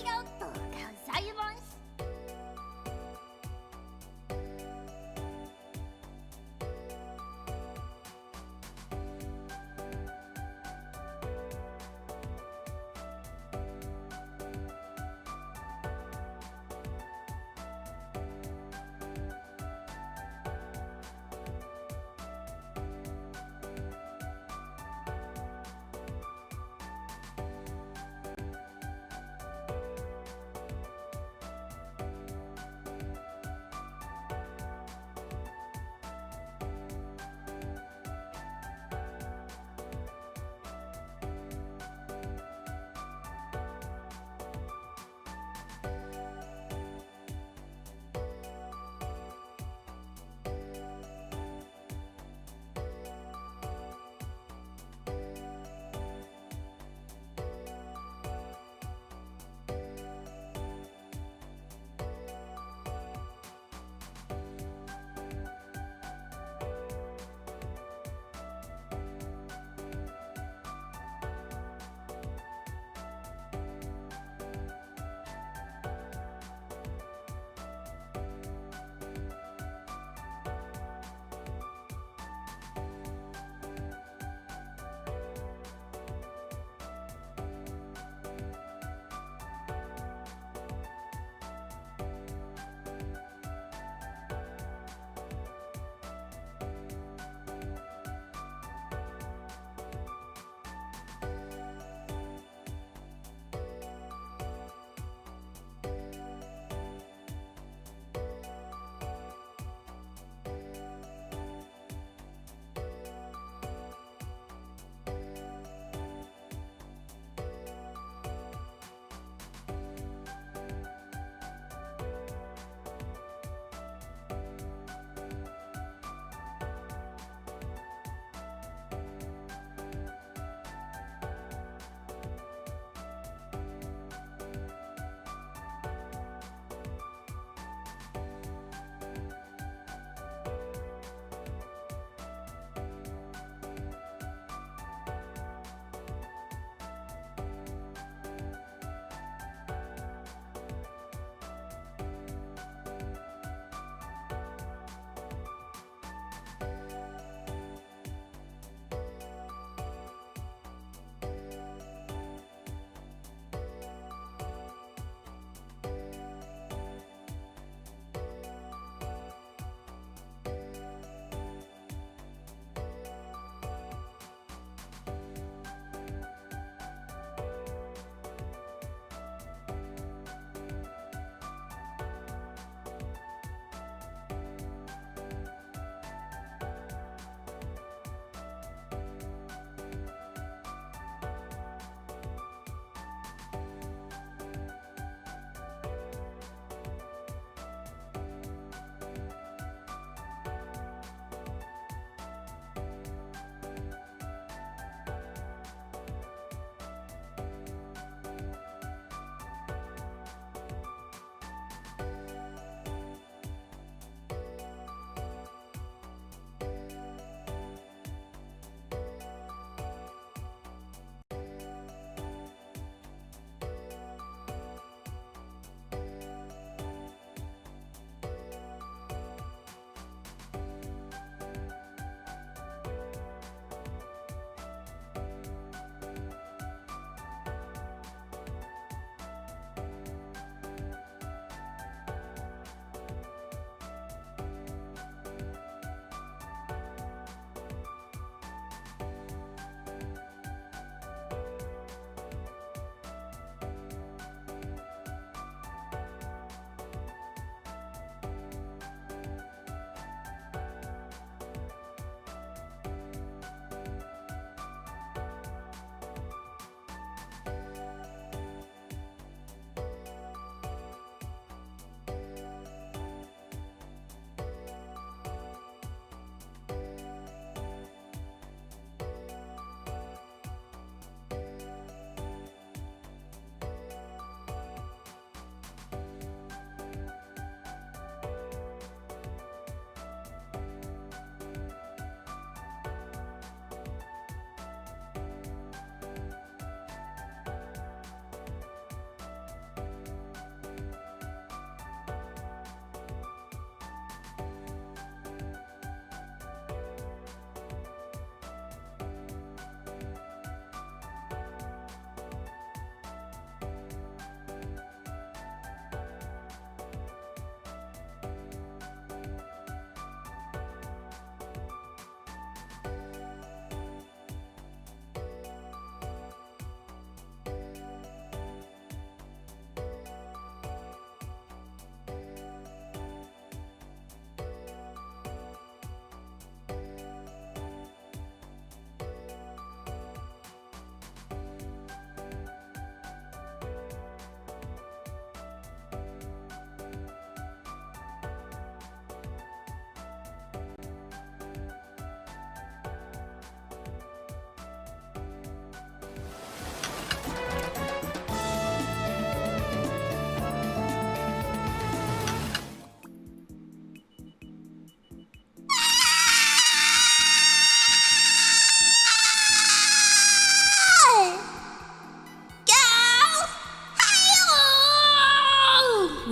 がと関西弁し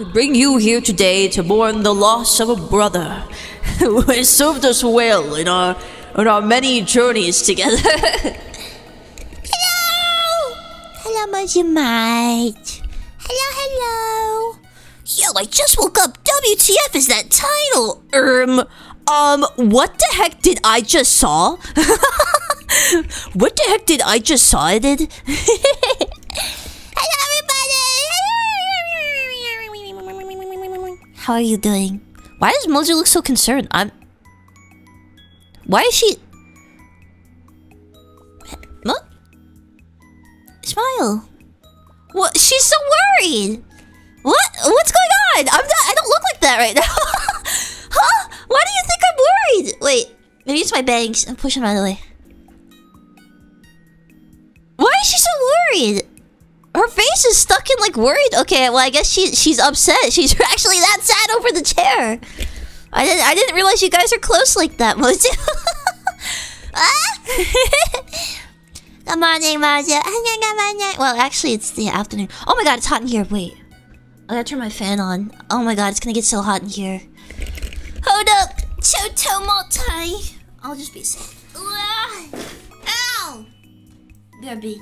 We bring you here today to mourn the loss of a brother who has served us well in our many journeys together. Hello! Hello, Mozumi. Hello. Yo, I just woke up. WTF is that title? What the heck did I just saw? What the heck did I just saw it did? Hello, everybody! How are you doing? Why does Mozu look so concerned? Why is she... What? Smile. What? She's so worried. What's going on? I don't look like that right now. Huh? Why do you think I'm worried? Wait, maybe it's my bangs. I'm pushing them out of the way. Why is she so worried? Her face is stuck in like worried. Okay, well I guess she's upset. She's actually that sad over the chair. I didn't realize you guys are close like that, Mozu. Good morning, Mozu. Well, actually it's the afternoon. Oh my god, it's hot in here. Wait. I gotta turn my fan on. Oh my god, it's gonna get so hot in here. Hold up! Toto multi! I'll just be safe. Ow! BRB.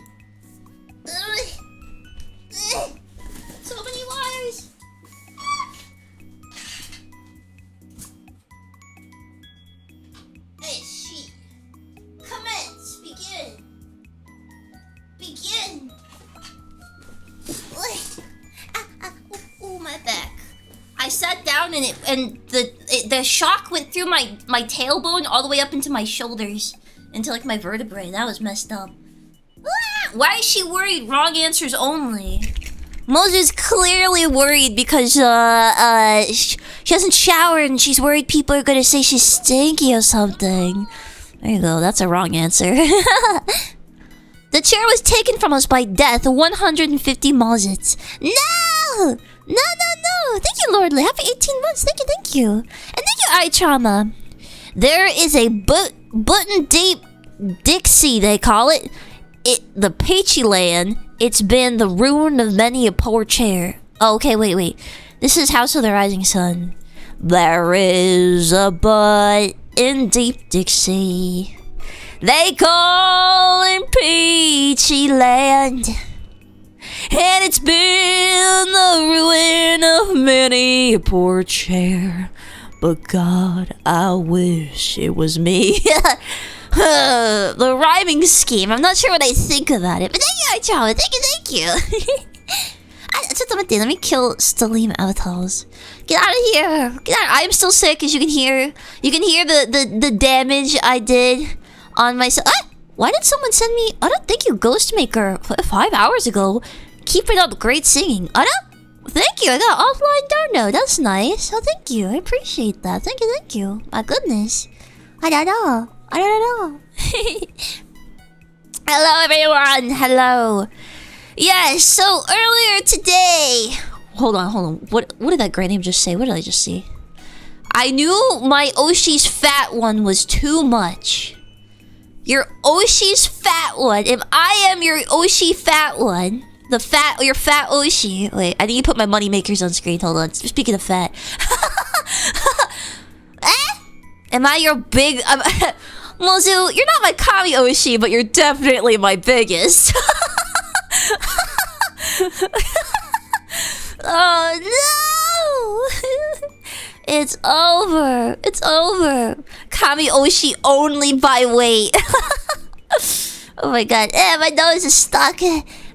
So many wires! Hey, sheet. Commence! Begin! Ooh, my back. I sat down and the shock went through my tailbone all the way up into my shoulders, into like my vertebrae. That was messed up. Why is she worried? Wrong answers only. Mozu's clearly worried because she hasn't showered and she's worried people are gonna say she's stinky or something. There you go. That's a wrong answer. The chair was taken from us by death. 150 mozits. No! Thank you, Lordly. Happy 18 months. Thank you. And thank you, Eye Trauma. There is a button deep Dixie, they call it. The Pichi land. It's been the ruin of many a poor chair. Oh, okay, wait. This is House of the Rising Sun. There is a butt in deep Dixie. They call it Pichi land. And it's been the ruin of many a poor chair. But God, I wish it was me. The rhyming scheme. I'm not sure what I think about it. But thank you, Aichawa. Thank you. Let me kill Stalim avatars. Get out of here. I am still sick, as you can hear. You can hear the damage I did on myself. Why did someone send me... thank you, Ghostmaker. 5 hours ago. Keep it up. Great singing. Thank you. I got offline download. That's nice. Oh, thank you. I appreciate that. Thank you. My goodness. I don't know. Hello, everyone. Hello. Yes, so earlier today... Hold on. What did that great name just say? What did I just see? I knew my Oshi's fat one was too much. Your Oshi's fat one. If I am your Oshi fat one... your fat Oshi. Wait, I need to put my money makers on screen. Hold on. Speaking of fat. Am I your big... Mozu, you're not my Kami Oshi, but you're definitely my biggest. Oh no! It's over. Kami Oshi only by weight. Oh my god. My nose is stuck.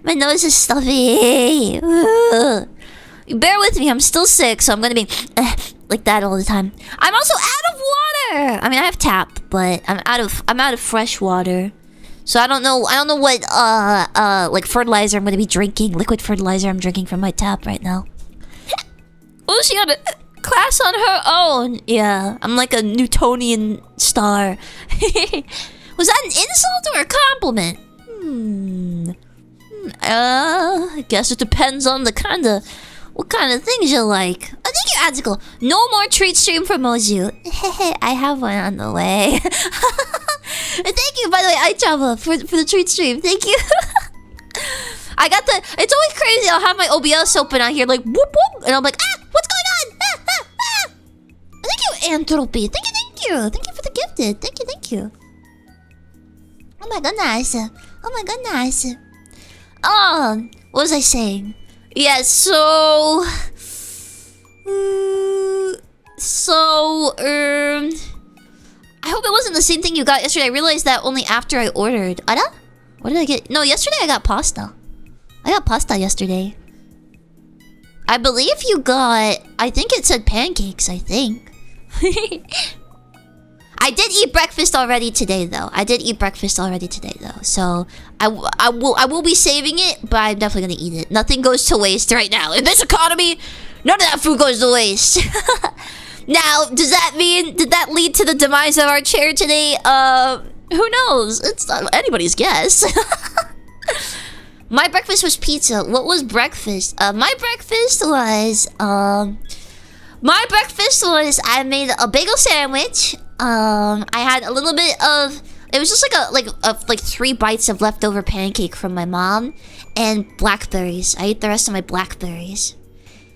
My nose is stuffy. Bear with me, I'm still sick, so I'm gonna be like that all the time. I'm also out of water! I mean, I have tap, but I'm out of fresh water. So I don't know what like fertilizer I'm gonna be drinking. Liquid fertilizer I'm drinking from my tap right now. Oh, she got a class on her own. Yeah, I'm like a Newtonian star. Was that an insult or a compliment? I guess it depends on what kind of things you like. Oh, thank you, Adsical. No more treat stream for Mozu. I have one on the way. Thank you, by the way, Aichaba, for the treat stream. Thank you. I got the... It's always crazy. I'll have my OBS open out here, like, whoop, whoop. And I'm like, ah! lycanthropy. Thank you, thank you. Thank you for the gifted. Thank you, thank you. Oh my goodness. Oh my goodness. What was I saying? Yeah, so... I hope it wasn't the same thing you got yesterday. I realized that only after I ordered. Ara? What did I get? No, yesterday I got pasta. I got pasta yesterday. I believe you got... I think it said pancakes, I think. I did eat breakfast already today, though. So, I will be saving it, but I'm definitely gonna eat it. Nothing goes to waste right now. In this economy, none of that food goes to waste. Now, did that lead to the demise of our chair today? Who knows? It's not anybody's guess. My breakfast was pizza. What was breakfast? My breakfast was I made a bagel sandwich. I had a little bit of... It was just like 3 bites of leftover pancake from my mom. And blackberries. I ate the rest of my blackberries.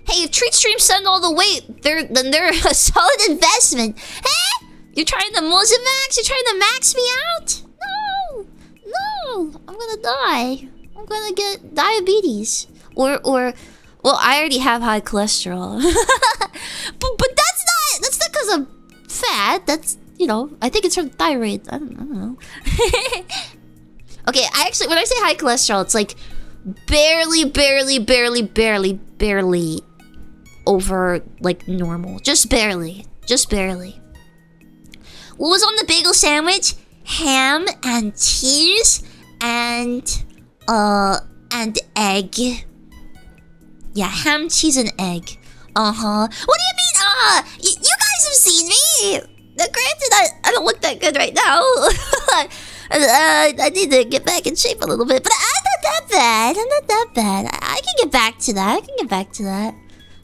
Hey, if treat streams send all the weight, then they're a solid investment. Hey! You're trying to Mozumi? You're trying to max me out? No! I'm gonna die. I'm gonna get diabetes. Or well, I already have high cholesterol. but that's not because of fat. That's, I think it's from thyroid. I don't know. Okay, when I say high cholesterol, it's like barely over, like, normal. Just barely. What was on the bagel sandwich? Ham and cheese and egg. Yeah, ham, cheese, and egg. What do you mean, you guys have seen me! Granted, I don't look that good right now. I need to get back in shape a little bit, but I'm not that bad. I can get back to that.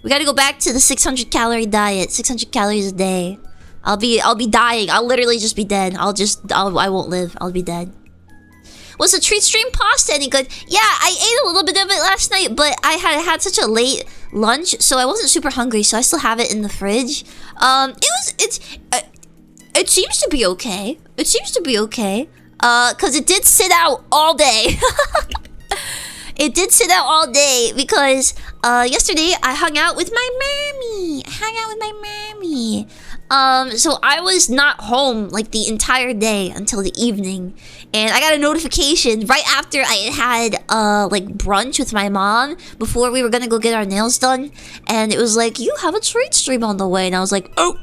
We gotta go back to the 600 calorie diet. 600 calories a day. I'll be dying. I'll literally just be dead. I won't live. I'll be dead. Was the treat stream pasta any good? Yeah, I ate a little bit of it last night, but I had such a late lunch, so I wasn't super hungry, so I still have it in the fridge. It seems to be okay. Cause it did sit out all day. It did sit out all day because yesterday I hung out with my mommy. So I was not home like the entire day until the evening, and I got a notification right after I had like brunch with my mom before we were gonna go get our nails done, and it was like, you have a treat stream on the way, and I was like, oh.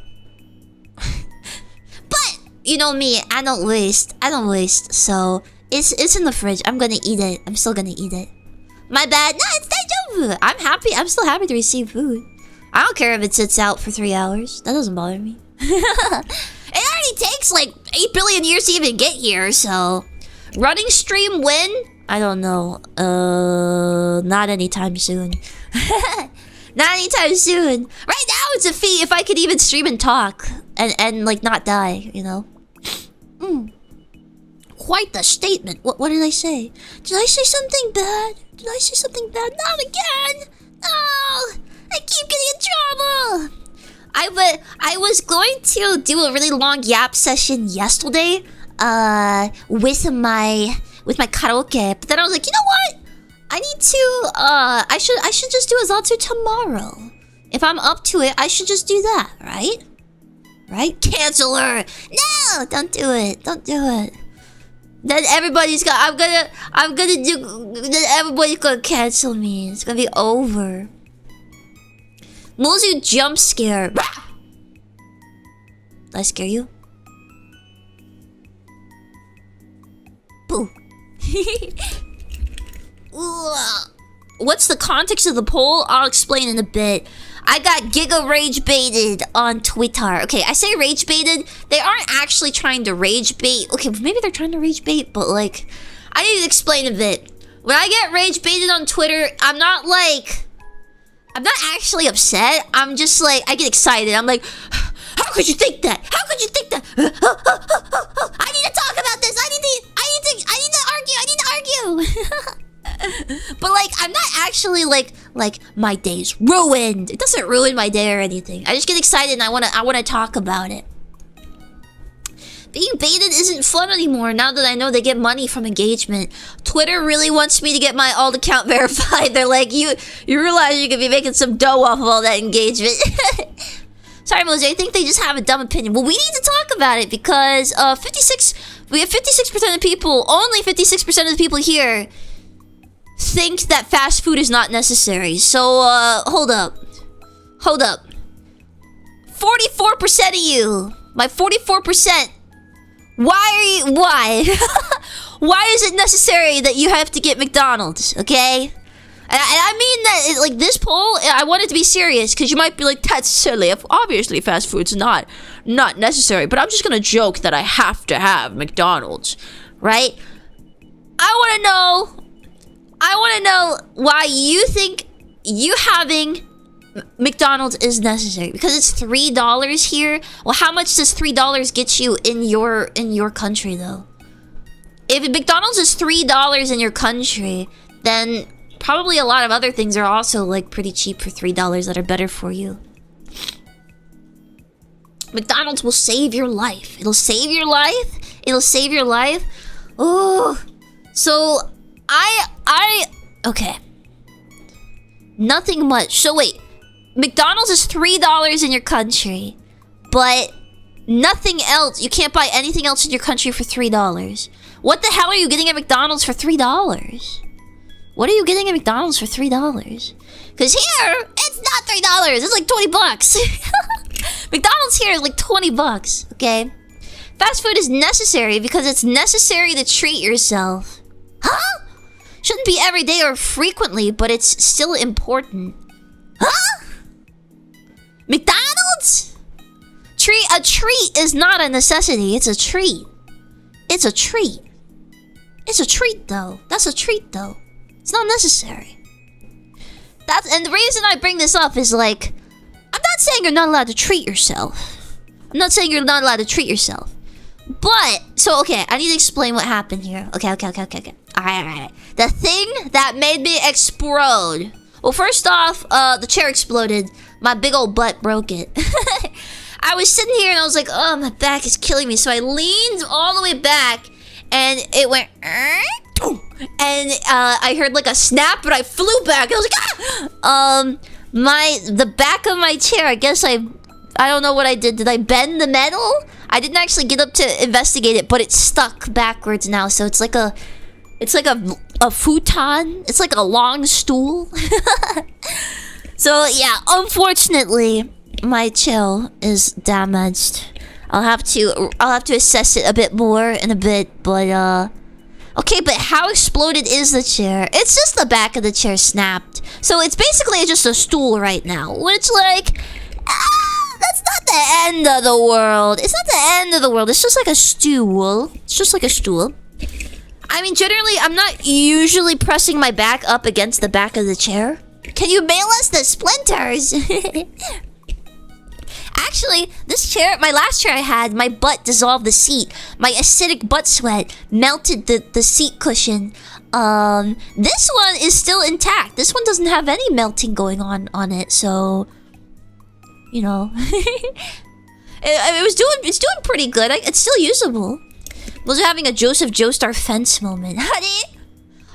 But you know me, I don't waste, so it's in the fridge. I'm gonna eat it. I'm still gonna eat it. My bad. No, it's daijoubu. I'm happy. I'm still happy to receive food. I don't care if it sits out for 3 hours. That doesn't bother me. It already takes like 8 billion years to even get here, so... Running stream when? I don't know. Not anytime soon. Not anytime soon. Right now it's a feat if I could even stream and talk. And like not die, you know? Quite the statement. What did I say? Did I say something bad? Not again! No! I keep getting in trouble! I was going to do a really long yap session yesterday, with my karaoke, but then I was like, you know what? I need to, I should just do a Zatsu tomorrow. If I'm up to it, I should just do that, right? Right? Cancel her! No! Don't do it. Then everybody's gonna, then everybody's gonna cancel me. It's gonna be over. Mozu jump scare. Did I scare you? Boo. What's the context of the poll? I'll explain in a bit. I got giga rage baited on Twitter. Okay, I say rage baited. They aren't actually trying to rage bait. Okay, maybe they're trying to rage bait, but like, I need to explain a bit. When I get rage baited on Twitter, I'm not actually upset. I'm just like, I get excited. I'm like, how could you think that? I need to talk about this. I need to argue. But like, I'm not actually like like my day's ruined. It doesn't ruin my day or anything. I just get excited and I wanna talk about it. Being baited isn't fun anymore now that I know they get money from engagement. Twitter really wants me to get my alt account verified. They're like, you realize you could be making some dough off of all that engagement. Sorry, Mose, I think they just have a dumb opinion. Well, we need to talk about it because we have 56% of people, only 56% of the people here think that fast food is not necessary. So, hold up. 44% of you, my 44%, why? Why is it necessary that you have to get McDonald's, okay? And I mean that, like, this poll, I want it to be serious, because you might be like, that's silly. Obviously, fast food's not necessary, but I'm just gonna joke that I have to have McDonald's, right? I wanna know why you think you having McDonald's is necessary, because it's $3 here. Well, how much does $3 get you in your country though? If McDonald's is $3 in your country, then probably a lot of other things are also like pretty cheap for $3 that are better for you. McDonald's will save your life. It'll save your life. Oh, so okay. Nothing much. So wait. McDonald's is $3 in your country, but nothing else. You can't buy anything else in your country for $3. What the hell are you getting at McDonald's for $3? What are you getting at McDonald's for $3? Because here, it's not $3. It's like 20 bucks. McDonald's here is like 20 bucks, okay? Fast food is necessary because it's necessary to treat yourself. Huh? Shouldn't be every day or frequently, but it's still important. Huh? McDonald's? A treat is not a necessity. It's a treat. It's a treat though. That's a treat though. It's not necessary. And the reason I bring this up is like, I'm not saying you're not allowed to treat yourself. But, so okay, I need to explain what happened here. Okay. Alright. The thing that made me explode. Well, first off, the chair exploded. My big old butt broke it. I was sitting here and I was like, oh, my back is killing me. So I leaned all the way back and it went, and I heard like a snap, but I flew back. I was like, ah! The back of my chair, I guess I don't know what I did. Did I bend the metal? I didn't actually get up to investigate it, but it's stuck backwards now. So it's like a futon. It's like a long stool. So yeah, unfortunately, my chair is damaged. I'll have to assess it a bit more in a bit, but okay, but how exploded is the chair? It's just the back of the chair snapped. So it's basically just a stool right now, which like that's not the end of the world. It's not the end of the world. It's just like a stool. I mean, generally, I'm not usually pressing my back up against the back of the chair. Can you mail us the splinters? Actually, this chair, my last chair I had, my butt dissolved the seat. My acidic butt sweat melted the seat cushion. This one is still intact. This one doesn't have any melting going on it, so... You know. It's doing pretty good. It's still usable. Was having a Joseph Joestar fence moment. Honey!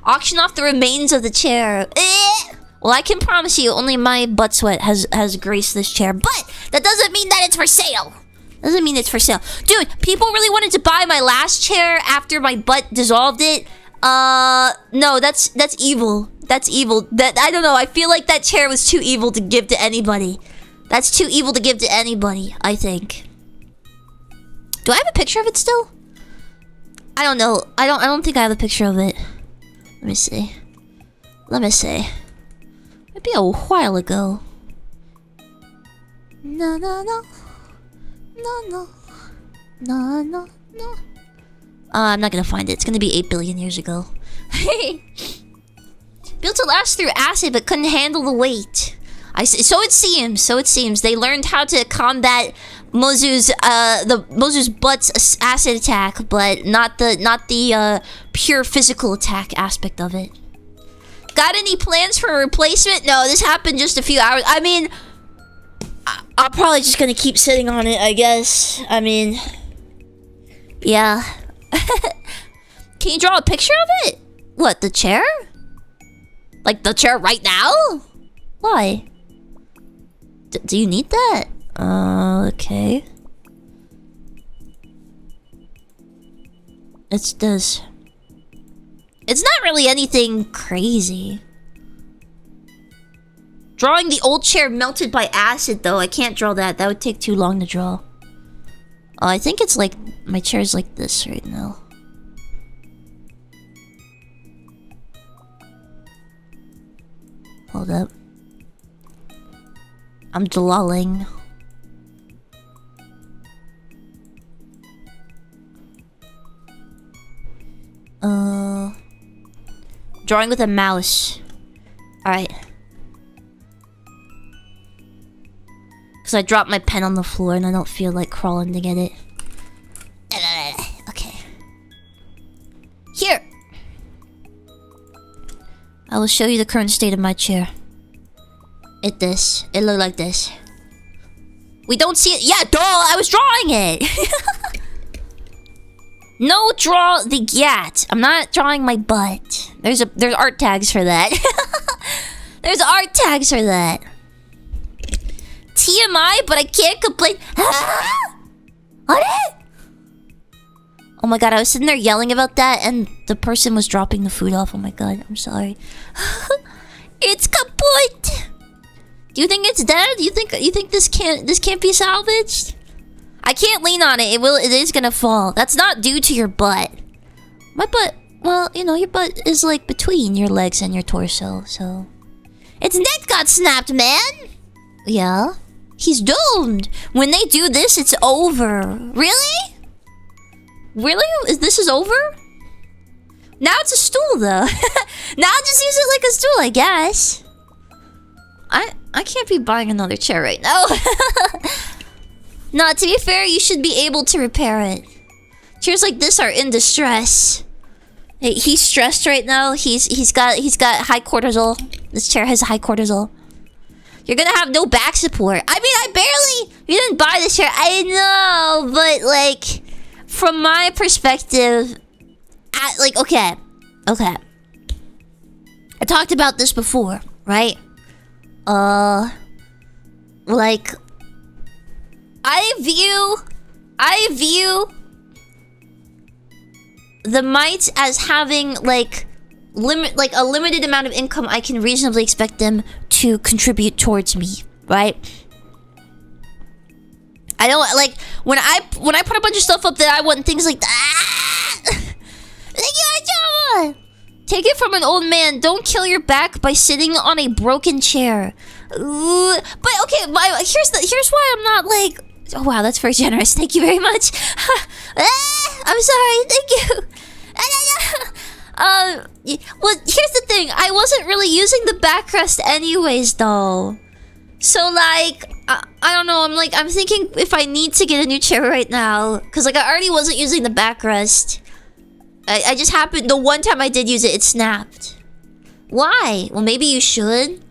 Auction off the remains of the chair. Well, I can promise you, only my butt sweat has graced this chair. But that doesn't mean that it's for sale. Dude, people really wanted to buy my last chair after my butt dissolved it. No, that's evil. That's evil. I don't know. I feel like that chair was too evil to give to anybody. That's too evil to give to anybody, I think. Do I have a picture of it still? I don't know. I don't think I have a picture of it. Let me see. Maybe a while ago. No. I'm not gonna find it. It's gonna be 8 billion years ago. Built to last through acid, but couldn't handle the weight. So it seems. They learned how to combat Mozu's butt's acid attack, but not the pure physical attack aspect of it. Got any plans for a replacement? No, this happened just a few hours. I mean, I'm probably just gonna keep sitting on it, I guess. I mean, yeah. Can you draw a picture of it? What, the chair? Like the chair right now? Why? Do you need that? Okay. It's this. It's not really anything crazy. Drawing the old chair melted by acid, though. I can't draw that. That would take too long to draw. Oh, I think it's like... My chair's like this right now. Hold up. I'm drawing. Drawing with a mouse. Alright. Because I dropped my pen on the floor and I don't feel like crawling to get it. Okay. Here! I will show you the current state of my chair. It looked like this. We don't see it. Yeah, duh! I was drawing it! No, draw the gat. I'm not drawing my butt. There's art tags for that. There's art tags for that. TMI, but I can't complain. What? Oh my god, I was sitting there yelling about that, and the person was dropping the food off. Oh my god, I'm sorry. It's kaput. Do you think it's dead? You think this can't be salvaged? I can't lean on it. It is gonna fall. That's not due to your butt. My butt, well, you know, your butt is like between your legs and your torso, so... Its neck got snapped, man! Yeah? He's doomed! When they do this, it's over. Really? Really? This is over? Now it's a stool, though. Now I'll just use it like a stool, I guess. I can't be buying another chair right now. No, to be fair, you should be able to repair it. Chairs like this are in distress. Hey, he's stressed right now. He's got high cortisol. This chair has high cortisol. You're gonna have no back support. I mean, you didn't buy this chair. I know, but like, from my perspective, okay. I talked about this before, right? Like, I view the mites as having like a limited amount of income I can reasonably expect them to contribute towards me, right? I don't like when I put a bunch of stuff up that I want things like that. Take it from an old man. Don't kill your back by sitting on a broken chair. But okay, here's why I'm not like. Oh wow, that's very generous. Thank you very much. I'm sorry. Thank you. Well, here's the thing. I wasn't really using the backrest anyways, though. So like, I don't know. I'm thinking if I need to get a new chair right now, because like I already wasn't using the backrest. I just happened the one time I did use it, it snapped. Why? Well, maybe you should.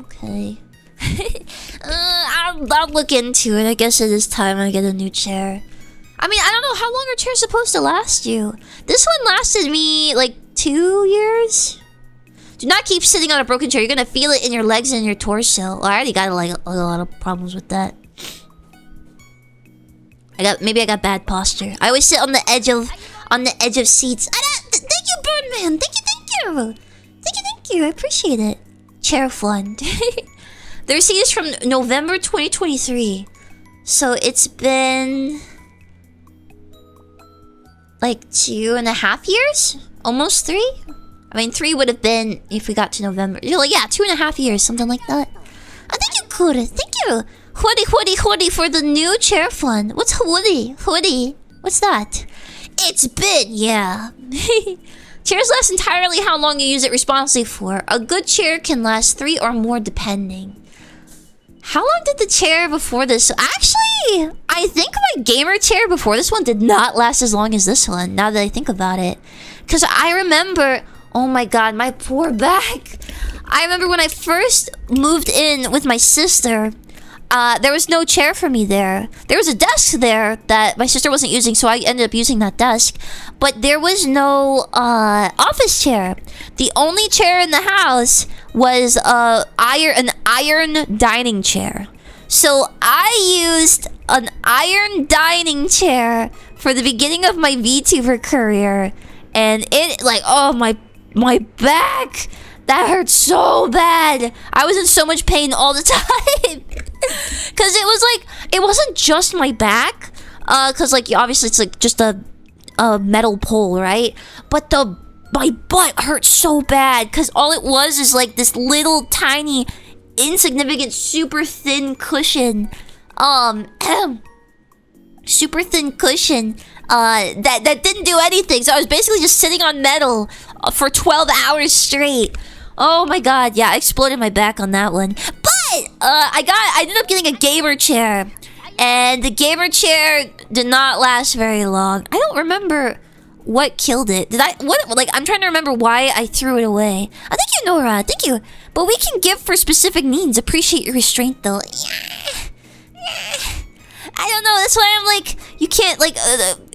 Okay. I'll look into it. I guess it is time I get a new chair. I mean, I don't know how long are chairs supposed to last you. This one lasted me like 2 years. Do not keep sitting on a broken chair. You're gonna feel it in your legs and your torso. I already got like a lot of problems with that. Maybe I got bad posture. I always sit on the edge of seats. Thank you, Birdman. Thank you. I appreciate it. Chair fund. The receipt is from November 2023. So it's been like 2.5 years? Almost 3? I mean, 3 would have been if we got to November. You're like, yeah, 2.5 years, something like that. Thank you, Kura. Thank you. Hoodie for the new chair fund. What's hoodie? What's that? It's been, yeah. Chairs last entirely how long you use it responsibly for. A good chair can last 3 or more depending. How long did the chair before this... Actually, I think my gamer chair before this one did not last as long as this one, now that I think about it. Because I remember... Oh my god, my poor back. I remember when I first moved in with my sister, there was no chair for me there. There was a desk there that my sister wasn't using, so I ended up using that desk. But there was no office chair. The only chair in the house was an iron dining chair. So I used an iron dining chair for the beginning of my VTuber career. And it, like, oh, my back, that hurt so bad. I was in so much pain all the time. Because it was like, it wasn't just my back. Because, like, obviously it's like just a metal pole, right? But my butt hurt so bad. Because all it was is like this little tiny, insignificant, super thin cushion. Super thin cushion. That didn't do anything. So I was basically just sitting on metal for 12 hours straight. Oh my god, yeah, I exploded my back on that one. But I ended up getting a gamer chair. And the gamer chair did not last very long. I don't remember what killed it. I'm trying to remember why I threw it away. Thank you, Nora. Thank you. But we can give for specific needs. Appreciate your restraint, though. I don't know. That's why I'm like, you can't, like,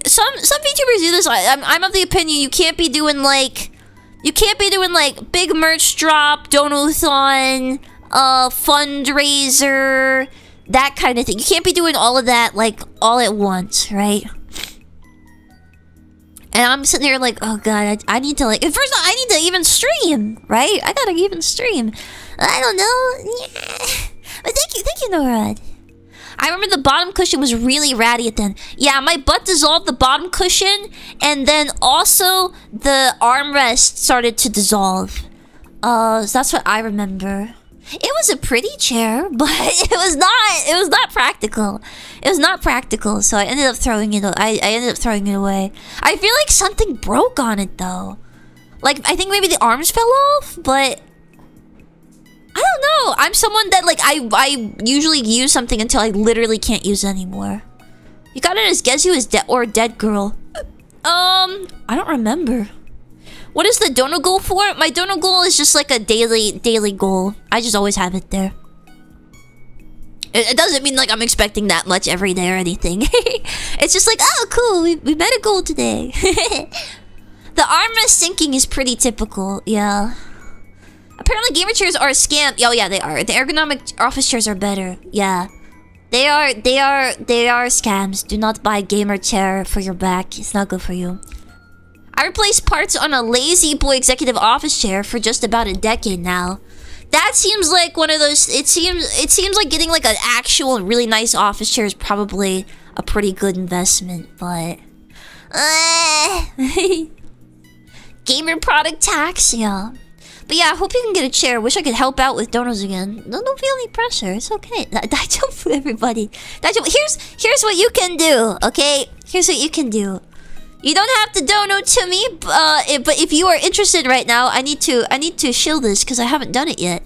some VTubers do this. I'm of the opinion you can't be doing like big merch drop, donathon, fundraiser, that kind of thing. You can't be doing all of that like all at once, right? And I'm sitting there like, oh god, I need to, like, first of all, I need to even stream, right? I gotta even stream. I don't know. Yeah. But thank you, Nora. I remember the bottom cushion was really ratty at the end. Yeah, my butt dissolved the bottom cushion, and then also the armrest started to dissolve. So that's what I remember. It was a pretty chair, but it was not practical. It was not practical, so I ended up throwing it. I ended up throwing it away. I feel like something broke on it though. Like, I think maybe the arms fell off, but I don't know. I'm someone that, like, I usually use something until I literally can't use it anymore. You got it as Gezu as dead girl. I don't remember. What is the dono goal for? My dono goal is just like a daily goal. I just always have it there. It doesn't mean like I'm expecting that much every day or anything. It's just like, oh cool, we met a goal today. The armrest sinking is pretty typical, yeah. Apparently gamer chairs are a scam. Oh yeah, they are. The ergonomic office chairs are better. Yeah. They are scams. Do not buy a gamer chair for your back. It's not good for you. I replaced parts on a lazy boy executive office chair for just about a decade now. That seems like one of those, it seems like getting like an actual really nice office chair is probably a pretty good investment, but gamer product tax, yeah. But yeah, I hope you can get a chair. Wish I could help out with donos again. Don't feel any pressure. It's okay. Daijoubu, everybody. Daijoubu. Here's what you can do, okay? Here's what you can do. You don't have to dono to me, but if you are interested right now, I need to shill this because I haven't done it yet.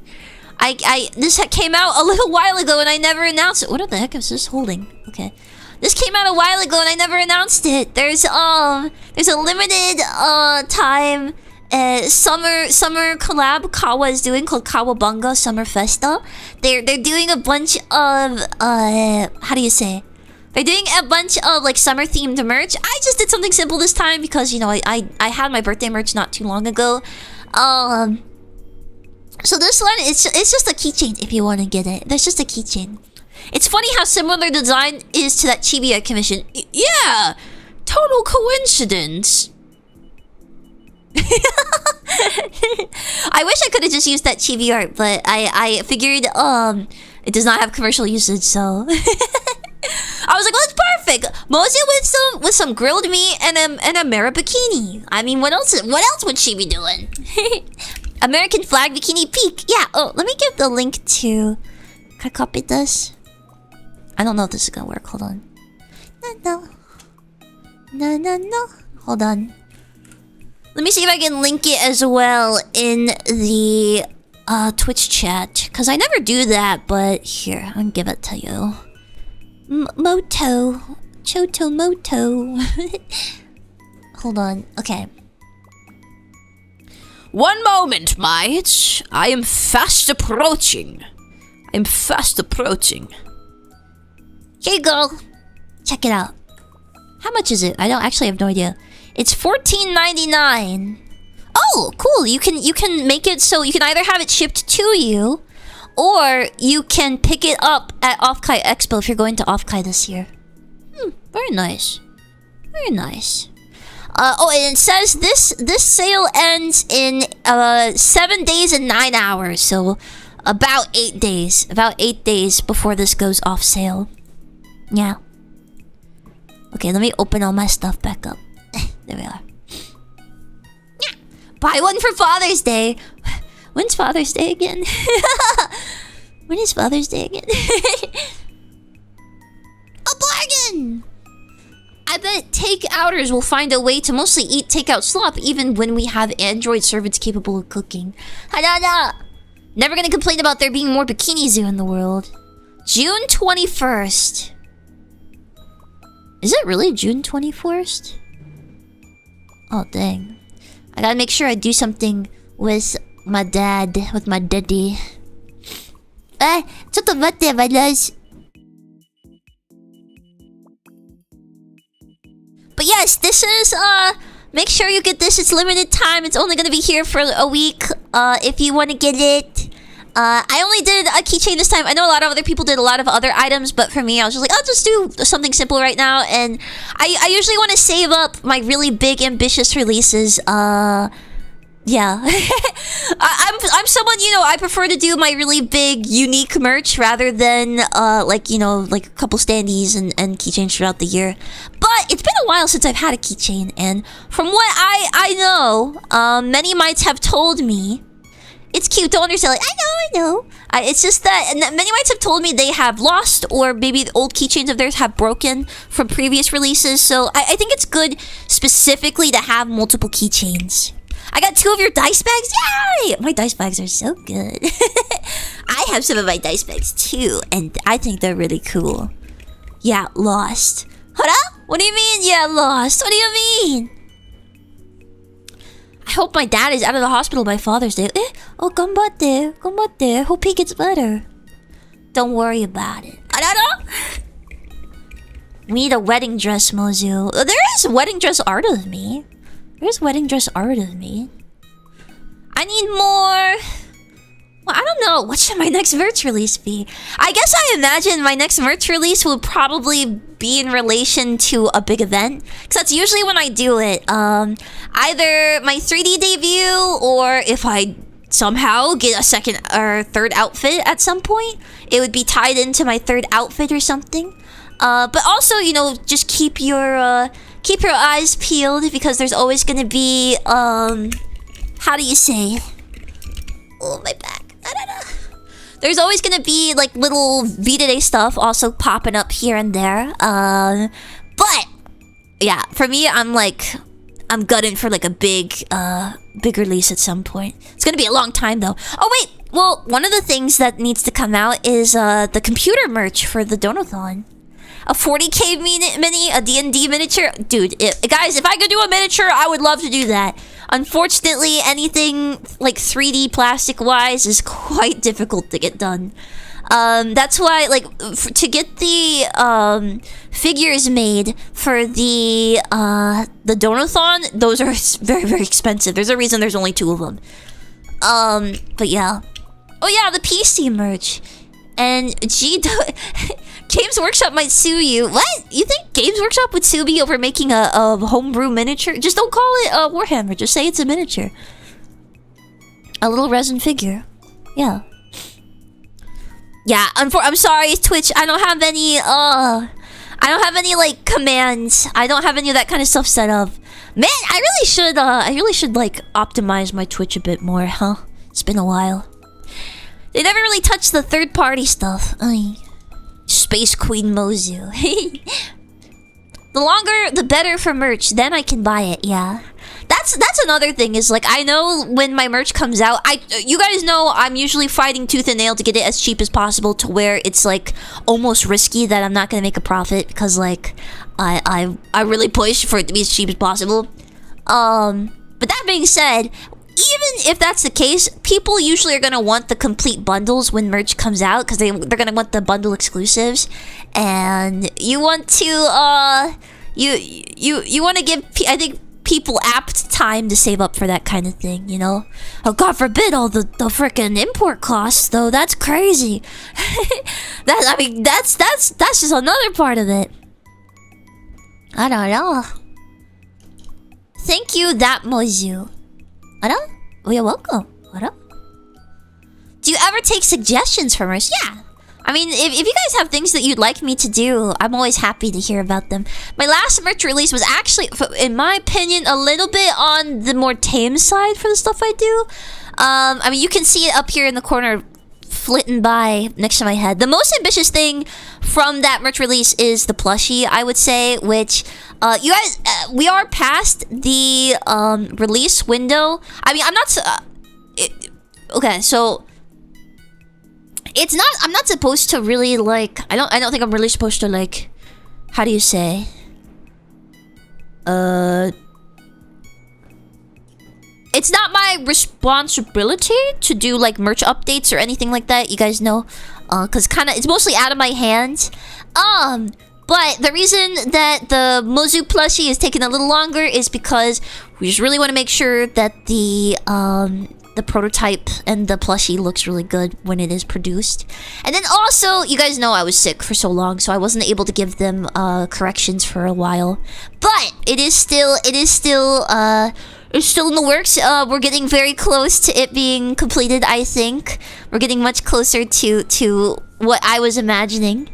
This came out a little while ago and I never announced it. What the heck is this holding? Okay. This came out a while ago and I never announced it. There's a limited time summer collab Kawa is doing called Kawabunga Summer Festa. They're doing a bunch of how do you say? They're doing a bunch of like summer themed merch. I just did something simple this time because, you know, I had my birthday merch not too long ago. So this one it's just a keychain if you want to get it. There's just a keychain. It's funny how similar the design is to that chibi art commission. Yeah, total coincidence. I wish I could have just used that chibi art, but I figured it does not have commercial usage, so I was like, well, it's perfect. Mozi with some grilled meat and a Mara bikini. I mean, what else would she be doing? American flag bikini peak. Yeah. Oh, let me give the link to. Can I copy this? I don't know if this is gonna work. Hold on. No. Hold on. Let me see if I can link it as well in the Twitch chat, because I never do that. But here, I'll give it to you. Choto Moto. Hold on. Okay. One moment, mates. I am fast approaching. I'm fast approaching. Here you go. Check it out. How much is it? I don't actually have no idea. It's $14.99. Oh, cool. You can make it so you can either have it shipped to you, or you can pick it up at Offkai Expo if you're going to Offkai this year. Very nice. Very nice. Oh, and it says this sale ends in 7 days and 9 hours, so about 8 days. About 8 days before this goes off sale. Yeah. Okay, let me open all my stuff back up. There we are. Yeah. Buy one for Father's Day. When's Father's Day again? When is Father's Day again? A bargain! I bet take-outers will find a way to mostly eat takeout slop even when we have Android servants capable of cooking. Ha-da-da! Never gonna complain about there being more Bikini Zoo in the world. June 21st. Is it really June 21st? Oh, dang. I gotta make sure I do something with my dad, with my daddy. ちょっと待って、my loves. But yes, this is, make sure you get this. It's limited time. It's only gonna be here for a week, if you want to get it. I only did a keychain this time. I know a lot of other people did a lot of other items, but for me, I was just like, I'll just do something simple right now. And I usually want to save up my really big, ambitious releases. Yeah. I'm someone, you know, I prefer to do my really big, unique merch rather than, like, you know, like a couple standees and keychains throughout the year. But it's been a while since I've had a keychain, and from what I know, many mites have told me, it's cute, don't understand, like, I know. It's just that, and many mites have told me they have lost, or maybe old keychains of theirs have broken from previous releases, so I think it's good specifically to have multiple keychains. I got 2 of your dice bags. Yay! My dice bags are so good. I have some of my dice bags too, and I think they're really cool. Yeah, lost. Hold. What do you mean, yeah, lost? What do you mean? I hope my dad is out of the hospital by Father's Day. Oh, ganbatte. Ganbatte. I hope he gets better. Don't worry about it. We need a wedding dress, Mozu. There is wedding dress art of me. There's wedding dress art of me. I need more. Well, I don't know. What should my next merch release be? I guess I imagine my next merch release will probably be in relation to a big event. Because that's usually when I do it. Either my 3D debut, or if I somehow get a second or third outfit at some point, it would be tied into my third outfit or something. But also, you know, just keep your eyes peeled, because there's always gonna be, how do you say? Oh, my back. There's always gonna be, like, little V-Dere stuff also popping up here and there. But, yeah, for me, I'm gutting for, like, a big release at some point. It's gonna be a long time, though. Oh, wait! Well, one of the things that needs to come out is, the computer merch for the Donathon. A 40k mini, a D&D miniature. Dude, guys, if I could do a miniature, I would love to do that. Unfortunately, anything like 3D plastic-wise is quite difficult to get done. That's why, like, to get the figures made for the Donathon, those are very, very expensive. There's a reason there's only 2 of them. But yeah. Oh yeah, the PC merch. And Games Workshop might sue you. What? You think Games Workshop would sue me over making a homebrew miniature? Just don't call it a Warhammer. Just say it's a miniature. A little resin figure. Yeah. Yeah, I'm sorry, Twitch. I don't have any, like, commands. I don't have any of that kind of stuff set up. Man, I really should, like, optimize my Twitch a bit more, huh? It's been a while. They never really touched the third-party stuff. Ay. Space Queen Mozu. The longer, the better for merch. Then I can buy it, yeah. That's another thing, is, like, I know when my merch comes out, you guys know I'm usually fighting tooth and nail to get it as cheap as possible, to where it's, like, almost risky that I'm not gonna make a profit, because, like, I really push for it to be as cheap as possible. But that being said, even if that's the case, people usually are gonna want the complete bundles when merch comes out because they're gonna want the bundle exclusives, and you want to you want to give I think people apt time to save up for that kind of thing, you know. Oh, God forbid all the frickin' import costs though. That's crazy. That's just another part of it. I don't know. Thank you, that Mozu. Oh, you're welcome. Do you ever take suggestions from us? Yeah. I mean, if you guys have things that you'd like me to do, I'm always happy to hear about them. My last merch release was actually, in my opinion, a little bit on the more tame side for the stuff I do. I mean, you can see it up here in the corner, flitting by next to my head. The most ambitious thing from that merch release is the plushie, I would say, which you guys, we are past the release window. I mean, I'm not. Okay, so it's not. I'm not supposed to really like. I don't think I'm really supposed to like. How do you say? It's not my responsibility to do like merch updates or anything like that. You guys know, because it's mostly out of my hands. But the reason that the Mozu plushie is taking a little longer is because we just really want to make sure that the prototype and the plushie looks really good when it is produced. And then also, you guys know I was sick for so long, so I wasn't able to give them corrections for a while. But it's still in the works. We're getting very close to it being completed, I think. We're getting much closer to what I was imagining.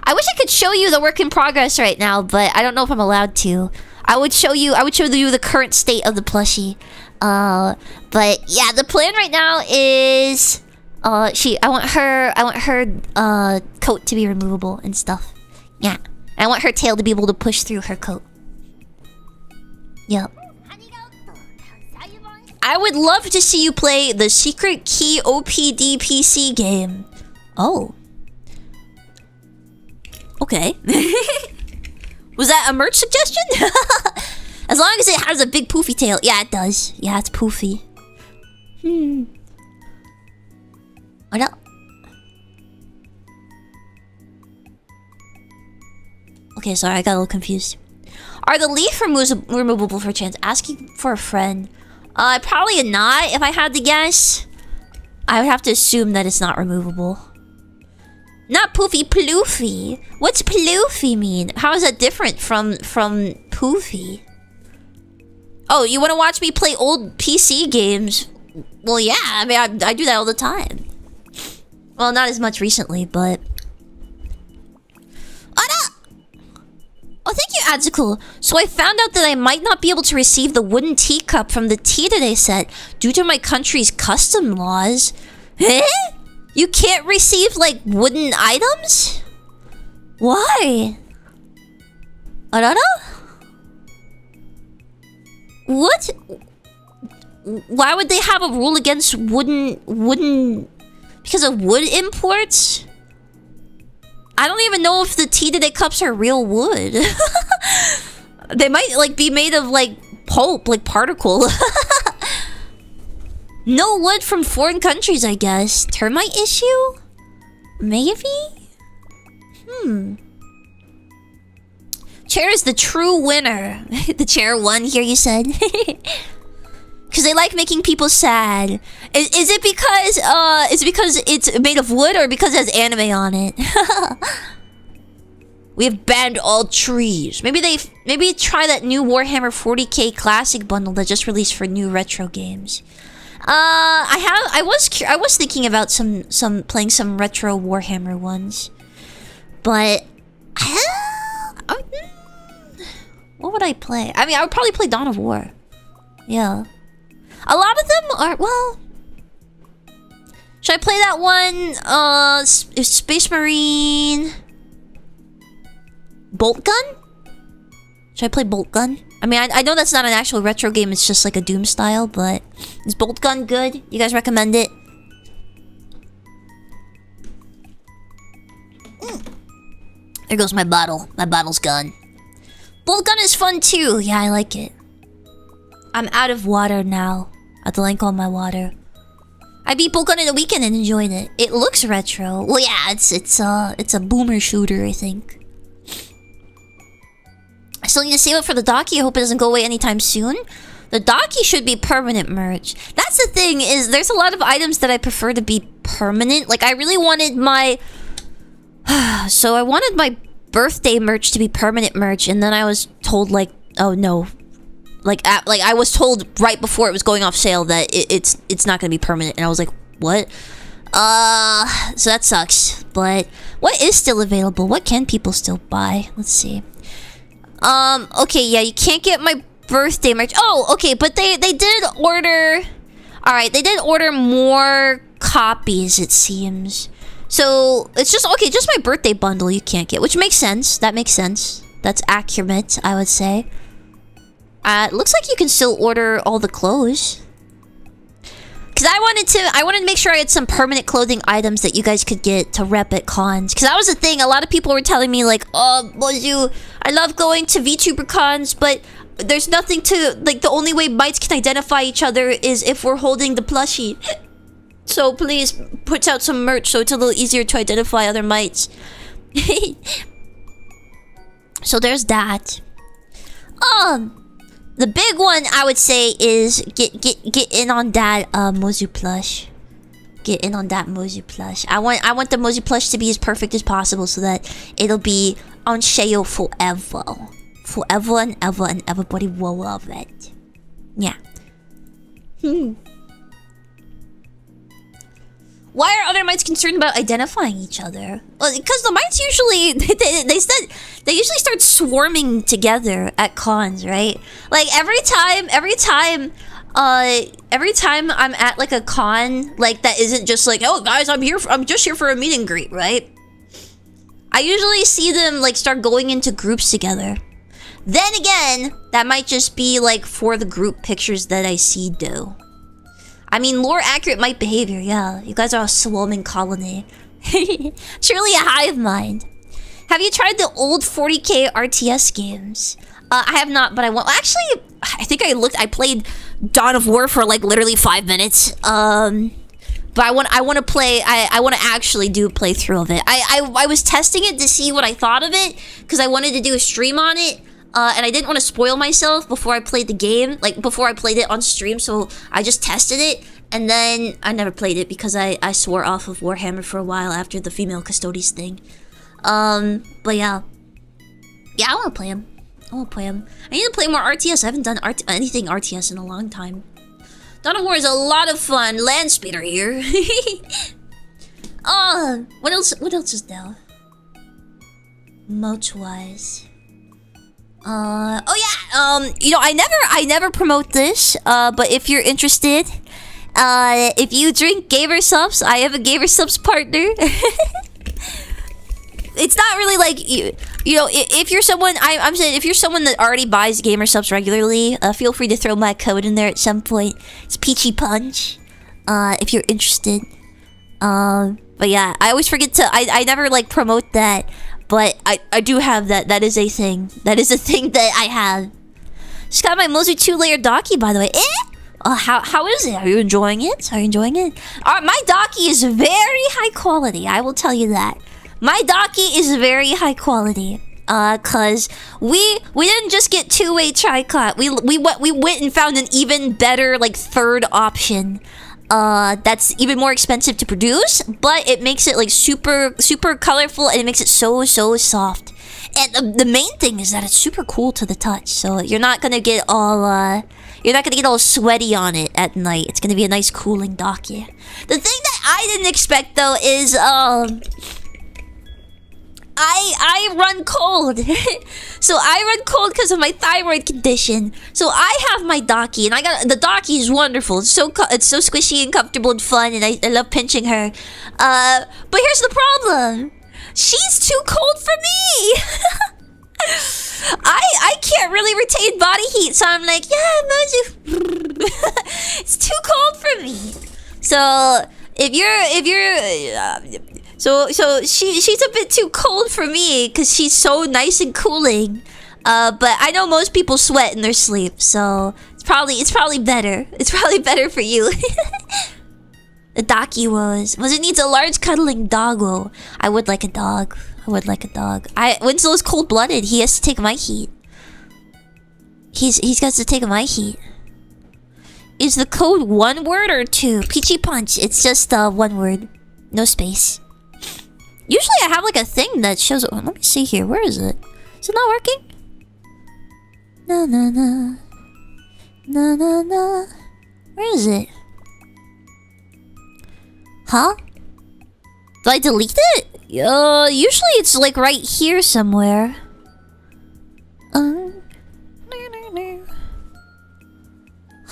I wish I could show you the work in progress right now, but I don't know if I'm allowed to. I would show you the current state of the plushie. But yeah, the plan right now is I want her coat to be removable and stuff. Yeah. I want her tail to be able to push through her coat. Yep. I would love to see you play the Secret Key OPD PC game. Oh. Okay. Was that a merch suggestion? As long as it has a big poofy tail. Yeah, it does. Yeah, it's poofy. What up? Okay, sorry, I got a little confused. Are the leaf removable for chance? Asking for a friend. Probably not, if I had to guess. I would have to assume that it's not removable. Not poofy, ploofy. What's ploofy mean? How is that different from poofy? Oh, you want to watch me play old PC games? Well, yeah. I mean, I do that all the time. Well, not as much recently, but... Oh, thank you, Adzuku. So I found out that I might not be able to receive the wooden teacup from the V-Dere set due to my country's custom laws. Eh? You can't receive, like, wooden items? Why? I don't know. What? Why would they have a rule against wooden... Because of wood imports? I don't even know if the V-Dere cups are real wood. They might, like, be made of, like, pulp, like particle. No wood from foreign countries, I guess. Termite issue? Maybe? Chair is the true winner. The chair won here, you said? Because they like making people sad. Is it because it's made of wood or because it has anime on it? We have banned all trees. Maybe try that new Warhammer 40k Classic bundle that just released for new retro games. I was thinking about playing some retro Warhammer ones, but what would I play? I mean, I would probably play Dawn of War. Yeah, a lot of them are. Well, should I play that one? Space Marine, Bolt Gun. Should I play Bolt Gun? I mean, I know that's not an actual retro game, it's just like a Doom style, but... Is Bolt Gun good? You guys recommend it? There goes my bottle. My bottle's gone. Bolt Gun is fun too. Yeah, I like it. I'm out of water now. At the link on my water. I beat Pokemon in the weekend and enjoyed it. It looks retro. Well, yeah, it's a boomer shooter, I think. I still need to save it for the Docky. I hope it doesn't go away anytime soon. The Docky should be permanent merch. That's the thing, is there's a lot of items that I prefer to be permanent. Like, I really wanted my... so I wanted my birthday merch to be permanent merch, and then I was told, like, oh no. Like I was told right before it was going off sale that it's not gonna be permanent, and I was like, what? So that sucks. But what is still available? What can people still buy? Let's see. Okay, yeah, you can't get my birthday merch. Oh, okay, but they did order. All right, they did order more copies, it seems. So it's just okay. Just my birthday bundle you can't get, which makes sense. That makes sense. That's accurate, I would say. It looks like you can still order all the clothes. Cause I wanted to make sure I had some permanent clothing items that you guys could get to rep at cons. Cause that was the thing. A lot of people were telling me like, oh, Mozu, I love going to VTuber cons, but there's nothing to like. The only way mites can identify each other is if we're holding the plushie. So please put out some merch so it's a little easier to identify other mites. So there's that. The big one I would say is get in on that Mozu plush. Get in on that Mozu plush. I want the Mozu plush to be as perfect as possible so that it'll be on sale forever. Forever and ever, and everybody will love it. Yeah. Why are other mites concerned about identifying each other? Well, because the mites usually they usually start swarming together at cons, right? Like every time I'm at like a con like that isn't just like, oh guys, I'm just here for a meet and greet, right? I usually see them like start going into groups together. Then again, that might just be like for the group pictures that I see though. I mean, lore accurate mite behavior, yeah. You guys are a swarming colony. Surely a hive mind. Have you tried the old 40k RTS games? I have not, but I want. Actually, I think I played Dawn of War for like literally 5 minutes. But I want to play. I want to actually do a playthrough of it. I was testing it to see what I thought of it because I wanted to do a stream on it. And I didn't want to spoil myself before I played the game, like before I played it on stream, so I just tested it, and then I never played it because I swore off of Warhammer for a while after the female custodies thing. But yeah. Yeah, I want to play him. I need to play more RTS. I haven't done anything RTS in a long time. Dawn of War is a lot of fun. Land speeder here. What else is there? Moat-wise. You know, I never promote this, but if you're interested, if you drink Gamer Subs, I have a Gamer Subs partner. It's not really like, you know, if you're someone, I'm saying if you're someone that already buys Gamer Subs regularly, feel free to throw my code in there at some point. It's Peachy Punch, if you're interested. But yeah, I always forget to, I never like promote that. But I do have that. That is a thing. That is a thing that I have. Just got my Mozu 2-layer Docky, by the way. How is it? Are you enjoying it? My Docky is very high quality. I will tell you that. My Docky is very high quality. Cause we didn't just get two-way tricot. We went and found an even better like third option. That's even more expensive to produce, but it makes it like super colorful, and it makes it so soft. And the main thing is that it's super cool to the touch, so you're not gonna get all sweaty on it at night. It's gonna be a nice cooling Docky. The thing that I didn't expect though is I run cold. So I run cold because of my thyroid condition. So I have my Docky, and the Docky is wonderful. It's so squishy and comfortable and fun, and I love pinching her. But here's the problem. She's too cold for me. I can't really retain body heat, so I'm like, yeah, Mozu. It's too cold for me. So So she's a bit too cold for me because she's so nice and cooling. But I know most people sweat in their sleep, so it's probably better. It's probably better for you. The Daki was it needs a large cuddling doggo. I would like a dog. I would like a dog. Winslow's cold-blooded. He has to take my heat. He's got to take my heat. Is the code 1 word or 2? Peachy Punch. It's just 1 word. No space. Usually I have like a thing that shows... Oh, let me see here. Where is it? Is it not working? No, no, no. No, no, no. Where is it? Huh? Do I delete it? Usually it's like right here somewhere.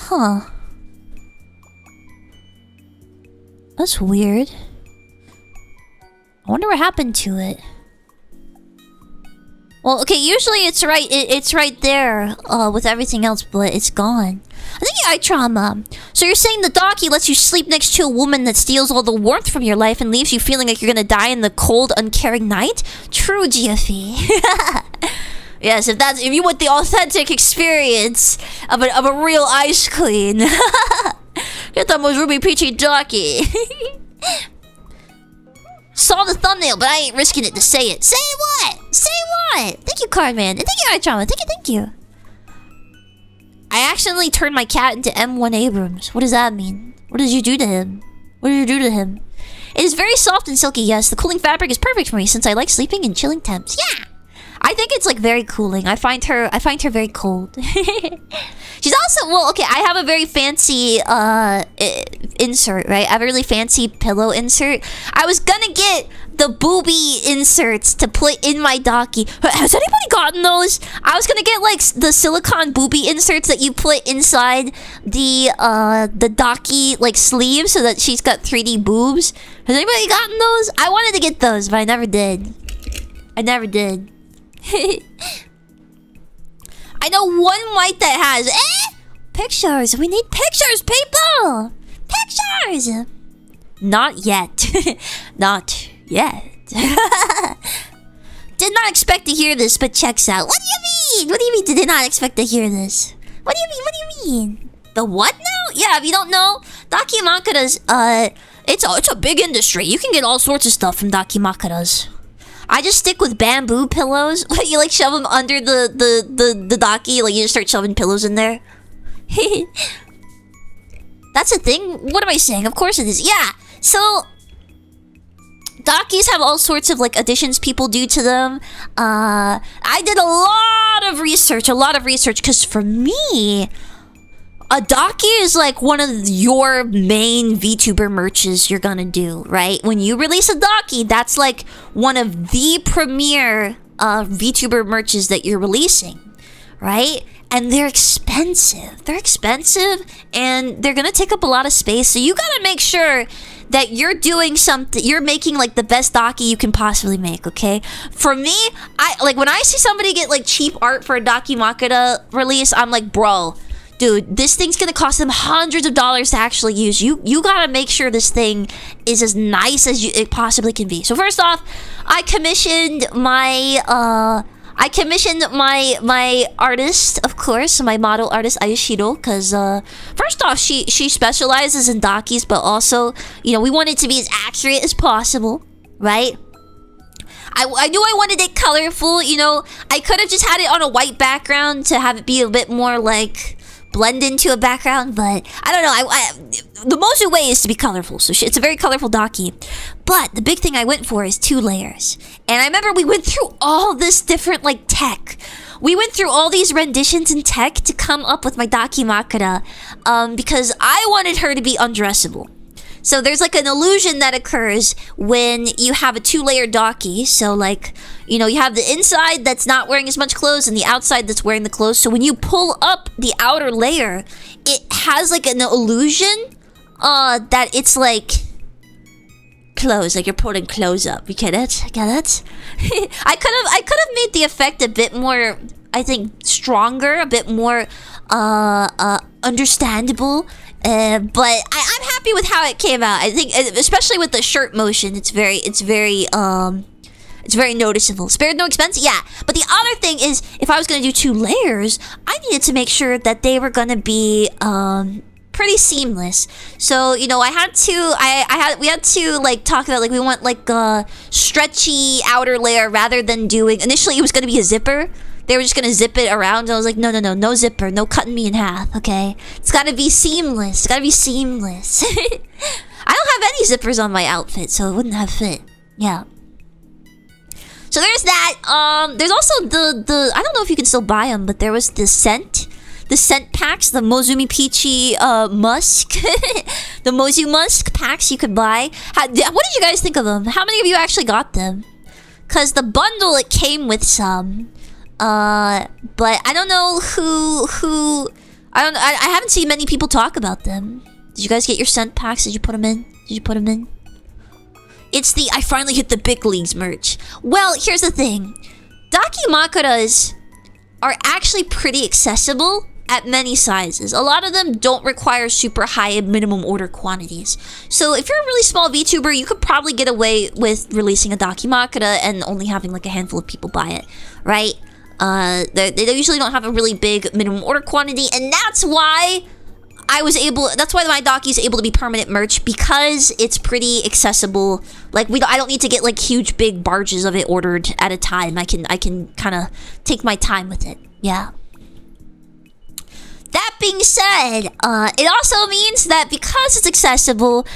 Huh. That's weird. I wonder what happened to it. Well, okay, usually it's right there with everything else, but it's gone. I think eye trauma. So you're saying the Daki lets you sleep next to a woman that steals all the warmth from your life and leaves you feeling like you're gonna die in the cold, uncaring night? True, GFE. Yes, if you want the authentic experience of a real ice queen. Get that Mozumi Pichi Daki. Saw the thumbnail, but I ain't risking it to say it. Say what? Say what? Thank you, Cardman. And thank you, eye trauma. Thank you. I accidentally turned my cat into M1 Abrams. What does that mean? What did you do to him? What did you do to him? It is very soft and silky, yes. The cooling fabric is perfect for me since I like sleeping in chilling temps. Yeah! I think it's like very cooling. I find her very cold. She's also, well, okay, I have a very fancy insert, right? I have a really fancy pillow insert. I was gonna get the booby inserts to put in my Daki. Has anybody gotten those? I was gonna get like the silicone booby inserts that you put inside the Daki like sleeve so that she's got 3D boobs. Has anybody gotten those? I wanted to get those, but I never did. I know one white that has pictures. We need pictures, people. Pictures. Not yet. Not yet. Did not expect to hear this, but checks out. What do you mean? What do you mean? Did not expect to hear this? What do you mean? What do you mean? The what now? Yeah, if you don't know, Dakimakura's it's a big industry. You can get all sorts of stuff from Dakimakura's. I just stick with bamboo pillows. You like shove them under the Daki, like you just start shoving pillows in there. That's a thing? What am I saying? Of course it is. Yeah. So Dakis have all sorts of like additions people do to them. I did a lot of research because for me, a Daki is like one of your main VTuber merches you're gonna do, right? When you release a Daki, that's like one of the premier VTuber merches that you're releasing, right? And they're expensive. And they're gonna take up a lot of space. So you gotta make sure that you're doing something, you're making like the best Daki you can possibly make, okay? For me, I like when I see somebody get like cheap art for a Dakimakura release, I'm like, bro, dude, this thing's gonna cost them hundreds of dollars to actually use. You gotta make sure this thing is as nice as it possibly can be. So first off, I commissioned my artist, of course, my model artist Ayushiro, because first off, she specializes in Dakis, but also, you know, we want it to be as accurate as possible, right? I knew I wanted it colorful, you know. I could have just had it on a white background to have it be a bit more like blend into a background, but I don't know. The most way is to be colorful, so it's a very colorful Daki. But the big thing I went for is 2 layers. And I remember we went through all this different like tech. We went through all these renditions in tech to come up with my Dakimakura, because I wanted her to be undressable. So there's like an illusion that occurs when you have a 2-layer Daki. So like, you know, you have the inside that's not wearing as much clothes and the outside that's wearing the clothes. So when you pull up the outer layer, it has like an illusion that it's like clothes, like you're putting clothes up. You get it? Get it? I could have made the effect a bit more, I think, stronger, a bit more understandable. But I'm happy with how it came out. I think, especially with the shirt motion, it's very It's very noticeable. Spared no expense? Yeah. But the other thing is, if I was going to do 2 layers, I needed to make sure that they were going to be pretty seamless. So, you know, we had to like talk about like we want like a stretchy outer layer rather than doing, initially it was going to be a zipper. They were just going to zip it around, and I was like, no zipper, no cutting me in half, okay? It's got to be seamless. It's got to be seamless. I don't have any zippers on my outfit, so it wouldn't have fit. Yeah. So there's that. There's also the I don't know if you can still buy them, but there was the scent packs, the Mozumi Pichi musk, the Mozu musk packs you could buy. What did you guys think of them? How many of you actually got them? Cause the bundle, it came with some, but I don't know who. I haven't seen many people talk about them. Did you guys get your scent packs? Did you put them in? It's the I finally hit the big leagues merch. Well, here's the thing. Dakimakuras are actually pretty accessible at many sizes. A lot of them don't require super high minimum order quantities. So if you're a really small VTuber, you could probably get away with releasing a Dakimakura and only having like a handful of people buy it, right? They usually don't have a really big minimum order quantity, and that's why that's why my Daki is able to be permanent merch, because it's pretty accessible. Like I don't need to get like huge big barges of it ordered at a time. I can kind of take my time with it. Yeah. That being said, it also means that because it's accessible,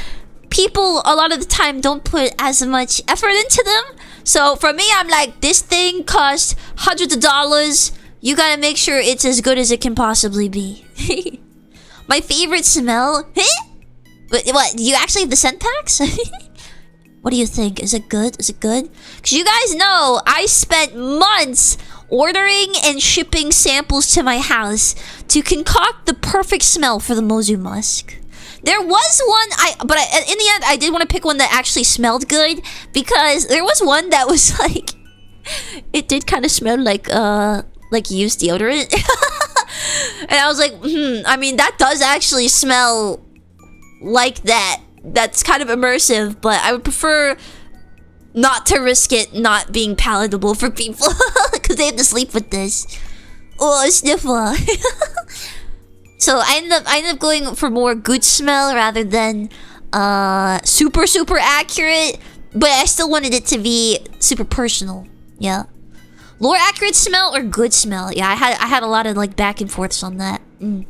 people a lot of the time don't put as much effort into them. So for me, I'm like, this thing costs hundreds of dollars. You gotta make sure it's as good as it can possibly be. My favorite smell? What? Do you actually have the scent packs? What do you think? Is it good? Because you guys know I spent months ordering and shipping samples to my house to concoct the perfect smell for the Mozu musk. There was one, but in the end, I did want to pick one that actually smelled good, because there was one that was like, it did kind of smell like used deodorant. And I was like, I mean, that does actually smell like that. That's kind of immersive, but I would prefer not to risk it not being palatable for people, because they have to sleep with this. Oh, sniffer. So I ended up going for more good smell rather than super accurate, but I still wanted it to be super personal. Yeah. Lore accurate smell or good smell? Yeah, I had a lot of like back and forths on that. Missing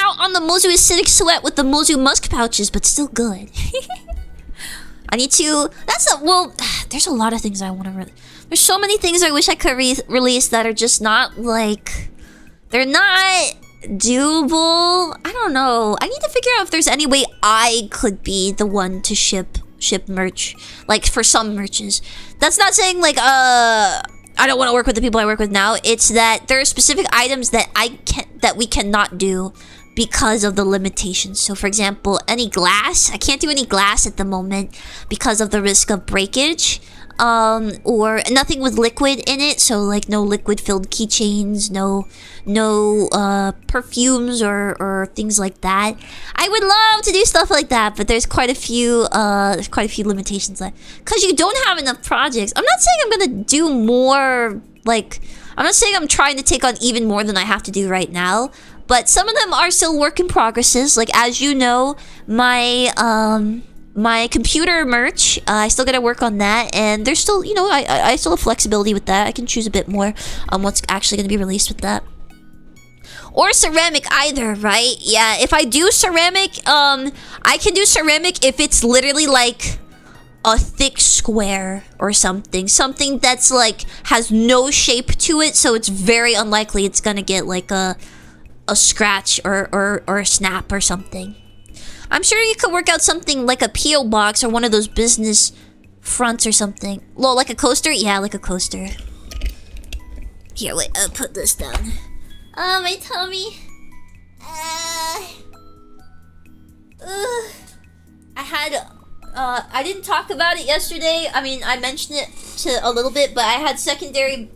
out on the Mozu acidic sweat with the Mozu musk pouches, but still good. I need to. There's a lot of things I want to. There's so many things I wish I could release that are just not like. They're not doable. I don't know. I need to figure out if there's any way I could be the one to ship merch, like for some merches. That's not saying like I don't want to work with the people I work with now. It's that there are specific items that we cannot do because of the limitations. So for example, any glass, I can't do any glass at the moment because of the risk of breakage. Or nothing with liquid in it, so like no liquid filled keychains, no perfumes or things like that. I would love to do stuff like that, but there's quite a few limitations there, because you don't have enough projects. I'm not saying I'm gonna do more, like I'm not saying I'm trying to take on even more than I have to do right now, but some of them are still work in progresses. Like, as you know, my computer merch, I still gotta work on that, and there's still, you know, I still have flexibility with that. I can choose a bit more on what's actually gonna be released with that. Or ceramic either, right? Yeah, if I do ceramic, I can do ceramic if it's literally like a thick square or something. Something that's like, has no shape to it, so it's very unlikely it's gonna get like a scratch or a snap or something. I'm sure you could work out something like a P.O. box or one of those business fronts or something. Lol, like a coaster? Yeah, like a coaster. Here, wait, I'll put this down. My tummy. I didn't talk about it yesterday. I mean, I mentioned it a little bit, but I had secondary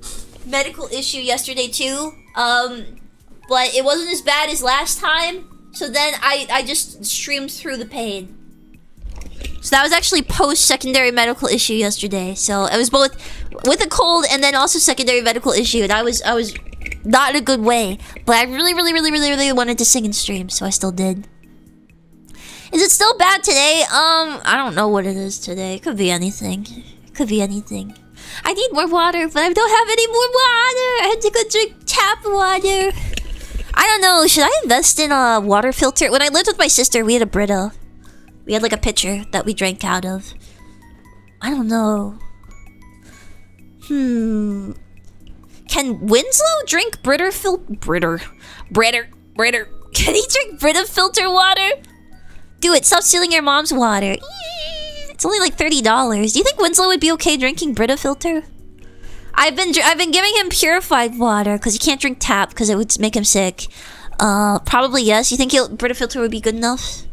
medical issue yesterday too. But it wasn't as bad as last time. So then I just streamed through the pain. So that was actually post-secondary medical issue yesterday. So it was both with a cold and then also secondary medical issue. And I was not in a good way. But I really wanted to sing and stream, so I still did. Is it still bad today? I don't know what it is today. It could be anything. It could be anything. I need more water, but I don't have any more water. I had to go drink tap water. I don't know. Should I invest in a water filter? When I lived with my sister, we had a Brita. We had like a pitcher that we drank out of. I don't know. Can Winslow drink Can he drink Brita filter water? Do it. Stop stealing your mom's water. It's only like $30. Do you think Winslow would be okay drinking Brita filter? I've been giving him purified water because he can't drink tap because it would make him sick. Probably yes. You think Brita filter would be good enough?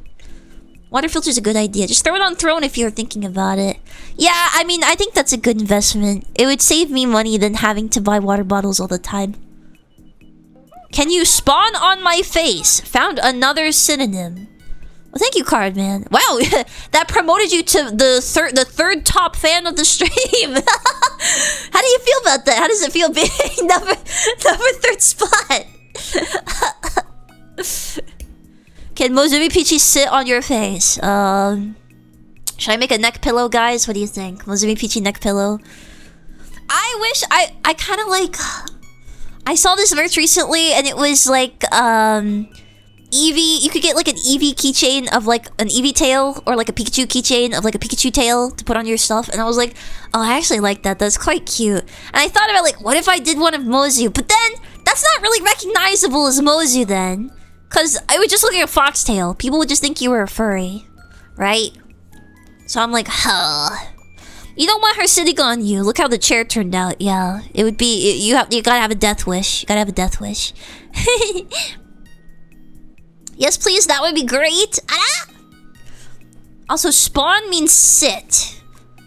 Water filter's a good idea. Just throw it on Throne if you're thinking about it. Yeah, I mean, I think that's a good investment. It would save me money than having to buy water bottles all the time. Can you spawn on my face? Found another synonym. Well, thank you, Cardman. Wow, that promoted you to the third top fan of the stream. How do you feel about that? How does it feel being number third spot? Can Mozumi Pichi sit on your face? Should I make a neck pillow, guys? What do you think? Mozumi Pichi neck pillow. I wish I kind of like. I saw this merch recently, and it was like Eevee, you could get like an Eevee keychain of like an Eevee tail, or like a Pikachu keychain of like a Pikachu tail to put on your stuff. And I was like, oh, I actually like that. That's quite cute. And I thought about like, what if I did one of Mozu? But then that's not really recognizable as Mozu then, because I would just look like a foxtail. People would just think you were a furry, right? So I'm like, huh. You don't want her sitting on you. Look how the chair turned out. Yeah, it would be. You gotta have a death wish. You gotta have a death wish. Yes, please. That would be great. Ah! Also, spawn means sit.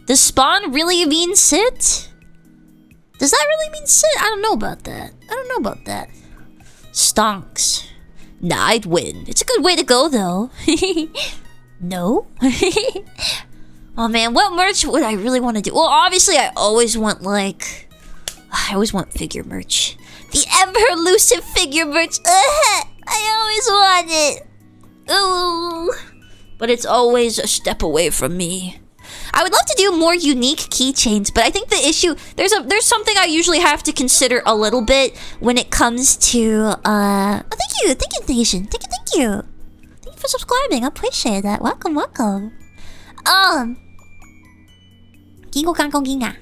Does spawn really mean sit? Does that really mean sit? I don't know about that. I don't know about that. Stonks. Nah, I'd win. It's a good way to go, though. No? Oh, man. What merch would I really want to do? Well, obviously, I always want, like... I always want figure merch. The ever-elusive figure merch. I always want it. Ooh. But it's always a step away from me. I would love to do more unique keychains, but I think the issue... There's something I usually have to consider a little bit when it comes to... Oh, thank you, Nation. Thank you. Thank you for subscribing. I appreciate that. Welcome. Gingo Kanko Ginga.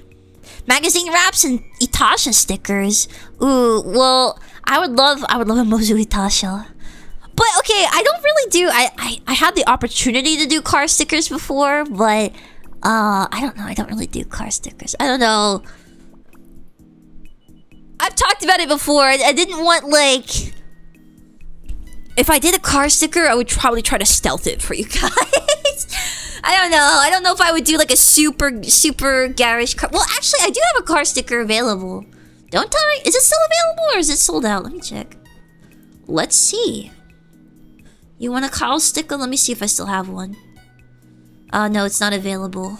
Magazine wraps and Itasha stickers. Ooh, well, I would love a Mozu Itasha. But okay, I don't really do. I had the opportunity to do car stickers before, but I don't know. I don't really do car stickers. I don't know. I've talked about it before. I didn't want, like, if I did a car sticker, I would probably try to stealth it for you guys. I don't know. I don't know if I would do like a super garish car. Well, actually, I do have a car sticker available. Don't I? Is it still available or is it sold out? Let me check. Let's see. You want a car sticker? Let me see if I still have one. No, it's not available.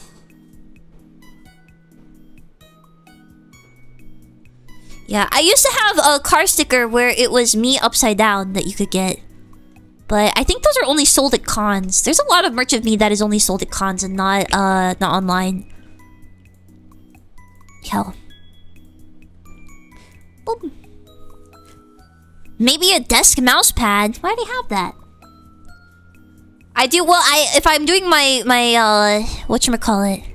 Yeah, I used to have a car sticker where it was me upside down that you could get. But I think those are only sold at cons. There's a lot of merch of me that is only sold at cons and not online. Hell. Boom. Maybe a desk mouse pad. Why do you have that? I do. Well, if I'm doing my whatchamacallit.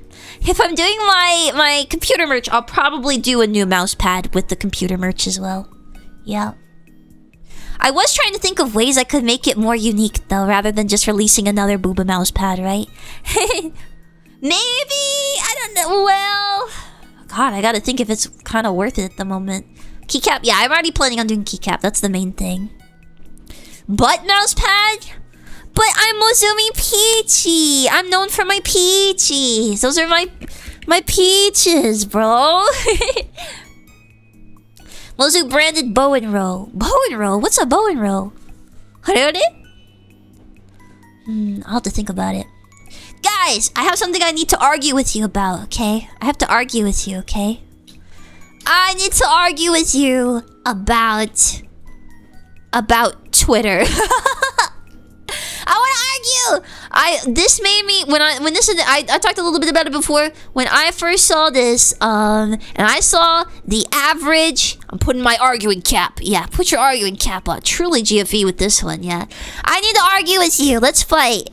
If I'm doing my computer merch, I'll probably do a new mouse pad with the computer merch as well. Yeah. I was trying to think of ways I could make it more unique, though, rather than just releasing another Booba mouse pad, right? Maybe? I don't know. Well... God, I gotta think if it's kind of worth it at the moment. Keycap? Yeah, I'm already planning on doing keycap. That's the main thing. Butt mouse pad? But I'm Mozumi Pichi! I'm known for my peaches! Those are my peaches, bro! Mozu branded bow and row. Bow and row? What's a bow and row? I'll have to think about it. Guys, I have something I need to argue with you about, okay? I have to argue with you, okay? I need to argue with you about Twitter. I want to argue. This made me I talked a little bit about it before. When I first saw this, and I saw the average. I'm putting my arguing cap. Yeah, put your arguing cap on. Truly GFE with this one. Yeah, I need to argue with you. Let's fight.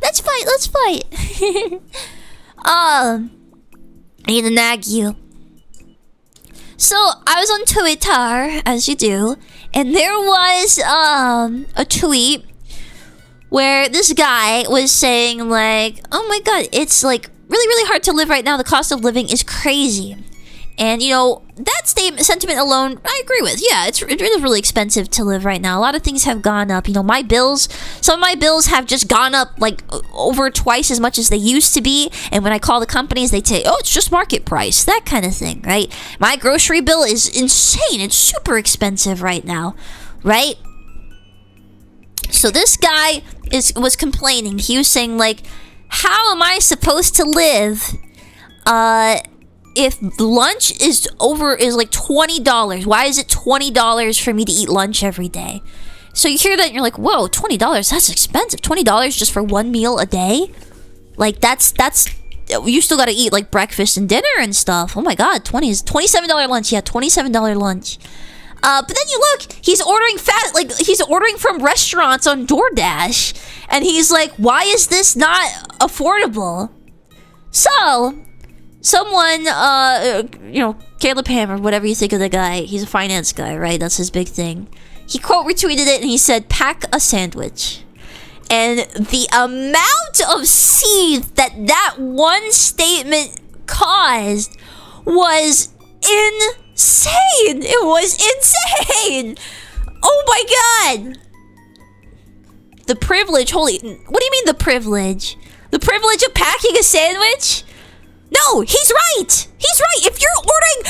Let's fight. Let's fight. I need to nag you. So I was on Twitter, as you do, and there was a tweet where this guy was saying like, "Oh my god, it's like really hard to live right now. The cost of living is crazy." And you know, that sentiment alone, I agree with. Yeah, it is really expensive to live right now. A lot of things have gone up. You know, some of my bills have just gone up like over twice as much as they used to be. And when I call the companies, they say, "Oh, it's just market price," that kind of thing, right? My grocery bill is insane. It's super expensive right now, right? So this guy was complaining. He was saying like, "How am I supposed to live if lunch is like $20? Why is it $20 for me to eat lunch every day?" So you hear that and you're like, "Whoa, $20? That's expensive. $20 just for one meal a day? Like that's you still got to eat like breakfast and dinner and stuff. Oh my god, $27 lunch. Yeah, $27 lunch." But then you look, he's ordering he's ordering from restaurants on DoorDash, and he's like, "Why is this not affordable?" So someone, Caleb Ham or whatever you think of the guy, he's a finance guy, right? That's his big thing. He quote retweeted it and he said, "Pack a sandwich." And the amount of seethe that one statement caused was insane. It was insane. Oh my god. The privilege, what do you mean the privilege? The privilege of packing a sandwich? No, he's right. He's right. If you're ordering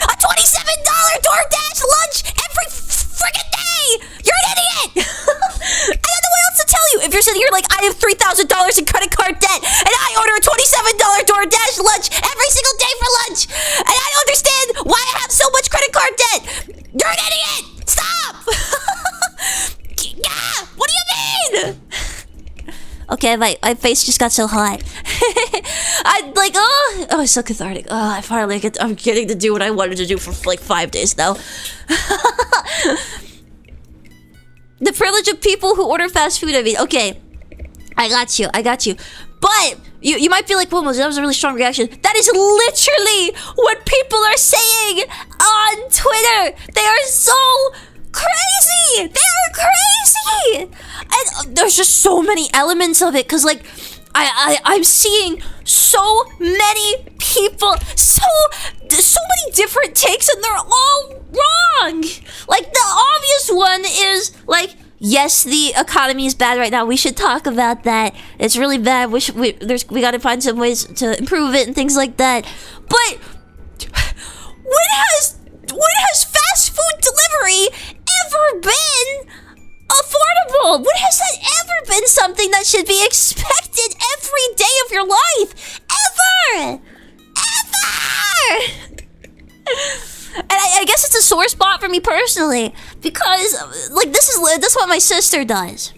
a $27 DoorDash lunch every friggin' day, you're an idiot. I don't know what else to tell you. If you're sitting here like, "I have $3,000 in credit card debt, and I order a $27 DoorDash lunch every single day for lunch, and I don't understand why I have so much credit card debt," you're an idiot. Stop. Yeah, what do you mean? Okay, my face just got so hot. I'm like, it's so cathartic. I'm getting to do what I wanted to do for like 5 days now. The privilege of people who order fast food, I mean, okay. I got you. But you might be like, "Well, that was a really strong reaction." That is literally what people are saying on Twitter. They are so crazy. They are crazy. And there's just so many elements of it, because like I'm seeing so many people, so many different takes, and they're all wrong. Like the obvious one is like, yes, the economy is bad right now. We should talk about that. It's really bad. We got to find some ways to improve it and things like that. But when has fast food delivery ever been affordable? When has that ever been something that should be expected every day of your life? Ever! And I guess it's a sore spot for me personally, because like this is what my sister does,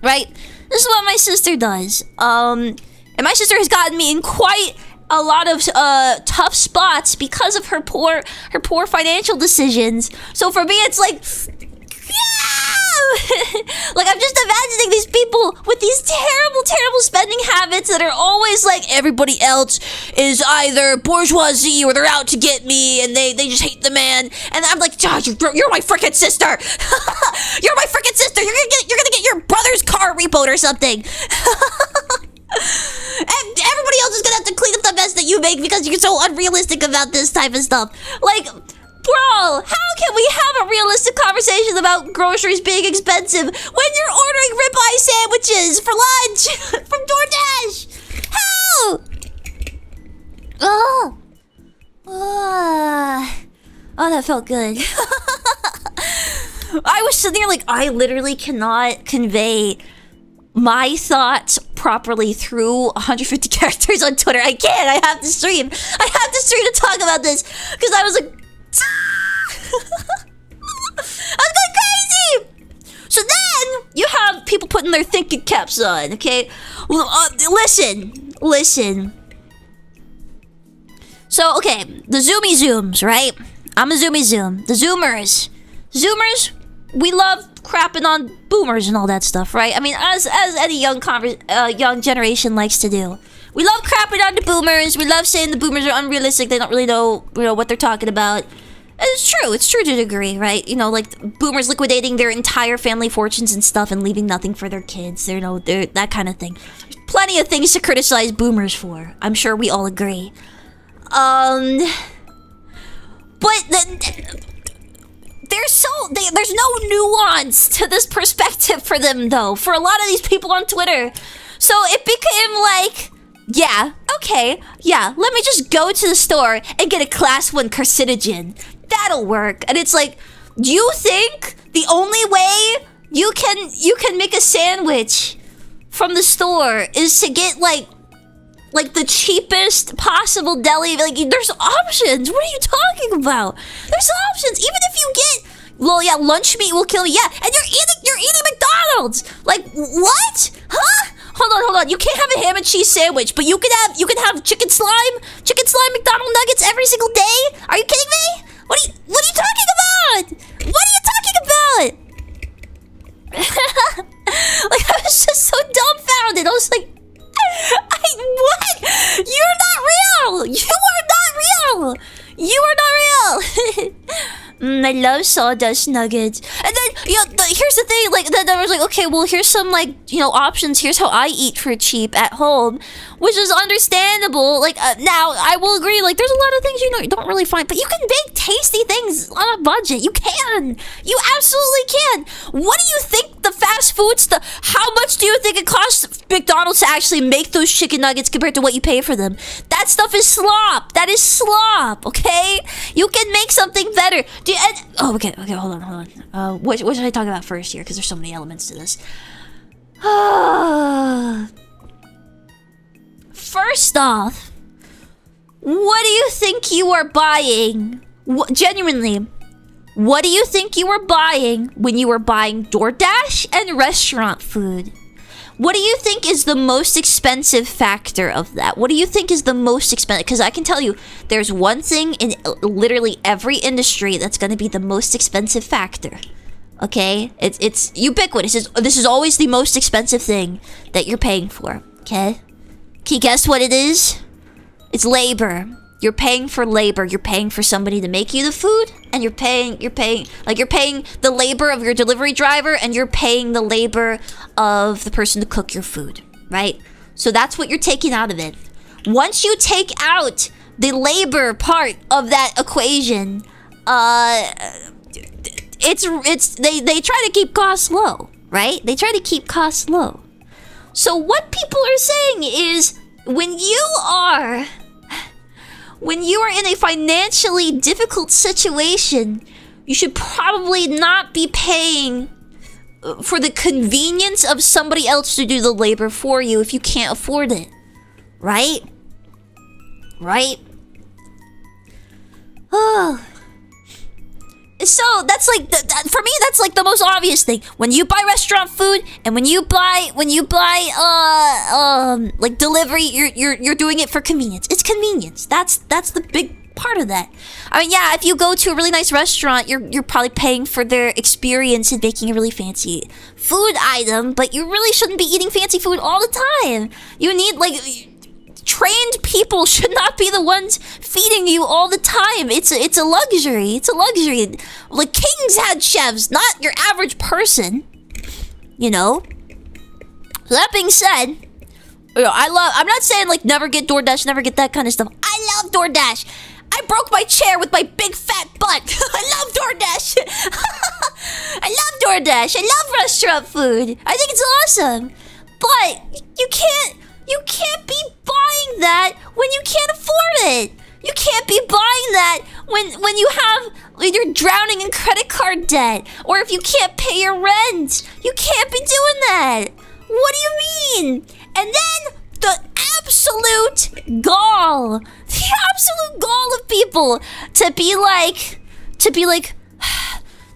right? This is what my sister does. And my sister has gotten me in quite a lot of tough spots because of her poor financial decisions. So for me, it's like, like I'm just imagining these people with these terrible spending habits that are always like, everybody else is either bourgeoisie or they're out to get me, and they just hate the man. And I'm like, "Josh, you're my freaking sister. You're my freaking sister. You're gonna get your brother's car repoed or something." And everybody else is gonna have to clean up the mess that you make because you're so unrealistic about this type of stuff. Like, bro, how can we have a realistic conversation about groceries being expensive when you're ordering ribeye sandwiches for lunch from DoorDash? How? Oh, that felt good. I was sitting there like, I literally cannot convey my thoughts properly through 150 characters on Twitter. I can't. I have to stream. I have to stream to talk about this because I was like, I was going crazy. So then you have people putting their thinking caps on. Okay, well, listen. So okay, the Zoomy Zooms, right? I'm a Zoomy Zoom. The Zoomers, we love crapping on boomers and all that stuff, right? I mean, as any young generation likes to do. We love crapping on the boomers. We love saying the boomers are unrealistic. They don't really know, what they're talking about. And it's true to a degree, right? You know, like boomers liquidating their entire family fortunes and stuff and leaving nothing for their kids. They're that kind of thing. There's plenty of things to criticize boomers for. I'm sure we all agree. But there's no nuance to this perspective for them, though, for a lot of these people on Twitter. So it became like, yeah, okay, yeah, let me just go to the store and get a class 1 carcinogen. That'll work. And it's like, do you think the only way you can make a sandwich from the store is to get like the cheapest possible deli? Like, there's options. What are you talking about? There's options. Even if you get, well, yeah, lunch meat will kill you. Yeah, and you're eating McDonald's. Like, what? Huh? Hold on. You can't have a ham and cheese sandwich, but you can have chicken slime McDonald nuggets every single day. Are you kidding me? What are you talking about? What are you talking about? Like, I was just so dumbfounded. I was like, what? You're not real. You are not real. I love sawdust nuggets. And then, here's the thing. Like, then I was like, okay, well, here's some, like, options. Here's how I eat for cheap at home, which is understandable. Like, now, I will agree, like, there's a lot of things, you don't really find, but you can make tasty things on a budget. You can. You absolutely can. What do you think the fast food stuff, how much do you think it costs McDonald's to actually make those chicken nuggets compared to what you pay for them? That stuff is slop. That is slop, okay? You can make something better. Okay, hold on. What should I talk about first here? Because there's so many elements to this. First off, what do you think you are buying? Genuinely, what do you think you were buying when you were buying DoorDash and restaurant food? What do you think is the most expensive factor of that? What do you think is the most expensive? Because I can tell you, there's one thing in literally every industry that's going to be the most expensive factor. Okay? It's ubiquitous. This is always the most expensive thing that you're paying for. Okay? Can you guess what it is? It's labor. You're paying for labor. You're paying for somebody to make you the food, and you're paying the labor of your delivery driver, and you're paying the labor of the person to cook your food, right? So that's what you're taking out of it. Once you take out the labor part of that equation, they try to keep costs low, right? They try to keep costs low. So what people are saying is, when you are in a financially difficult situation, you should probably not be paying for the convenience of somebody else to do the labor for you if you can't afford it. Right? Right? Oh. So that's like, for me, that's like the most obvious thing. When you buy restaurant food and when you buy like delivery, you're doing it for convenience. It's convenience. That's the big part of that. I mean, yeah, if you go to a really nice restaurant, you're probably paying for their experience in making a really fancy food item, but you really shouldn't be eating fancy food all the time. You need, like, trained people should not be the ones feeding you all the time. It's a luxury. It's a luxury. Like, kings had chefs, not your average person. So that being said, I'm not saying, like, never get DoorDash, never get that kind of stuff. I love DoorDash. I broke my chair with my big fat butt. I love DoorDash. I love DoorDash. I love restaurant food. I think it's awesome. But you can't be buying that when you can't afford it. You can't be buying that when you're drowning in credit card debt, or if you can't pay your rent. You can't be doing that. What do you mean? And then the absolute gall of people to be like,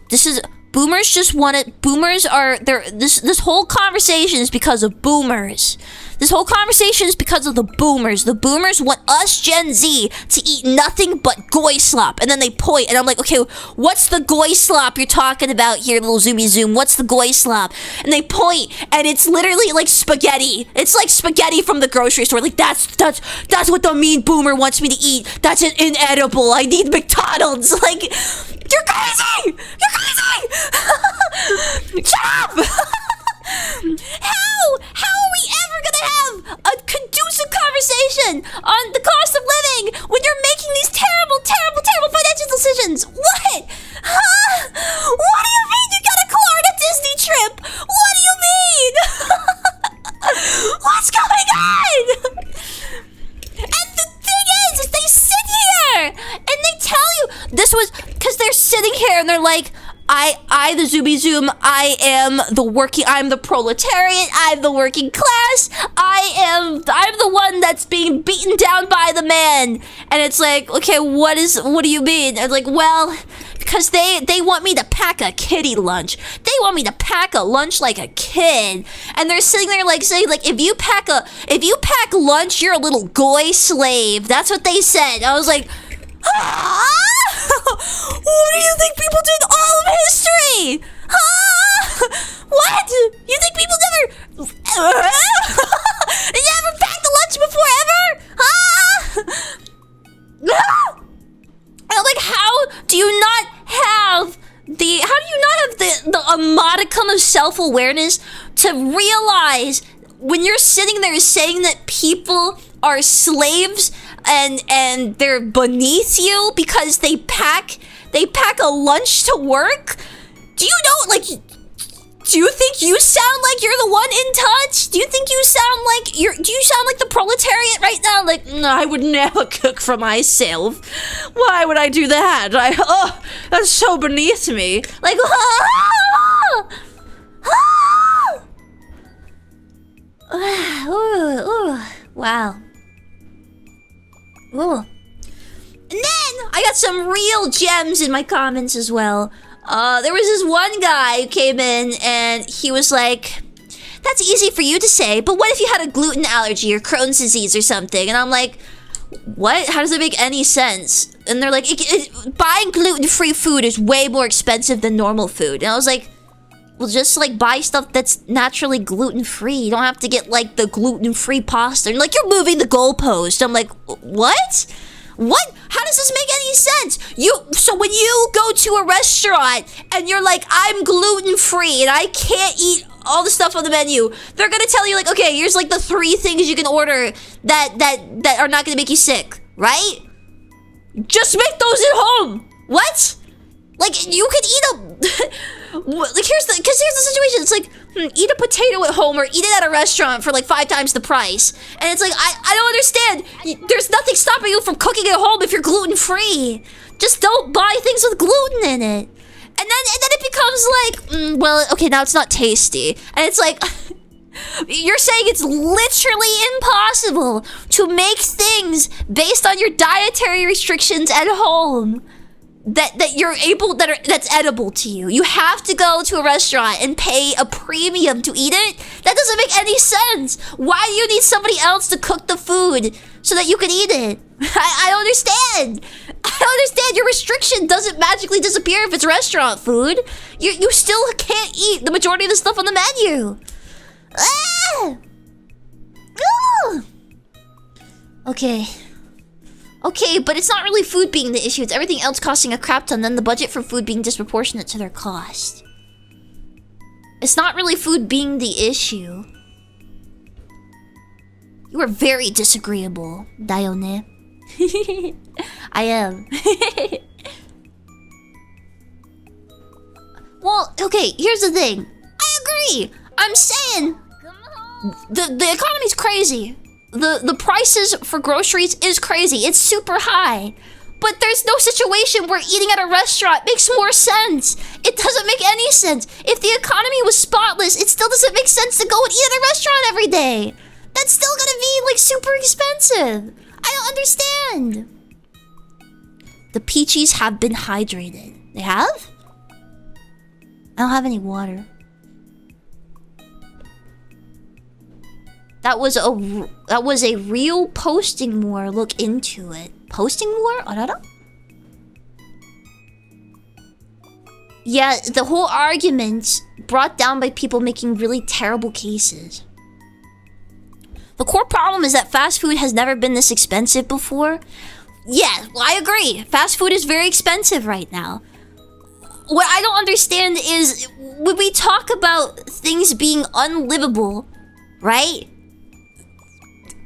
this is boomers just want it. Boomers are there. This whole conversation is because of boomers. This whole conversation is because of the boomers. The boomers want us Gen Z to eat nothing but goy slop. And then they point, and I'm like, okay, what's the goy slop you're talking about here, little zoomy zoom? What's the goy slop? And they point, and it's literally like spaghetti. It's like spaghetti from the grocery store. Like, that's what the mean boomer wants me to eat. That's inedible. I need McDonald's. Like, you're crazy! You're crazy! Shut up! How are we ever gonna have a conducive conversation on the cost of living when you're making these terrible financial decisions? What? Huh? What do you mean you got a Florida Disney trip? What do you mean? What's going on? And the thing is they sit here and they tell you this was because they're sitting here and they're like, I the Zoomy Zoom, I'm the proletariat, I'm the working class, I'm the one that's being beaten down by the man. And it's like, okay, what do you mean? And like, well, because they want me to pack a kiddie lunch. They want me to pack a lunch like a kid. And they're sitting there like saying, like, if you pack lunch, you're a little goy slave. That's what they said. I was like, what do you think people did all of history? What? You think people never packed a lunch before ever? And I'm like, how do you not have a modicum of self-awareness to realize when you're sitting there saying that people are slaves and they're beneath you because they pack a lunch to work? Do you know, like, do you think you sound like you're the one in touch? Do you think you sound like do you sound like the proletariat right now? Like, no, I would never cook for myself. Why would I do that? That's so beneath me. Like, wow. Ooh. And then I got some real gems in my comments as well. There was this one guy who came in and he was like, that's easy for you to say, but what if you had a gluten allergy or Crohn's disease or something? And I'm like, what? How does it make any sense? And they're like, buying gluten-free food is way more expensive than normal food. And I was like, well, just like buy stuff that's naturally gluten-free. You don't have to get like the gluten-free pasta. And like, you're moving the goalpost. I'm like, what? What? How does this make any sense? So when you go to a restaurant and you're like, I'm gluten-free and I can't eat all the stuff on the menu, they're gonna tell you like, okay, here's like the 3 things you can order that are not gonna make you sick, right? Just make those at home. What? Like, you could eat here's the situation. It's like, eat a potato at home or eat it at a restaurant for like 5 times the price. And it's like, I don't understand. There's nothing stopping you from cooking at home if you're gluten-free. Just don't buy things with gluten in it. And then it becomes like, well, okay, now it's not tasty. And it's like, you're saying it's literally impossible to make things based on your dietary restrictions at home that's edible to you. You have to go to a restaurant and pay a premium to eat it? That doesn't make any sense. Why do you need somebody else to cook the food so that you can eat it? I don't understand. I don't understand. Your restriction doesn't magically disappear if it's restaurant food. You still can't eat the majority of the stuff on the menu. Okay, but it's not really food being the issue. It's everything else costing a crap ton, then the budget for food being disproportionate to their cost. It's not really food being the issue. You are very disagreeable, Dayone. I am. Well, okay, here's the thing. I agree. I'm saying the economy's crazy. The prices for groceries is crazy. It's super high. But there's no situation where eating at a restaurant makes more sense. It doesn't make any sense. If the economy was spotless, it still doesn't make sense to go and eat at a restaurant every day. That's still gonna be like super expensive. I don't understand. The Pichis have been hydrated. They have? I don't have any water. That was a real posting more. Look into it. Posting more? I don't know. Yeah, the whole argument brought down by people making really terrible cases. The core problem is that fast food has never been this expensive before. Yeah, well, I agree. Fast food is very expensive right now. What I don't understand is when we talk about things being unlivable, right?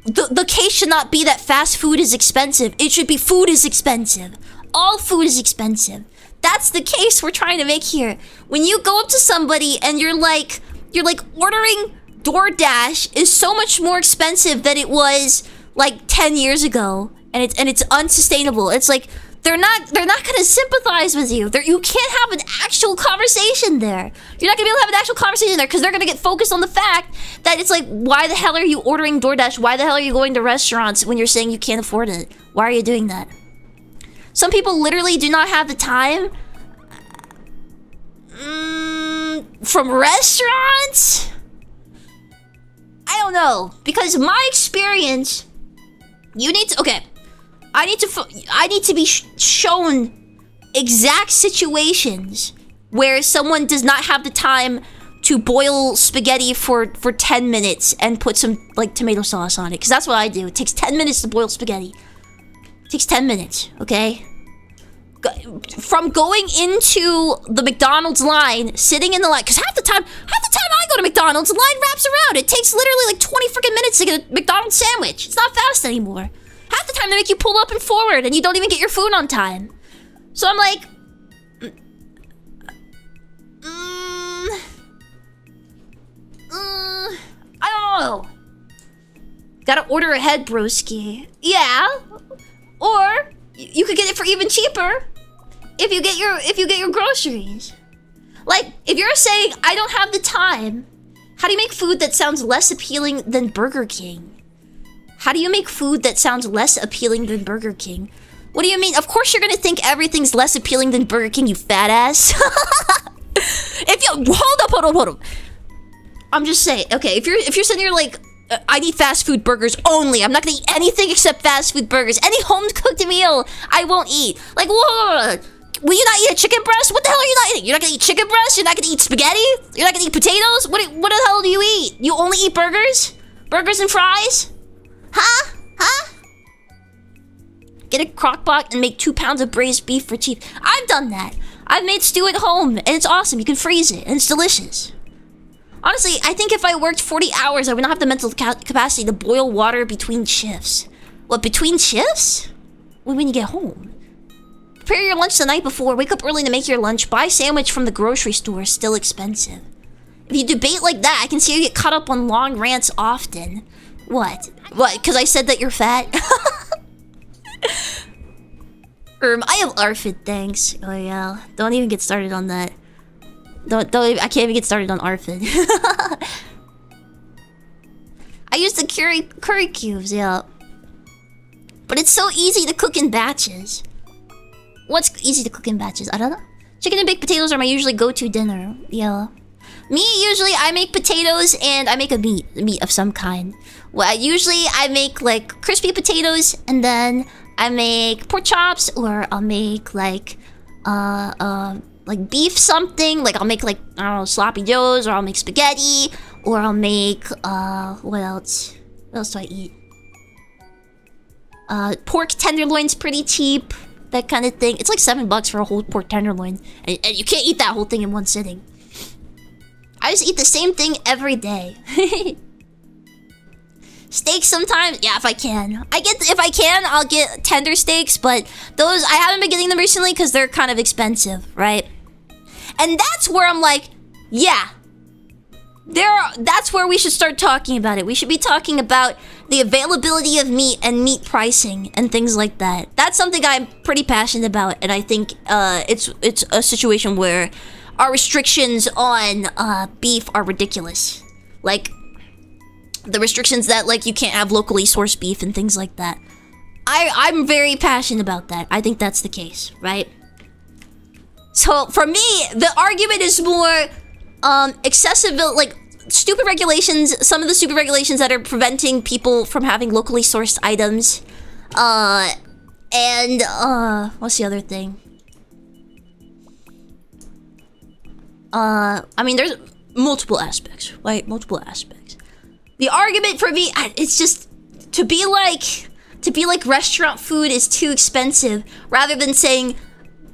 The case should not be that fast food is expensive. It should be food is expensive. All food is expensive. That's the case we're trying to make here. When you go up to somebody and you're like ordering DoorDash is so much more expensive than it was like 10 years ago, and it's unsustainable. It's like they're not gonna sympathize with you. You can't have an actual conversation there. You're not gonna be able to have an actual conversation there because they're gonna get focused on the fact that it's like, why the hell are you ordering DoorDash? Why the hell are you going to restaurants when you're saying you can't afford it? Why are you doing that? Some people literally do not have the time. From restaurants? I don't know, because my experience, you need to, okay, I need to be shown exact situations where someone does not have the time to boil spaghetti for 10 minutes and put some like tomato sauce on it, because that's what I do. It takes 10 minutes to boil spaghetti. It takes 10 minutes, okay? From going into the McDonald's line, sitting in the line, because half the time I go to McDonald's, the line wraps around. It takes literally like 20 freaking minutes to get a McDonald's sandwich. It's not fast anymore. Half the time they make you pull up and forward and you don't even get your food on time. So I'm like, I don't know. Gotta order ahead, broski. Yeah. Or you could get it for even cheaper if you get your groceries. Like, if you're saying I don't have the time, how do you make food that sounds less appealing than Burger King? How do you make food that sounds less appealing than Burger King? What do you mean? Of course you're gonna think everything's less appealing than Burger King, you fat ass. Hold up. I'm just saying, okay, if you're sitting here like, I need fast food burgers only. I'm not gonna eat anything except fast food burgers. Any home-cooked meal, I won't eat. Like, whoa. Will you not eat a chicken breast? What the hell are you not eating? You're not gonna eat chicken breast? You're not gonna eat spaghetti? You're not gonna eat potatoes? What the hell do you eat? You only eat burgers? Burgers and fries? Huh? Get a crock pot and make 2 pounds of braised beef for cheap. I've done that. I've made stew at home, and it's awesome. You can freeze it, and it's delicious. Honestly, I think if I worked 40 hours, I would not have the mental capacity to boil water between shifts. What, between shifts? When you get home? Prepare your lunch the night before, wake up early to make your lunch, buy a sandwich from the grocery store, still expensive. If you debate like that, I can see you get caught up on long rants often. What? What, because I said that you're fat? I have ARFID, thanks. Oh yeah, don't even get started on that. I can't even get started on ARFID. I use the curry cubes, yeah. But it's so easy to cook in batches. What's easy to cook in batches? I don't know. Chicken and baked potatoes are my usually go-to dinner. Yeah. Me, usually I make potatoes and I make a meat of some kind. Well, usually I make like crispy potatoes and then I make pork chops, or I'll make like beef something. Like I'll make like, I don't know, sloppy joes, or I'll make spaghetti, or I'll make what else? What else do I eat? Pork tenderloin's pretty cheap. That kind of thing. It's like $7 for a whole pork tenderloin. And you can't eat that whole thing in one sitting. I just eat the same thing every day. Steaks sometimes, yeah, if I can. If I can, I'll get tender steaks, but those, I haven't been getting them recently because they're kind of expensive, right? And that's where I'm like, yeah. That's where we should start talking about it. We should be talking about the availability of meat and meat pricing and things like that. That's something I'm pretty passionate about, and I think it's a situation where our restrictions on beef are ridiculous. Like the restrictions that like you can't have locally sourced beef and things like that. I'm very passionate about that. I think that's the case, right? So for me, the argument is more accessible, like stupid regulations. Some of the stupid regulations that are preventing people from having locally sourced items, and what's the other thing? I mean, there's multiple aspects, right? Multiple aspects. The argument for me, it's just to be like restaurant food is too expensive, rather than saying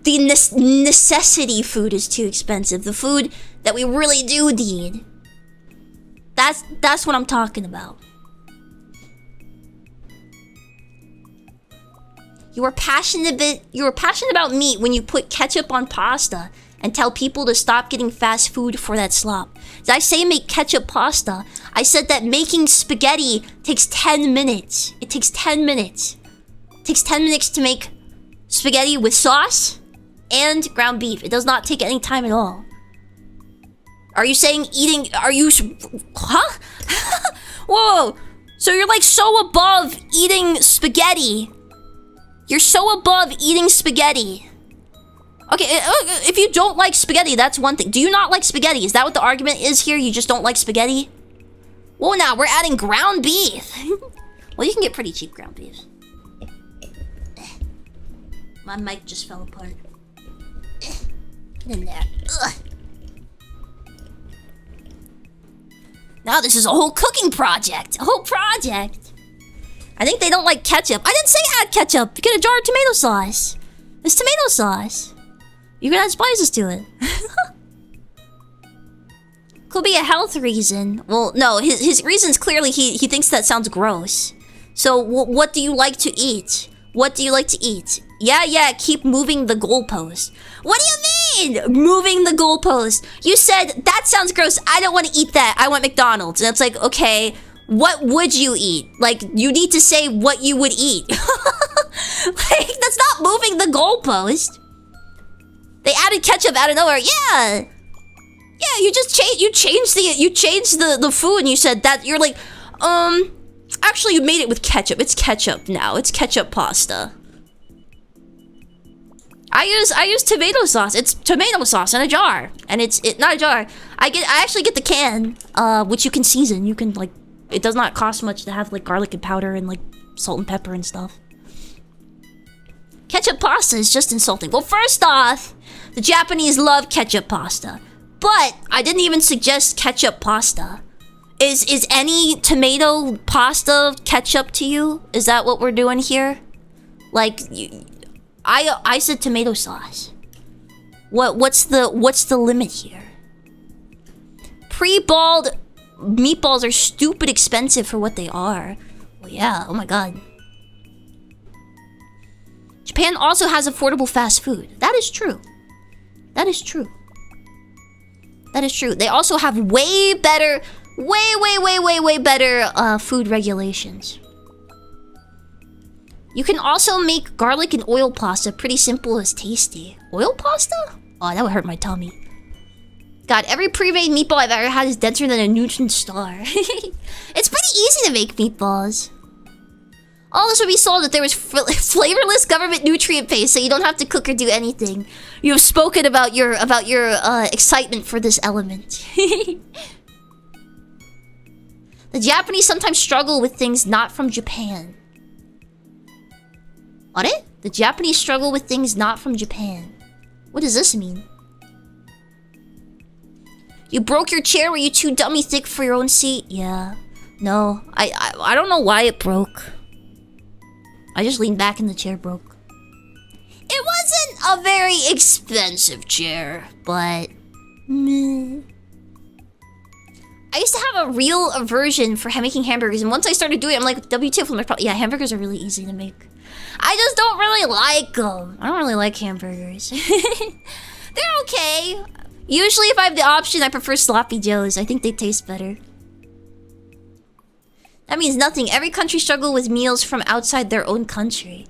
the necessity food is too expensive. The food that we really do need. That's what I'm talking about. You were passionate about meat when you put ketchup on pasta and tell people to stop getting fast food for that slop. Did I say make ketchup pasta? I said that making spaghetti takes 10 minutes. It takes 10 minutes. It takes 10 minutes to make spaghetti with sauce and ground beef. It does not take any time at all. Are you saying eating... Are you... Huh? Whoa! So you're like so above eating spaghetti. You're so above eating spaghetti. Okay, if you don't like spaghetti, that's one thing. Do you not like spaghetti? Is that what the argument is here? You just don't like spaghetti? Whoa, now we're adding ground beef. Well, you can get pretty cheap ground beef. My mic just fell apart. Get in there. Ugh. Now this is a whole cooking project. A whole project. I think they don't like ketchup. I didn't say add ketchup. You get a jar of tomato sauce. It's tomato sauce. You can add spices to it. Could be a health reason. Well, no, his reason's clearly he thinks that sounds gross. So what do you like to eat? What do you like to eat? Yeah, keep moving the goalpost. What do you mean? Moving the goalpost. You said, that sounds gross. I don't want to eat that. I want McDonald's. And it's like, okay, what would you eat? Like, you need to say what you would eat. Like, that's not moving the goalpost. They added ketchup out of nowhere. Yeah, you just changed the food, and you said that you're like, actually you made it with ketchup. It's ketchup now. It's ketchup pasta. I use tomato sauce. It's tomato sauce in a jar, and it's not a jar. I actually get the can, which you can season. You can like, it does not cost much to have like garlic and powder and like salt and pepper and stuff. Ketchup pasta is just insulting. Well, first off, the Japanese love ketchup pasta, but I didn't even suggest ketchup pasta. Is any tomato pasta ketchup to you? Is that what we're doing here? Like, I said tomato sauce. What's the limit here? Pre-balled meatballs are stupid expensive for what they are. Well, yeah. Oh my god. Japan also has affordable fast food. That is true. That is true. That is true. They also have way better, way better food regulations. You can also make garlic and oil pasta pretty simple as tasty. Oil pasta? Oh, that would hurt my tummy. God, every pre-made meatball I've ever had is denser than a neutron star. It's pretty easy to make meatballs. All this would be solved if there was flavorless government nutrient paste, so you don't have to cook or do anything. You have spoken about your excitement for this element. The Japanese sometimes struggle with things not from Japan. What? The Japanese struggle with things not from Japan. What does this mean? You broke your chair. Were you too dummy thick for your own seat? Yeah. No. I don't know why it broke. I just leaned back and the chair broke. It wasn't a very expensive chair, but... meh. I used to have a real aversion for making hamburgers, and once I started doing it, I'm like, WTF, yeah, hamburgers are really easy to make. I just don't really like them. I don't really like hamburgers. They're okay. Usually if I have the option, I prefer Sloppy Joes. I think they taste better. That means nothing. Every country struggle with meals from outside their own country.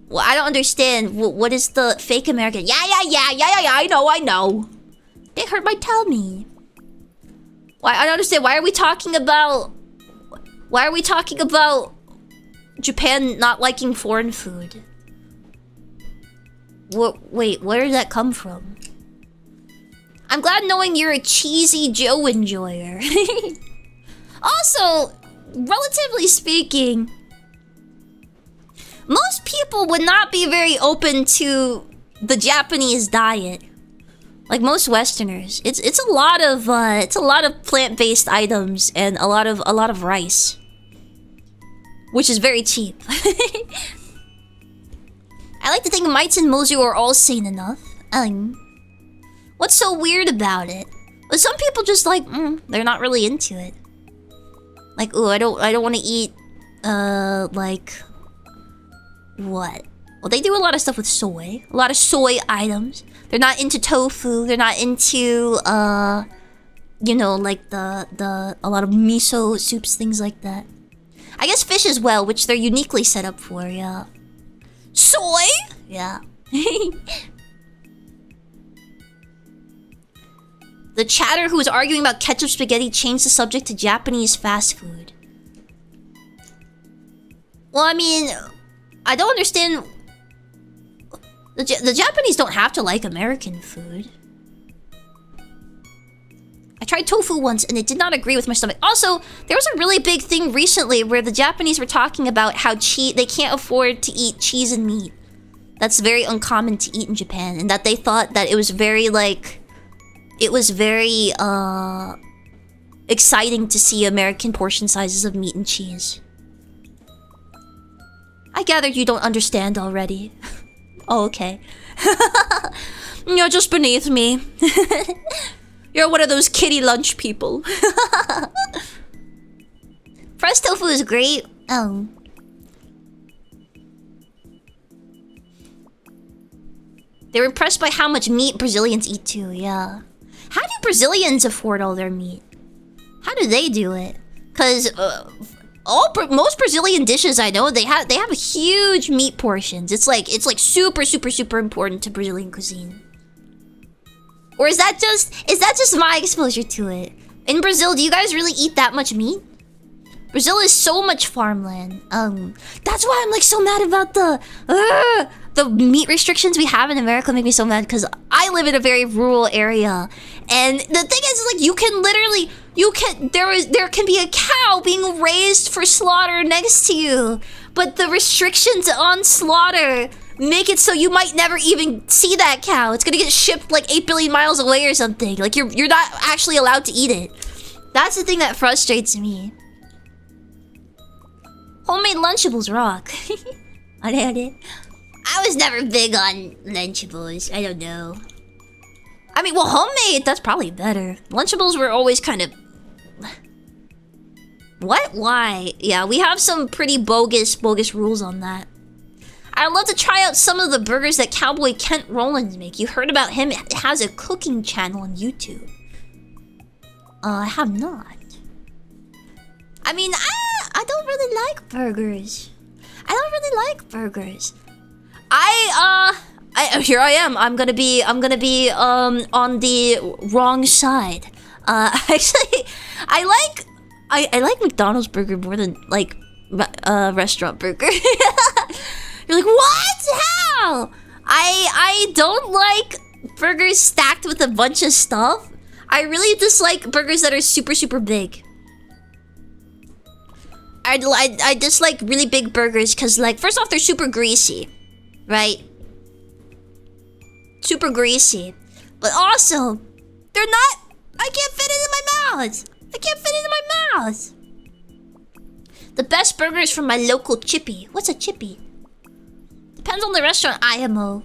Well, I don't understand. What is the fake American? Yeah, I know. They hurt my tummy. Why? I don't understand. Why are we talking about Japan not liking foreign food? Wait, where did that come from? I'm glad knowing you're a cheesy Joe enjoyer. Also, relatively speaking, most people would not be very open to the Japanese diet. Like most Westerners, it's a lot of plant-based items and a lot of rice, which is very cheap. I like to think Mites and Mozu are all sane enough. What's so weird about it? But some people just like, they're not really into it. Like, ooh, I don't want to eat, like, what? Well, they do a lot of stuff with soy. A lot of soy items. They're not into tofu. They're not into, you know, like a lot of miso soups, things like that. I guess fish as well, which they're uniquely set up for, yeah. Soy? Yeah. The chatter who was arguing about ketchup spaghetti changed the subject to Japanese fast food. Well, I mean, I don't understand. The Japanese don't have to like American food. I tried tofu once and it did not agree with my stomach. Also, there was a really big thing recently where the Japanese were talking about how they can't afford to eat cheese and meat. That's very uncommon to eat in Japan, and that they thought that it was very exciting to see American portion sizes of meat and cheese. I gathered you don't understand already. Oh, okay. You're just beneath me. You're one of those kiddie lunch people. Fresh tofu is great. They were impressed by how much meat Brazilians eat too, yeah. How do Brazilians afford all their meat? How do they do it? Cause most Brazilian dishes I know, they have huge meat portions. It's like super important to Brazilian cuisine. Or is that just my exposure to it? In Brazil, do you guys really eat that much meat? Brazil is so much farmland. That's why I'm like so mad about the meat restrictions we have in America. Make me so mad because I live in a very rural area, and the thing is like there can be a cow being raised for slaughter next to you, but the restrictions on slaughter make it so you might never even see that cow. It's gonna get shipped like 8 billion miles away or something. Like you're not actually allowed to eat it. That's the thing that frustrates me. Homemade Lunchables rock. I was never big on Lunchables. I don't know. I mean, well, homemade, that's probably better. Lunchables were always kind of... What? Why? Yeah, we have some pretty bogus rules on that. I'd love to try out some of the burgers that Cowboy Kent Rollins make. You heard about him? It has a cooking channel on YouTube. I have not. I mean, I don't really like burgers. Here I am. I'm gonna be on the wrong side. Actually, I like McDonald's burger more than like restaurant burger. You're like, what? How? I don't like burgers stacked with a bunch of stuff. I really dislike burgers that are super big. I dislike really big burgers because, like, first off, they're super greasy, right? Super greasy. But also, they're not... I can't fit it in my mouth. The best burgers from my local chippy. What's a chippy? Depends on the restaurant, IMO.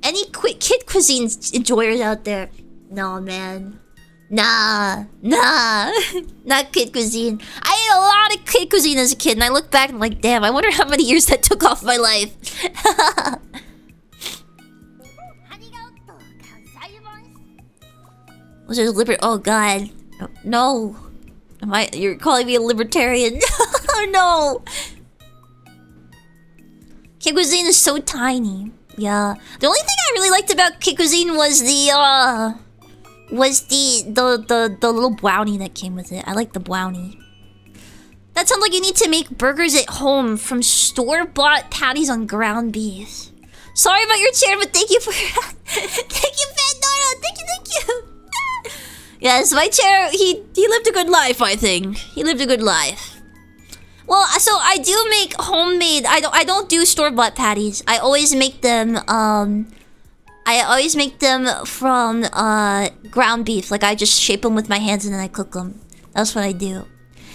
Any kid cuisine enjoyers out there? No, man. Nah. Not kid cuisine. I ate a lot of kid cuisine as a kid, and I look back and I'm like, damn, I wonder how many years that took off my life. Was it deliberate? Oh god. No. You're calling me a libertarian? Oh no! Kid Cuisine is so tiny. Yeah. The only thing I really liked about Kid Cuisine was the little brownie that came with it. I like the brownie. That sounds like you need to make burgers at home from store-bought patties on ground beef. Sorry about your chair, but thank you for thank you, Pandora. Thank you. Yes, my chair. He lived a good life. I think he lived a good life. Well, so I do make homemade. I don't do store-bought patties. I always make them. From ground beef. Like I just shape them with my hands and then I cook them. That's what I do.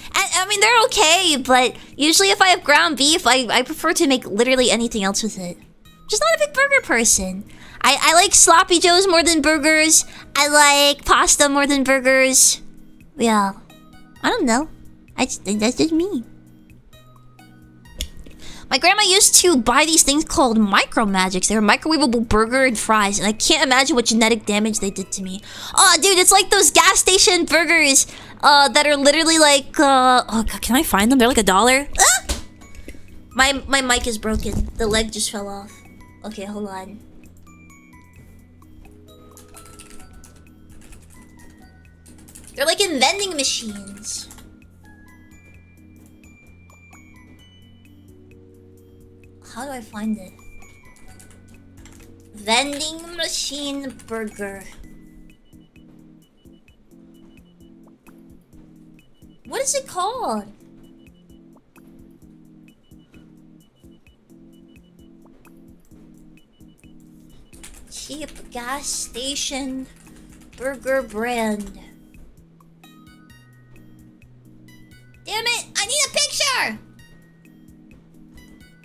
And I mean they're okay, but usually if I have ground beef, I prefer to make literally anything else with it. Just not a big burger person. I like sloppy joes more than burgers. I like pasta more than burgers. Yeah. I don't know. That's just me. My grandma used to buy these things called Micro Magics. They were microwavable burger and fries, and I can't imagine what genetic damage they did to me. Oh, dude, it's like those gas station burgers that are literally like... oh, God, can I find them? They're like $1. Ah! My mic is broken. The leg just fell off. Okay, hold on. They're like in vending machines. How do I find it? Vending machine burger. What is it called? Cheap gas station burger brand. Damn it! I need a picture!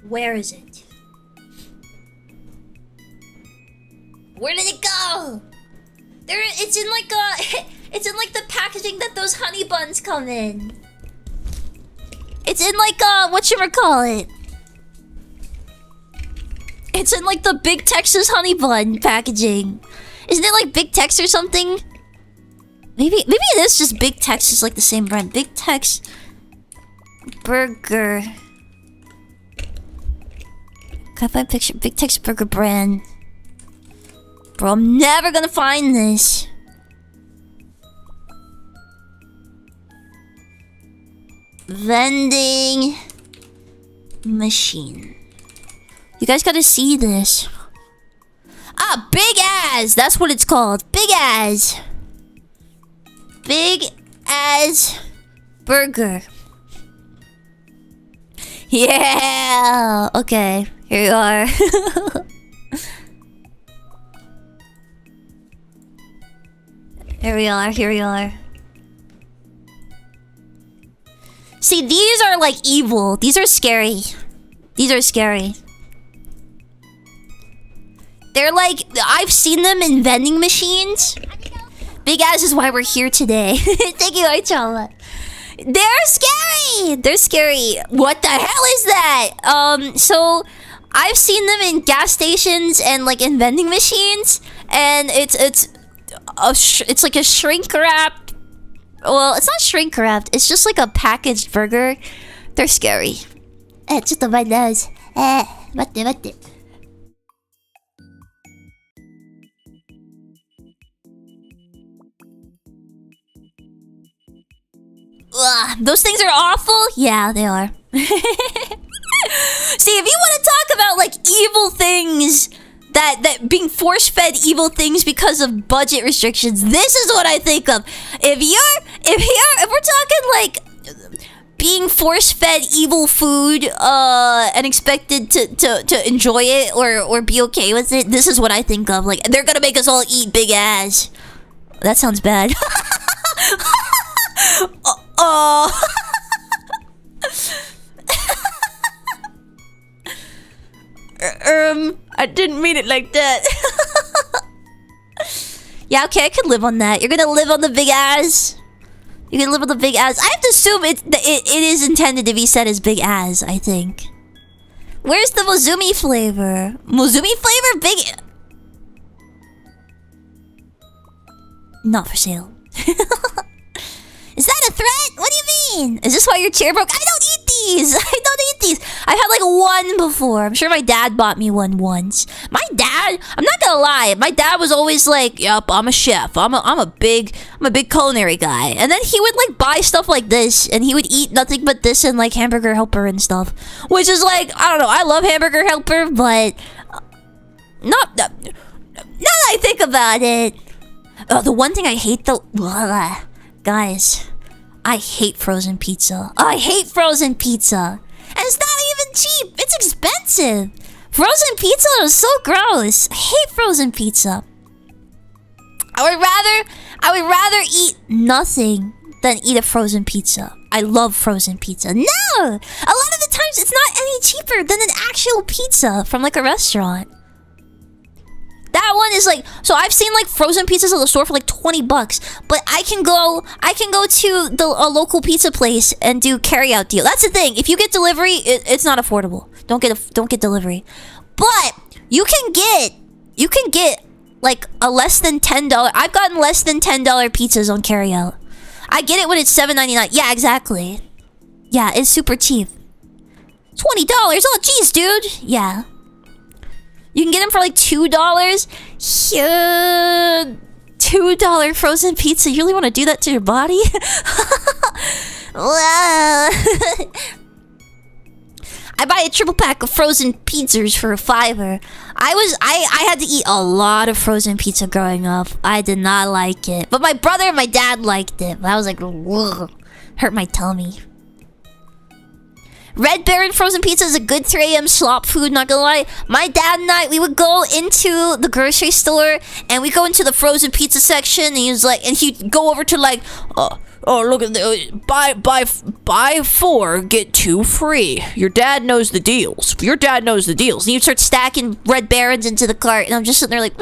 Where is it? Where did it go? It's in like it's in like the packaging that those honey buns come in. It's in like whatchamacallit? It's in like the Big Texas honey bun packaging. Isn't it like Big Tex or something? Maybe it is just Big Tex, is like the same brand. Big Tex burger. Can I find a picture? Big Tex burger brand. Bro, I'm never gonna find this. Vending machine. You guys gotta see this. Ah, Big Ass! That's what it's called. Big Ass. Big Ass burger. Yeah! Okay, here you are. Here we are. See, these are like evil. These are scary. They're like, I've seen them in vending machines. Big Ass is why we're here today. Thank you, Aichala. They're scary. What the hell is that? So I've seen them in gas stations and like in vending machines, and it's like a shrink wrapped. Well, it's not shrink wrapped. It's just like a packaged burger. They're scary. Just my nose. Matte. Ugh, those things are awful? Yeah, they are. See, if you want to talk about like evil things, that being force-fed evil things because of budget restrictions, this is what I think of. If we're talking like being force-fed evil food and expected to enjoy it or be okay with it, this is what I think of. Like, they're gonna make us all eat Big Ass. That sounds bad. I didn't mean it like that. Yeah, okay, I could live on that. You're gonna live on the Big Ass? You can live on the Big Ass? I have to assume it is intended to be said as Big Ass, I think. Where's the Mozumi flavor? Mozumi flavor? Big... Not for sale. Is that a threat? What do you mean? Is this why your chair broke? I don't eat these. I don't eat these. I've had like one before. I'm sure my dad bought me one once. My dad, I'm not gonna lie, my dad was always like, "Yup, I'm a chef. I'm a big culinary guy." And then he would like buy stuff like this, and he would eat nothing but this and like Hamburger Helper and stuff, which is like, I don't know. I love Hamburger Helper, but not. Now that I think about it, the one thing I hate though, guys, I hate frozen pizza. I hate frozen pizza. And it's not even cheap. It's expensive. Frozen pizza is so gross. I hate frozen pizza. I would rather eat nothing than eat a frozen pizza. I love frozen pizza. No! A lot of the times it's not any cheaper than an actual pizza from like a restaurant. That one is like, so I've seen like frozen pizzas at the store for like $20, but I can go to a local pizza place and do carry out deal. That's the thing. If you get delivery, it's not affordable. Don't get delivery. But you can get like a less than $10. I've gotten less than $10 pizzas on carry out. I get it when it's $7.99. Yeah, exactly. Yeah, it's super cheap. $20. Oh, jeez, dude. Yeah. You can get them for like $2. Yeah, $2 frozen pizza. You really want to do that to your body? Wow. I buy a triple pack of frozen pizzas for $5. I had to eat a lot of frozen pizza growing up. I did not like it, but my brother and my dad liked it. I was like, ugh, hurt my tummy. Red Baron frozen pizza is a good 3 a.m. slop food, not gonna lie. My dad and I, we would go into the grocery store and we go into the frozen pizza section, and he'd go over to like, oh look at the buy 4 get 2 free. Your dad knows the deals. And you'd start stacking Red Barons into the cart, and I'm just sitting there like,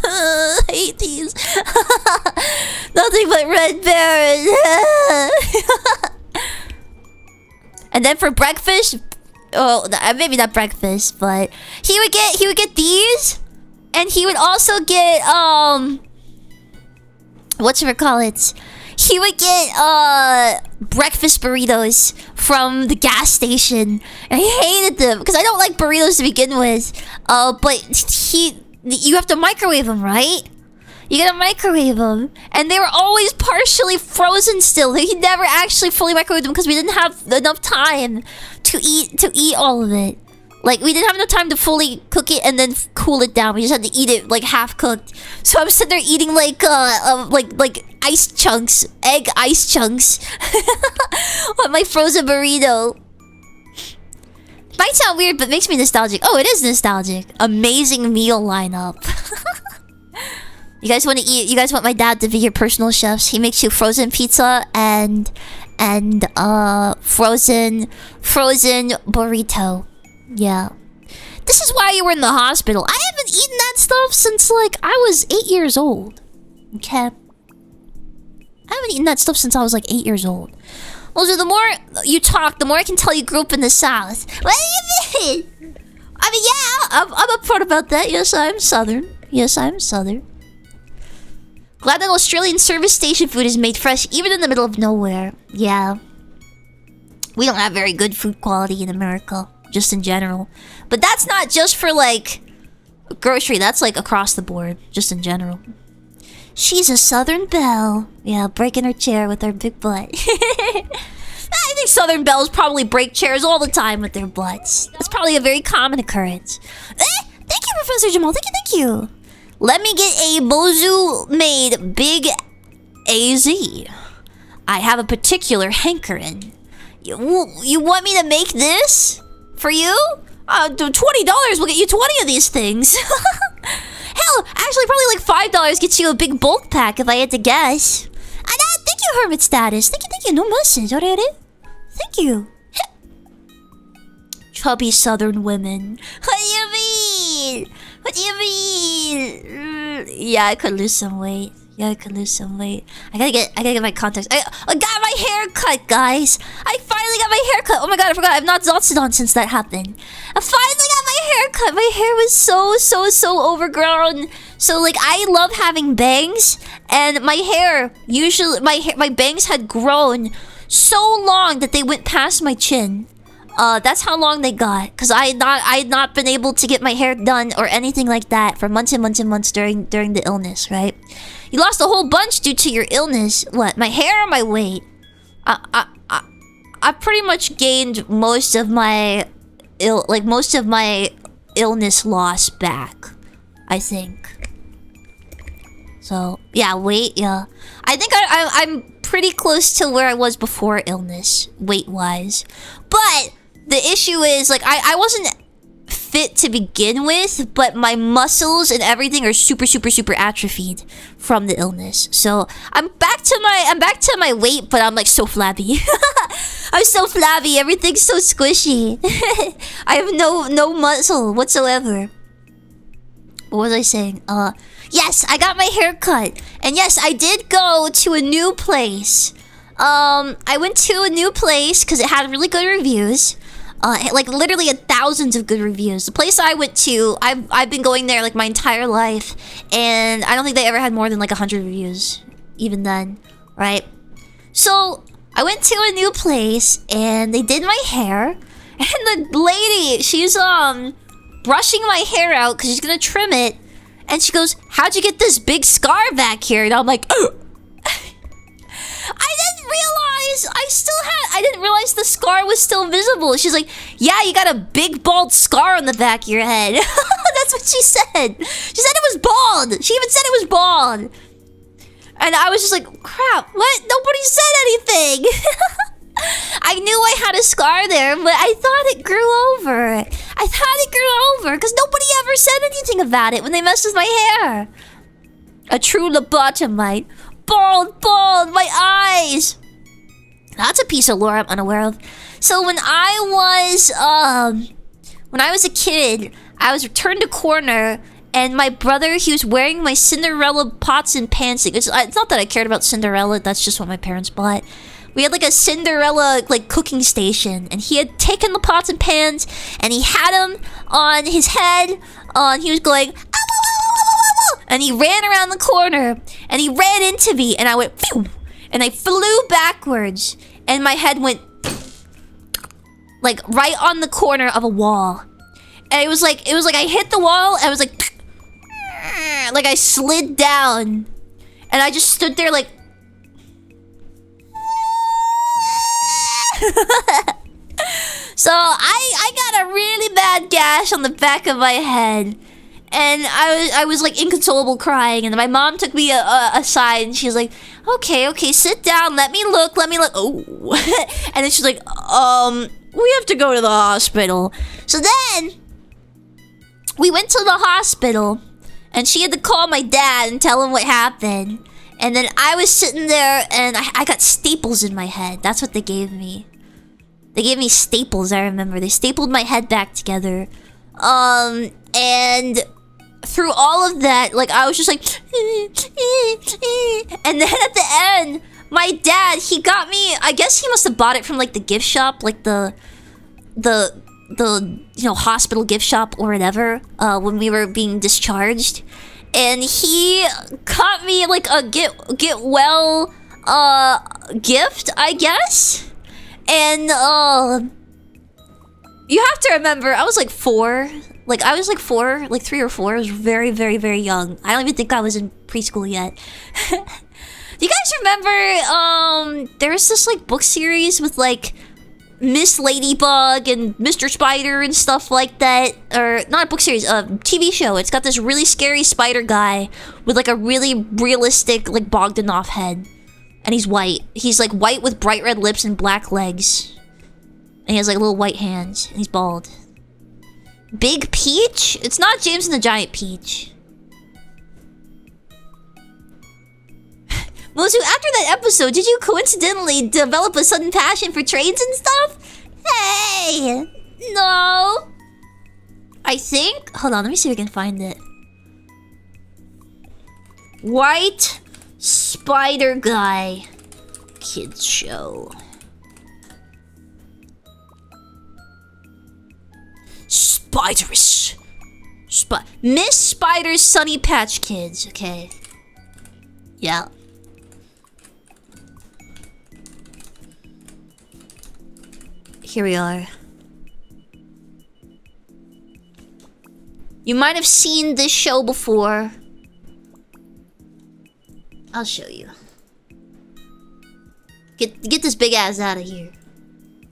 I hate these. Nothing but Red Baron. And then for breakfast, maybe not breakfast, but he would get these, and he would also get whatchamacallit? He would get breakfast burritos from the gas station. I hated them because I don't like burritos to begin with. But you have to microwave them, right? You gotta microwave them, and they were always partially frozen still. He never actually fully microwaved them because we didn't have enough time to eat all of it. Like, we didn't have enough time to fully cook it and then cool it down. We just had to eat it like half cooked. So I'm sitting there eating like ice chunks, egg ice chunks, on my frozen burrito. Might sound weird, but makes me nostalgic. Oh, it is nostalgic. Amazing meal lineup. You guys want to eat? You guys want my dad to be your personal chefs? He makes you frozen pizza and frozen burrito. Yeah. This is why you were in the hospital. I haven't eaten that stuff since like I was 8 years old. Okay. I haven't eaten that stuff since I was like 8 years old. Well, so the more you talk, the more I can tell you grew up in the South. What do you mean? I mean, yeah, I'm upfront about that. Yes, I'm Southern. Glad that Australian service station food is made fresh, even in the middle of nowhere. Yeah. We don't have very good food quality in America, just in general. But that's not just for, like, grocery. That's, like, across the board, just in general. She's a Southern belle. Yeah, breaking her chair with her big butt. I think Southern belles probably break chairs all the time with their butts. That's probably a very common occurrence. Thank you, Professor Jamal. Thank you. Let me get a Bozu made Big AZ. I have a particular hankering. You want me to make this for you? $20 will get you 20 of these things. Hell, actually, probably like $5 gets you a big bulk pack if I had to guess. Thank you, Hermit Status. Thank you. No message. Thank you. Chubby Southern women. What do you mean? Yeah, I could lose some weight. I gotta get my contacts. I got my hair cut, guys. I finally got my hair cut. Oh my god, I forgot. I've not Zotsidon since that happened. I finally got my hair cut. My hair was so overgrown. So like I love having bangs, and my hair usually my bangs had grown so long that they went past my chin. That's how long they got, because I had not been able to get my hair done or anything like that for months and months and months during the illness, right? You lost a whole bunch due to your illness. What? My hair or my weight? I pretty much gained most of my illness loss back, I think. So yeah, weight, yeah. I think I'm pretty close to where I was before illness, weight-wise. But the issue is, like, I wasn't fit to begin with, but my muscles and everything are super atrophied from the illness. So I'm back to my weight, but I'm like so flabby. I'm so flabby, everything's so squishy. I have no muscle whatsoever. What was I saying? Yes, I got my hair cut. And yes, I did go to a new place. I went to a new place because it had really good reviews. Like literally thousands of good reviews. The place I went to, I've been going there like my entire life, and I don't think they ever had more than like 100 reviews, even then, right? So I went to a new place and they did my hair, and the lady, she's brushing my hair out because she's gonna trim it, and she goes, "How'd you get this big scar back here?" And I'm like, oh. I didn't realize the scar was still visible. She's like, "Yeah, you got a big bald scar on the back of your head." That's what she said. She said it was bald. She even said it was bald. And I was just like, crap, what? Nobody said anything. I knew I had a scar there, but I thought it grew over. Because nobody ever said anything about it when they messed with my hair. A true lobotomite. Bald, my eyes. That's a piece of lore I'm unaware of. So when I was a kid, I was turned a corner, and my brother, he was wearing my Cinderella pots and pans. It's not that I cared about Cinderella, that's just what my parents bought. We had like a Cinderella like cooking station, and he had taken the pots and pans, and he had them on his head. He was going, "Ow, ow, ow, ow, ow, ow," and he ran around the corner, and he ran into me, and I went, phew, and I flew backwards, and my head went like right on the corner of a wall. And it was like I hit the wall, and I was like I slid down, and I just stood there like so I got a really bad gash on the back of my head, and I was like inconsolable crying, and then my mom took me aside, and she was like, okay, sit down, let me look. Oh. And then she's like, we have to go to the hospital. So then we went to the hospital, and she had to call my dad and tell him what happened. And then I was sitting there, and I got staples in my head. That's what they gave me. They gave me staples, I remember. They stapled my head back together. And through all of that, like, I was just like, and then at the end, my dad, he got me, I guess he must have bought it from, like, the gift shop, like, the hospital gift shop or whatever, when we were being discharged. And he got me like a get well gift, I guess. And you have to remember, I was like 4. Like 3 or 4. I was very, very, very young. I don't even think I was in preschool yet. Do you guys remember there's this like book series with like Miss Ladybug and Mr. Spider and stuff like that? Or not a book series, a TV show. It's got this really scary spider guy with like a really realistic like Bogdanov head. And he's white. He's like white with bright red lips and black legs. And he has like little white hands. And he's bald. Big Peach? It's not James and the Giant Peach. Mozu, after that episode, did you coincidentally develop a sudden passion for trains and stuff? Hey! No! I think... Hold on, let me see if I can find it. White Spider Guy Kids Show. Miss Spider's Sunny Patch Kids. Okay. Yeah. Here we are. You might have seen this show before. I'll show you. Get this big ass out of here.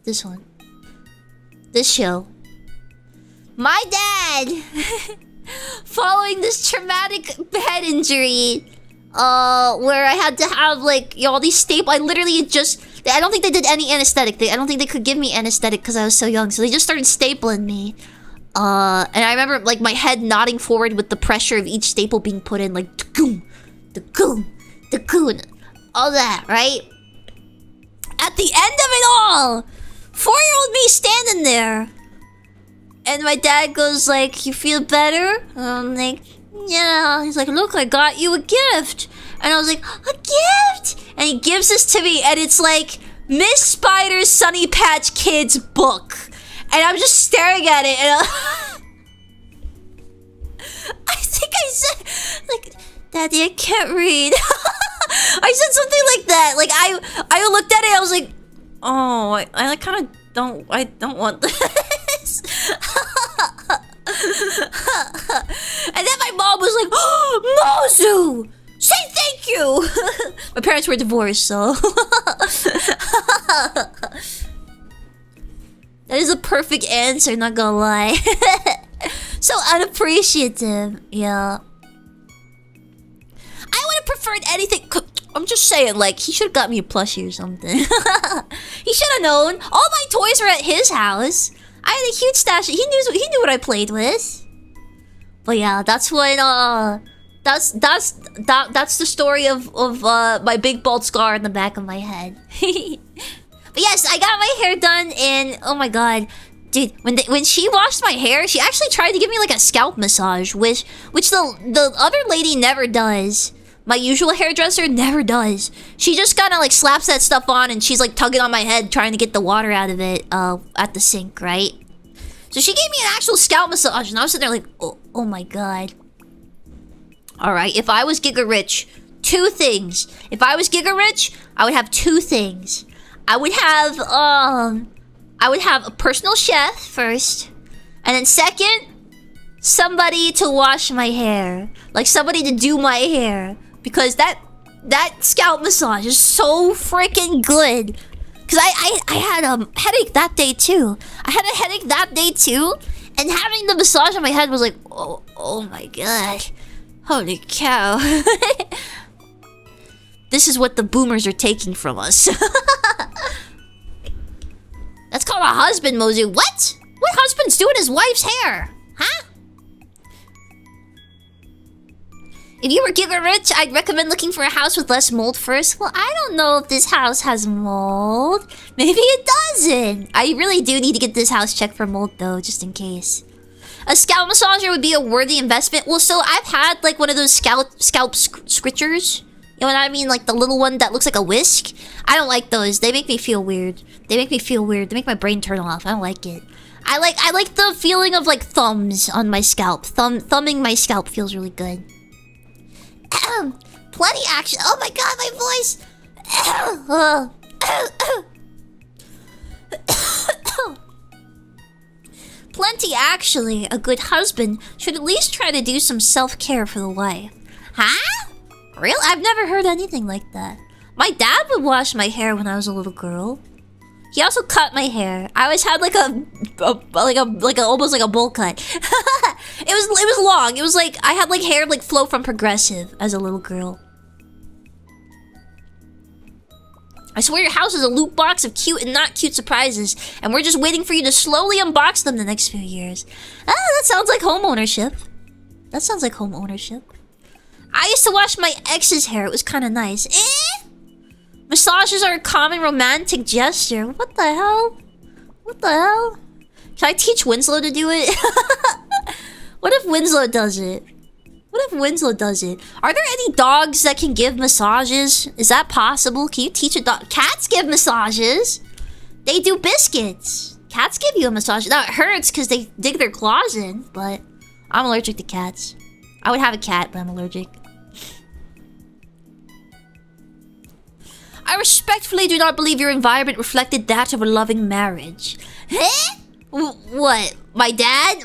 This one. This show. My dad! Following this traumatic head injury, where I had to have, like, all these staples. I literally just... I don't think they did any anesthetic. I don't think they could give me anesthetic because I was so young. So they just started stapling me. And I remember, like, my head nodding forward with the pressure of each staple being put in, like, da-goom, da-goom, da-goom, all that, right? At the end of it all, 4-year-old me standing there. And my dad goes, like, you feel better? And I'm like, yeah. He's like, look, I got you a gift. And I was like, a gift? And he gives this to me, and it's like Miss Spider's Sunny Patch Kids book. And I'm just staring at it, and I think I said, like, Daddy, I can't read. I said something like that. Like, I looked at it, I was like, oh, I kind of don't want this. And then my mom was like, oh, Mozu! Say thank you! My parents were divorced, so... That is a perfect answer, not gonna lie. So unappreciative, yeah. I would have preferred anything... I'm just saying, like, he should have got me a plushie or something. He should have known. All my toys were at his house. I had a huge stash. He knew what I played with. But yeah, that's what, that's the story of my big bald scar in the back of my head. But yes, I got my hair done, and oh my god, dude, when she washed my hair, she actually tried to give me like a scalp massage, which the other lady never does. My usual hairdresser never does. She just kind of like slaps that stuff on, and she's like tugging on my head, trying to get the water out of it at the sink, right? So she gave me an actual scalp massage, and I was sitting there like, oh my god. Alright, if I was Giga Rich, 2 things. If I was Giga Rich, I would have 2 things. I would have a personal chef first, and then second, somebody to wash my hair. Like somebody to do my hair. Because that scalp massage is so freaking good. Cause I had a headache that day too. And having the massage on my head was like, oh my god. Holy cow. This is what the boomers are taking from us. That's called a husband, Mozu. What? What husband's doing his wife's hair? Huh? If you were Giga Rich, I'd recommend looking for a house with less mold first. Well, I don't know if this house has mold. Maybe it doesn't. I really do need to get this house checked for mold, though, just in case. A scalp massager would be a worthy investment. Well, so I've had, like, one of those scalp scritchers. You know what I mean? Like, the little one that looks like a whisk. I don't like those. They make me feel weird. They make my brain turn off. I don't like it. I like the feeling of, like, thumbs on my scalp. Thumbing my scalp feels really good. Plenty action. Oh my god, my voice. Plenty actually. A good husband should at least try to do some self-care for the wife. Huh? Real? I've never heard anything like that. My dad would wash my hair when I was a little girl. He also cut my hair. I always had like almost like a bowl cut. It was long. It was like I had like hair like flow from Progressive as a little girl. I swear your house is a loot box of cute and not cute surprises, and we're just waiting for you to slowly unbox them the next few years. Ah, that sounds like home ownership. I used to wash my ex's hair. It was kind of nice. Massages are a common romantic gesture. What the hell? Should I teach Winslow to do it? What if Winslow does it? Are there any dogs that can give massages? Is that possible? Can you teach a dog? Cats give massages. They do biscuits. Cats give you a massage. Now it hurts because they dig their claws in, but I'm allergic to cats. I would have a cat, but I'm allergic. I respectfully do not believe your environment reflected that of a loving marriage. Huh? What? My dad?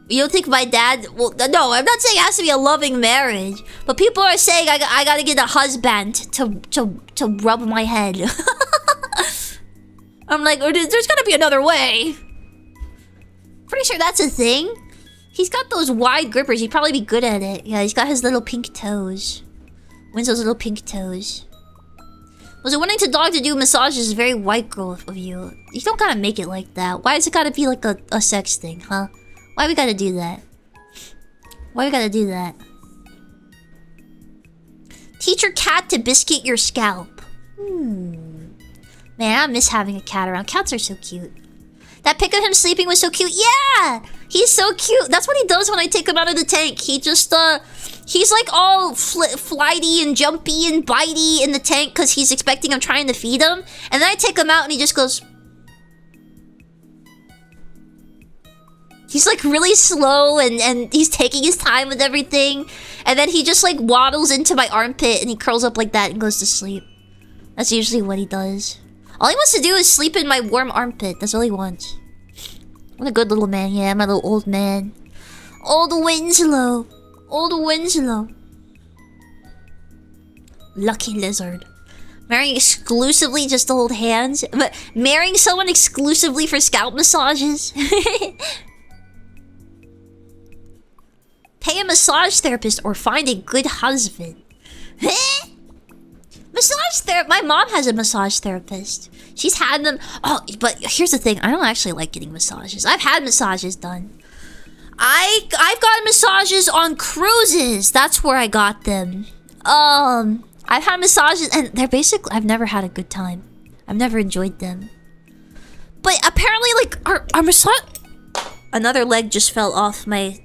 You don't think my dad... Well, no, I'm not saying it has to be a loving marriage. But people are saying I gotta get a husband to rub my head. I'm like, there's gotta be another way. Pretty sure that's a thing. He's got those wide grippers. He'd probably be good at it. Yeah, he's got his little pink toes. When's those little pink toes? Was it wanting to dog to do massages is very white girl of you. You don't gotta make it like that. Why does it gotta be like a sex thing, huh? Why we gotta do that? Why we gotta do that? Teach your cat to biscuit your scalp. Man, I miss having a cat around. Cats are so cute. That pic of him sleeping was so cute. Yeah! He's so cute. That's what he does when I take him out of the tank. He just, he's like all flighty and jumpy and bitey in the tank because he's expecting I'm trying to feed him. And then I take him out and he just goes... He's like really slow and he's taking his time with everything. And then he just like waddles into my armpit and he curls up like that and goes to sleep. That's usually what he does. All he wants to do is sleep in my warm armpit. That's all he wants. What a good little man. Yeah, my little old man. Old Winslow. Old Winslow. Lucky lizard. Marrying exclusively just to hold hands? But marrying someone exclusively for scalp massages? Pay a massage therapist or find a good husband. Massage therapist. My mom has a massage therapist. She's had them. Oh, but here's the thing. I don't actually like getting massages. I've had massages done. I've gotten massages on cruises. That's where I got them. I've had massages and they're basically... I've never had a good time. I've never enjoyed them. But apparently, like, our massage... Another leg just fell off my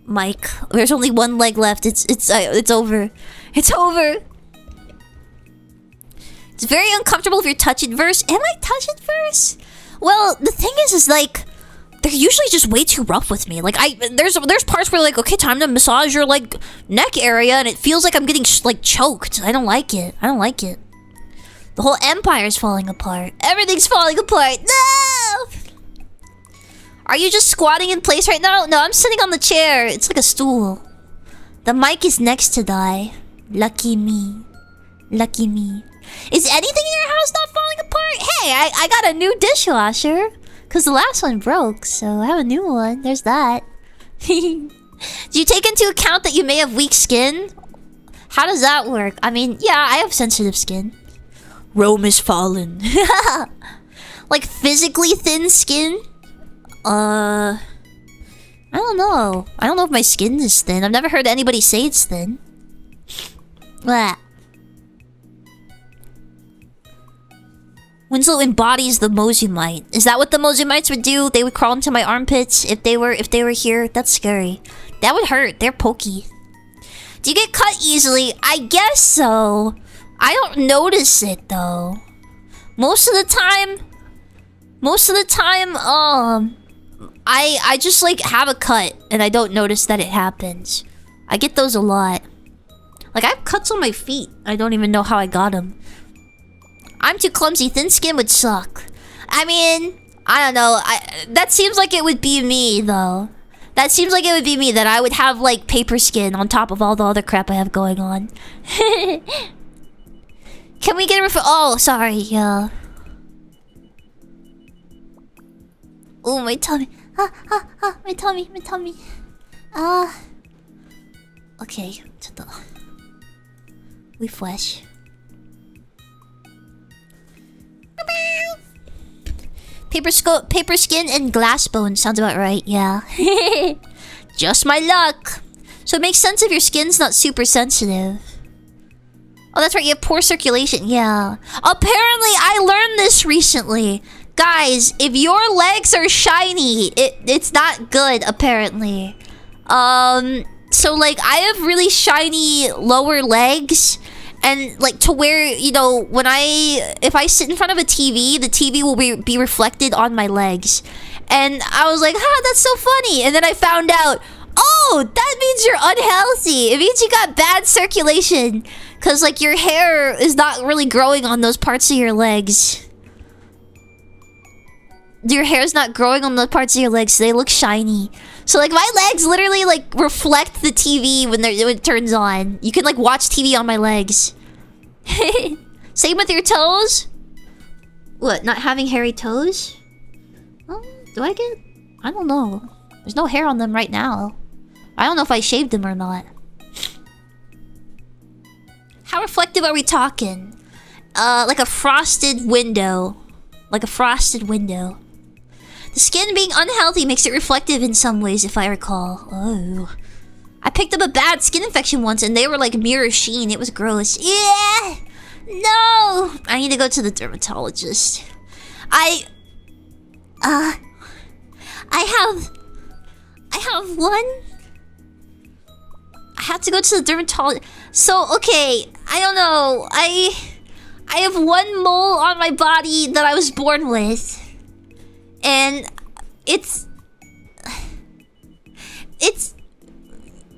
mic. There's only one leg left. It's over. It's over. It's very uncomfortable if you're touch-adverse. Am I touch-adverse? Well, the thing is like, they're usually just way too rough with me. Like, there's parts where like, okay, time to massage your like neck area, and it feels like I'm getting like choked. I don't like it. I don't like it. The whole empire's falling apart. Everything's falling apart. No! Are you just squatting in place right now? No, I'm sitting on the chair. It's like a stool. The mic is next to die. Lucky me. Lucky me. Is anything in your house not falling apart? Hey, I got a new dishwasher. Because the last one broke, so I have a new one. There's that. Do you take into account that you may have weak skin? How does that work? I mean, yeah, I have sensitive skin. Rome is fallen. Like physically thin skin? I don't know. I don't know if my skin is thin. I've never heard anybody say it's thin. Blah. Winslow embodies the Mozumite. Is that what the Mozumites would do? They would crawl into my armpits if they were here? That's scary. That would hurt. They're pokey. Do you get cut easily? I guess so. I don't notice it though. Most of the time, I just like have a cut and I don't notice that it happens. I get those a lot. Like I have cuts on my feet. I don't even know how I got them. I'm too clumsy. Thin skin would suck. I mean, I don't know. That seems like it would be me, though. That seems like it would be me, that I would have, like, paper skin on top of all the other crap I have going on. Can we get a oh, sorry, yeah. Oh, my tummy. My tummy, my tummy. Okay, refresh. Paper skin and glass bone sounds about right, yeah. Just my luck. So it makes sense if your skin's not super sensitive. Oh, that's right, you have poor circulation, yeah. Apparently, I learned this recently. Guys, if your legs are shiny, it's not good, apparently. So like, I have really shiny lower legs. And like to where, you know, if I sit in front of a TV, the TV will be reflected on my legs. And I was like, that's so funny. And then I found out, oh, No! That means you're unhealthy. It means you got bad circulation. Because, like, your hair is not really growing on those parts of your legs. Your hair's not growing on the parts of your legs, so they look shiny. So, like, my legs literally, like, reflect the TV when it turns on. You can, like, watch TV on my legs. Same with your toes? What, not having hairy toes? Do I get... I don't know. There's no hair on them right now. I don't know if I shaved them or not. How reflective are we talking? Like a frosted window. Like a frosted window. The skin being unhealthy makes it reflective in some ways, if I recall. Oh. I picked up a bad skin infection once and they were like mirror sheen. It was gross. Yeah! No! I need to go to the dermatologist. I have one. I have to go to the dermatologist. So, okay, I don't know. I have one mole on my body that I was born with. And it's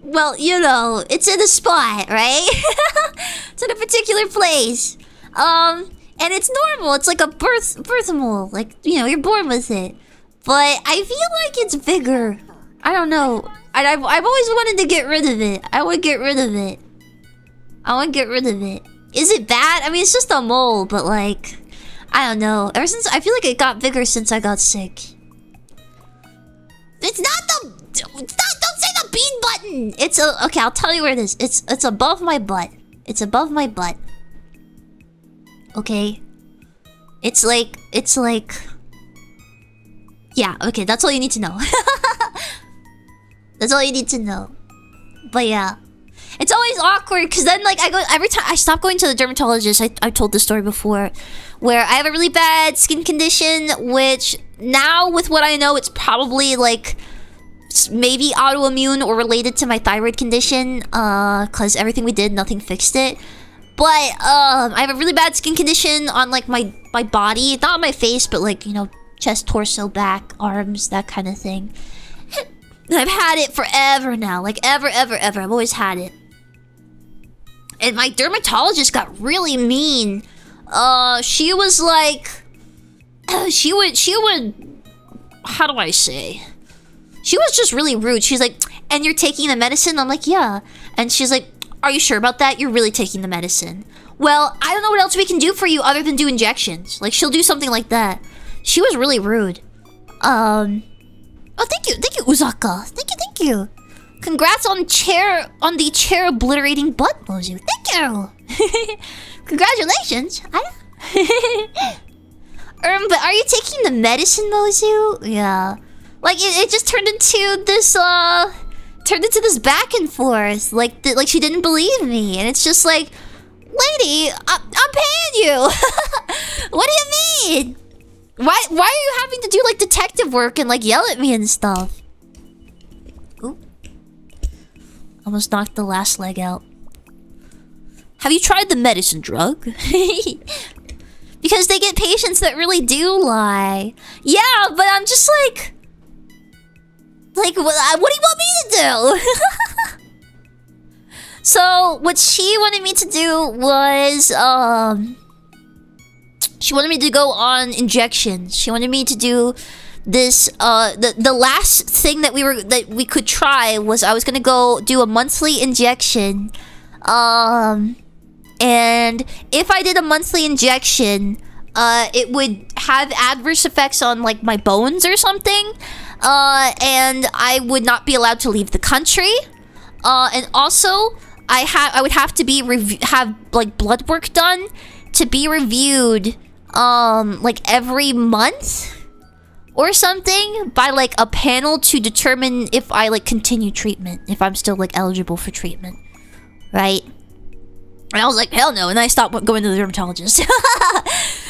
well, you know, it's in a spot, right? It's in a particular place. And it's normal. It's like a birth mole. Like, you know, you're born with it. But I feel like it's bigger. I don't know. I've always wanted to get rid of it. I want to get rid of it. I want to get rid of it. Is it bad? I mean, it's just a mole, but like, I don't know. Ever since, I feel like it got bigger since I got sick. It's not the... Don't say the bean button! It's a... Okay, I'll tell you where it is. It's above my butt. It's above my butt. Okay? It's like... Yeah, okay, that's all you need to know. That's all you need to know. But yeah. It's always awkward because then like I go every time I stop going to the dermatologist. I told this story before, where I have a really bad skin condition, which now with what I know, it's probably like maybe autoimmune or related to my thyroid condition. Cause everything we did, nothing fixed it. But I have a really bad skin condition on like my body, not on my face, but like, you know, chest, torso, back, arms, that kind of thing. I've had it forever now, like ever. I've always had it. And my dermatologist got really mean. She was like... She would... How do I say? She was just really rude. She's like, and you're taking the medicine? I'm like, yeah. And she's like, are you sure about that? You're really taking the medicine. Well, I don't know what else we can do for you other than do injections. Like, she'll do something like that. She was really rude. Oh, thank you, Uzaka. Thank you. Congrats on the chair obliterating butt, Mozu. Thank you. Congratulations. But are you taking the medicine, Mozu? Yeah. Like it just turned into this back and forth. Like she didn't believe me, and it's just like, lady, I'm paying you. What do you mean? Why are you having to do like detective work and like yell at me and stuff? Ooh. Almost knocked the last leg out. Have you tried the medicine drug? Because they get patients that really do lie. Yeah, but I'm just like... what do you want me to do? So, what she wanted me to do was, she wanted me to go on injections. She wanted me to do this, the last thing that we could try was I was gonna go do a monthly injection. And if I did a monthly injection, it would have adverse effects on like my bones or something. And I would not be allowed to leave the country. And also I would have to have like blood work done to be reviewed like every month or something by like a panel to determine if I like continue treatment, if I'm still like eligible for treatment, right? And I was like, hell no, and I stopped going to the dermatologist. And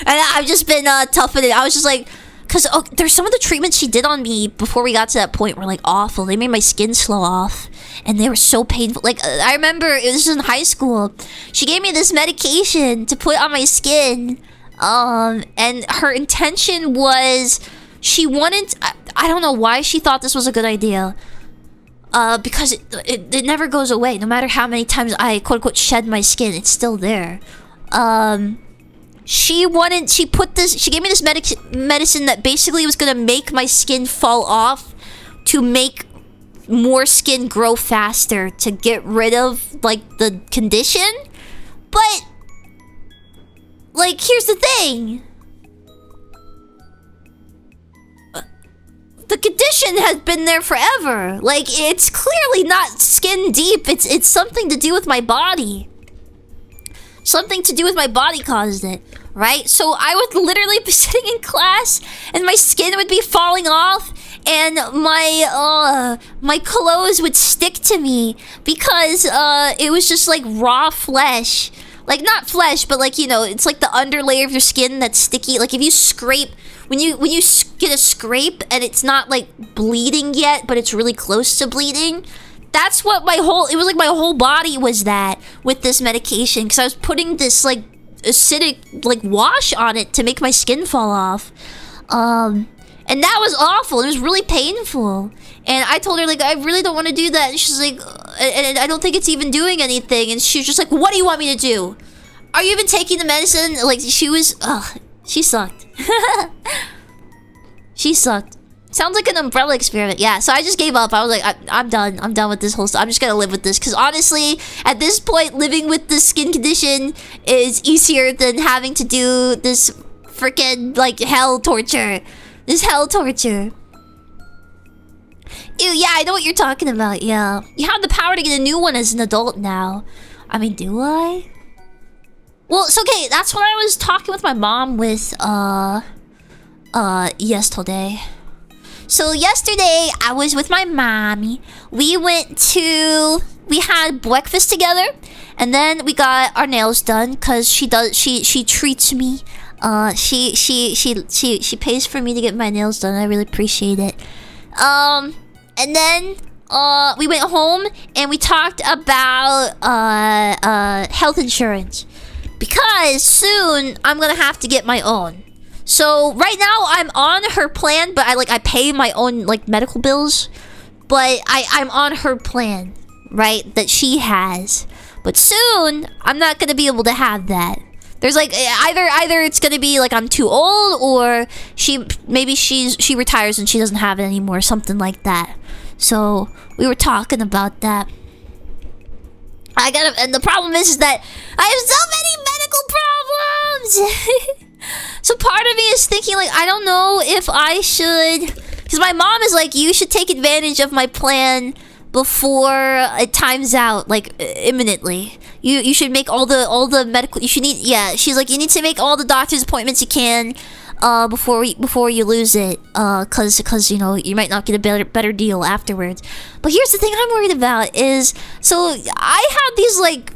I've just been toughing it. I was just like, because there's some of the treatments she did on me before we got to that point were like awful. They made my skin slow off, and they were so painful. Like I remember, this was in high school. She gave me this medication to put on my skin, and her intention was she wanted. I don't know why she thought this was a good idea. because it never goes away. No matter how many times I quote unquote shed my skin, it's still there. She gave me this medicine that basically was gonna make my skin fall off to make more skin grow faster to get rid of like the condition. But like, here's the thing. The condition has been there forever. Like, it's clearly not skin deep. It's something to do with my body. Something to do with my body caused it, right? So I would literally be sitting in class and my skin would be falling off and my clothes would stick to me because it was just like raw flesh. Like, not flesh, but like, you know, it's like the underlayer of your skin that's sticky. Like, if you scrape, when you get a scrape and it's not like bleeding yet, but it's really close to bleeding, that's what it was like my whole body was that with this medication, because I was putting this like acidic like wash on it to make my skin fall off. And that was awful. It was really painful. And I told her, like, I really don't want to do that. And she's like, and I don't think it's even doing anything. And she was just like, what do you want me to do? Are you even taking the medicine? Like, she sucked. She sucked. Sounds like an umbrella experiment. Yeah, so I just gave up. I was like, I'm done. I'm done with this whole stuff. I'm just gonna live with this. Because honestly, at this point, living with this skin condition is easier than having to do this freaking, like, hell torture. This hell torture. Ew, yeah, I know what you're talking about, yeah. You have the power to get a new one as an adult now. I mean, do I? Well, it's okay. That's what I was talking with my mom with, yesterday. So yesterday, I was with my mommy. We had breakfast together. And then we got our nails done because she treats me. She pays for me to get my nails done. I really appreciate it. And then we went home and we talked about health insurance because soon I'm gonna have to get my own. So right now I'm on her plan, but I pay my own like medical bills, but I'm on her plan, right, that she has. But soon I'm not gonna be able to have that. There's like either it's gonna be like I'm too old, or she retires and she doesn't have it anymore, something like that. So we were talking about that. And the problem is that I have so many medical problems. So part of me is thinking like, I don't know if I should, because my mom is like, you should take advantage of my plan before it times out, like imminently. You should make all the medical, she's like, you need to make all the doctor's appointments you can before you lose it, cause you know, you might not get a better deal afterwards. But here's the thing I'm worried about is, so I have these like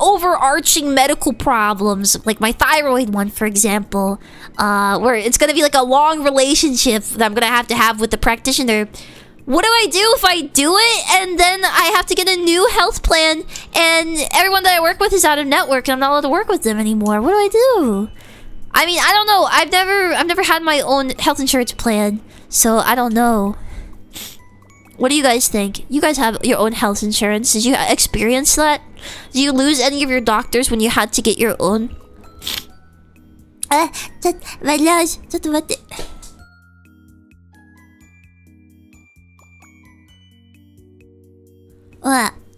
overarching medical problems, like my thyroid one, for example, where it's gonna be like a long relationship that I'm gonna have with the practitioner. What do I do if I do it and then I have to get a new health plan and everyone that I work with is out of network and I'm not allowed to work with them anymore? What do I do? I mean, I don't know. I've never had my own health insurance plan, so I don't know. What do you guys think? You guys have your own health insurance. Did you experience that? Did you lose any of your doctors when you had to get your own?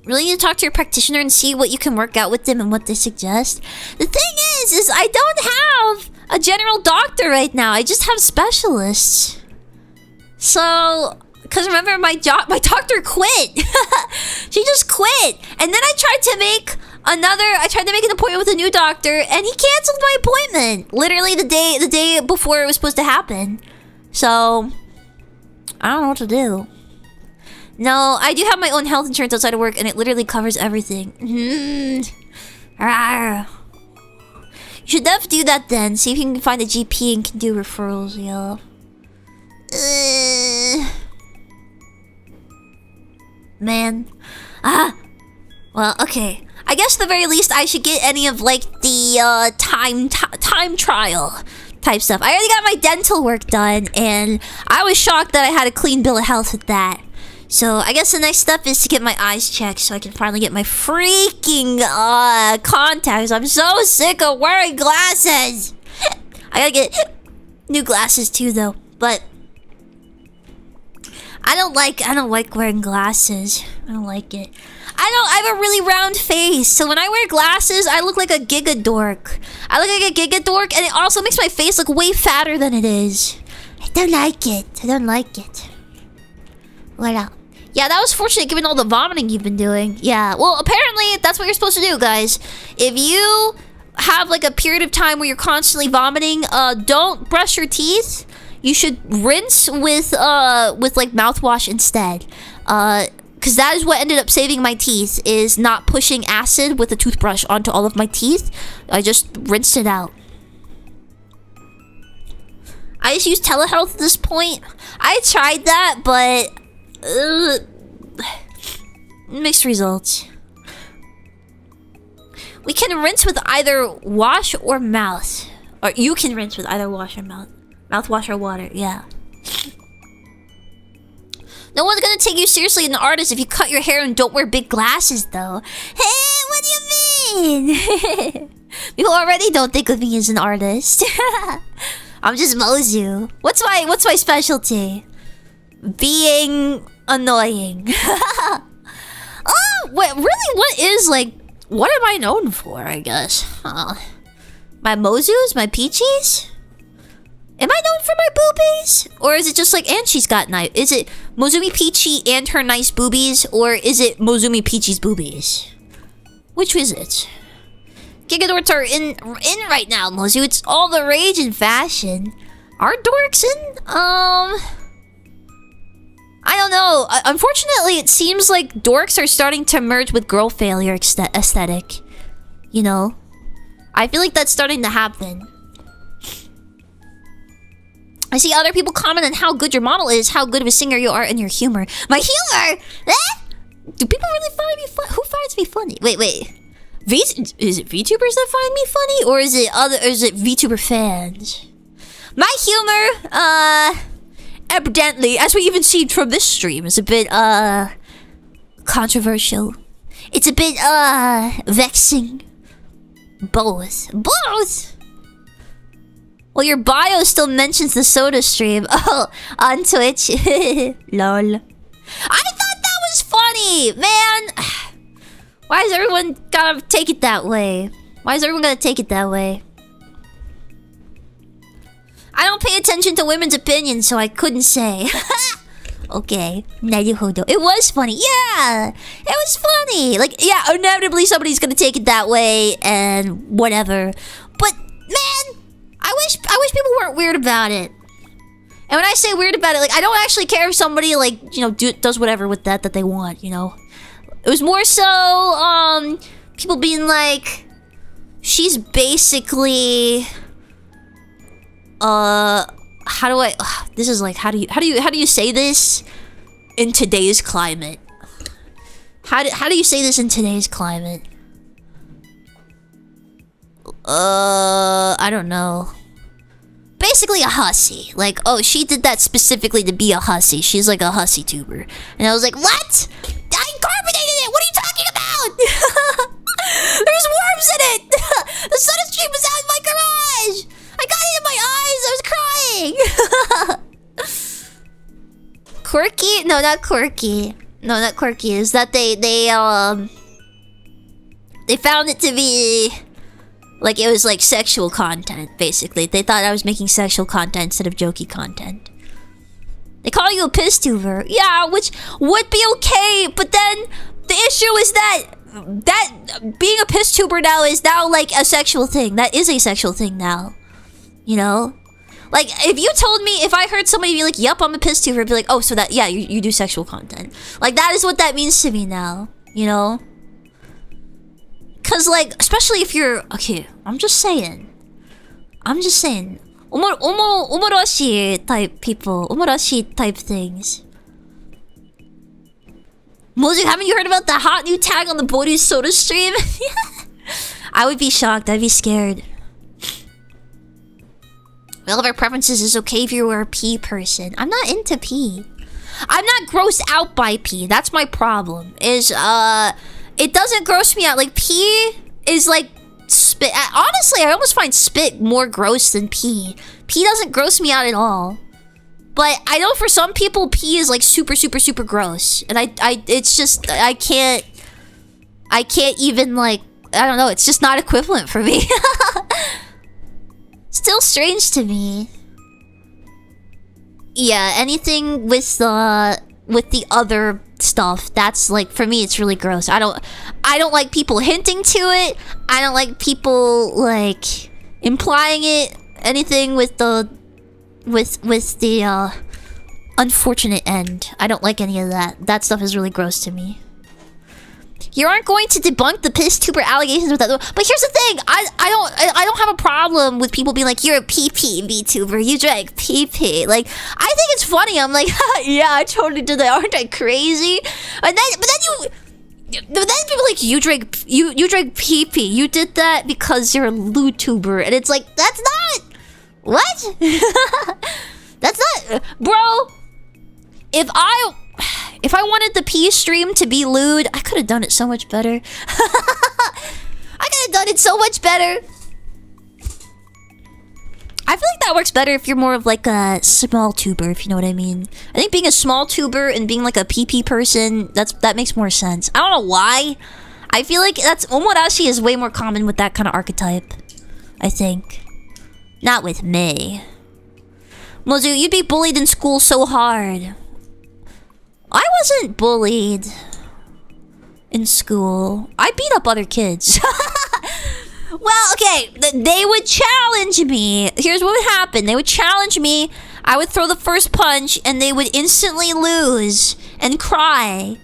Really need to talk to your practitioner and see what you can work out with them and what they suggest. The thing is I don't have a general doctor right now. I just have specialists. So, because remember, my doctor quit. She just quit. And then I tried to make an appointment with a new doctor and he canceled my appointment. Literally the day before it was supposed to happen. So, I don't know what to do. No, I do have my own health insurance outside of work, and it literally covers everything. You should definitely do that then. See if you can find a GP and can do referrals, yo. Man. Well, okay. I guess at the very least, I should get any of, like, the, time trial type stuff. I already got my dental work done, and I was shocked that I had a clean bill of health with that. So I guess the next step is to get my eyes checked so I can finally get my freaking contacts. I'm so sick of wearing glasses. I gotta get new glasses too, though. But I don't like wearing glasses. I don't like it. I have a really round face, so when I wear glasses, I look like a giga dork. I look like a giga dork, and it also makes my face look way fatter than it is. I don't like it. I don't like it. Voila. Yeah, that was fortunate given all the vomiting you've been doing. Yeah, well, apparently that's what you're supposed to do, guys. If you have like a period of time where you're constantly vomiting, don't brush your teeth. You should rinse with like mouthwash instead. Because that is what ended up saving my teeth, is not pushing acid with a toothbrush onto all of my teeth. I just rinsed it out. I just use telehealth at this point. I tried that, but mixed results. We can rinse with either wash or mouth. Or you can rinse with either wash or mouth. Mouthwash or water, yeah. No one's gonna take you seriously as an artist if you cut your hair and don't wear big glasses, though. Hey, what do you mean? People already don't think of me as an artist. I'm just Mozu. What's my specialty? Being annoying. Oh, wait, really? What am I known for, I guess? My Mozus? My Pichis? Am I known for my boobies? Or is it just like, and she's got nice... Is it Mozumi Pichi and her nice boobies? Or is it Mozumi Pichi's boobies? Which is it? Gigadorks are in right now, Mozu. It's all the rage in fashion. Are dorks in? I don't know. Unfortunately, it seems like dorks are starting to merge with girl failure aesthetic. You know? I feel like that's starting to happen. I see other people comment on how good your model is, how good of a singer you are, and your humor. My humor? Eh? Do people really find me funny? Who finds me funny? Wait. Is it VTubers that find me funny, or is it VTuber fans? My humor, evidently, as we even see from this stream, is a bit controversial. It's a bit vexing. Both. Well, your bio still mentions the soda stream. Oh, on Twitch. Lol. I thought that was funny, man. Why is everyone gotta take it that way? Why is everyone gonna take it that way? I don't pay attention to women's opinions, so I couldn't say. Okay. Naruhodo. It was funny. Yeah. It was funny. Like, yeah, inevitably somebody's gonna take it that way and whatever. But, man, I wish people weren't weird about it. And when I say weird about it, like, I don't actually care if somebody, like, you know, does whatever with that they want, you know? It was more so, people being like, she's basically, how do you say this in today's climate? How do you say this in today's climate? I don't know. Basically a hussy. Like, oh, she did that specifically to be a hussy. She's like a hussy tuber. And I was like, what? I carbonated it! What are you talking about? There's worms in it! The soda stream was out in my garage! I got it in my eyes! I was crying! Quirky? No, not quirky. No, not quirky. Is that they found it to be... like, it was like sexual content, basically. They thought I was making sexual content instead of jokey content. They call you a piss tuber. Yeah, which would be okay, but then the issue is that being a piss tuber now is now like a sexual thing. That is a sexual thing now. You know? Like, if you told me, if I heard somebody be like, yup, I'm a piss tuber, I'd be like, oh, so that, yeah, you do sexual content. Like, that is what that means to me now. You know? Cause like, especially if you're, okay, I'm just saying. Omoroshi type people, omoroshi type things. Mozu, haven't you heard about the hot new tag on the Boru Soda stream? I would be shocked, I'd be scared. All of our preferences is okay if you were a pee person. I'm not into pee. I'm not grossed out by pee. That's my problem. Is it doesn't gross me out. Like pee is like spit. Honestly, I almost find spit more gross than pee. Pee doesn't gross me out at all. But I know for some people pee is like super gross. And it's just I can't even like, I don't know, it's just not equivalent for me. Still strange to me. Yeah, anything with the other stuff, that's like, for me it's really gross. I don't like people hinting to it. I don't like people like implying it. Anything with the unfortunate end. I don't like any of that. That stuff is really gross to me. You aren't going to debunk the Vtuber allegations with that, but here's the thing: I don't have a problem with people being like, "You're a PP VTuber. You drank PP." Like, I think it's funny. I'm like, yeah, I totally did that. Aren't I crazy? But then people are like, you drank PP. You did that because you're a Vtuber, and it's like, that's not what. That's not, bro. If I wanted the P stream to be lewd, I could have done it so much better. I could have done it so much better. I feel like that works better if you're more of like a small tuber, if you know what I mean. I think being a small tuber and being like a PP person, that makes more sense. I don't know why. I feel like that's Omorashi is way more common with that kind of archetype. I think. Not with me. Mozu, you'd be bullied in school so hard. I wasn't bullied in school. I beat up other kids. Well, okay, they would challenge me. Here's what would happen. They would challenge me. I would throw the first punch, and they would instantly lose and cry.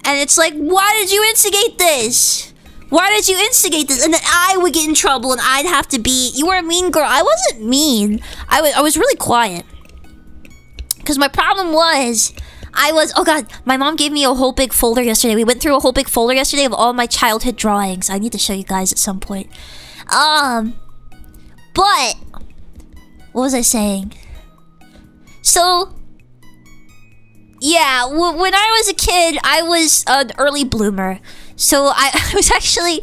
And it's like, why did you instigate this? Why did you instigate this? And then I would get in trouble, and I'd have to be... You were a mean girl. I wasn't mean. I was really quiet. Because my problem was... oh god, my mom gave me a whole big folder yesterday. We went through a whole big folder yesterday of all my childhood drawings. I need to show you guys at some point. But what was I saying? So yeah, when I was a kid, I was an early bloomer. So I was actually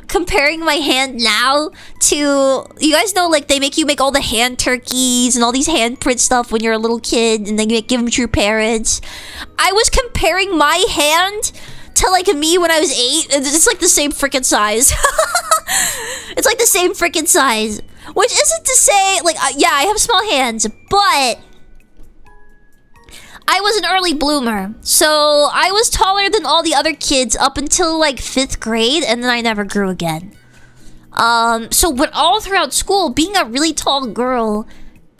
comparing my hand now to, you guys know, like, they make you make all the hand turkeys and all these handprint stuff when you're a little kid, and then you give them to your parents. I was comparing my hand to, like, me when I was 8. It's like the same freaking size. It's like the same freaking size. Which isn't to say, like, yeah, I have small hands, but I was an early bloomer, so I was taller than all the other kids up until like 5th grade, and then I never grew again. So but all throughout school, being a really tall girl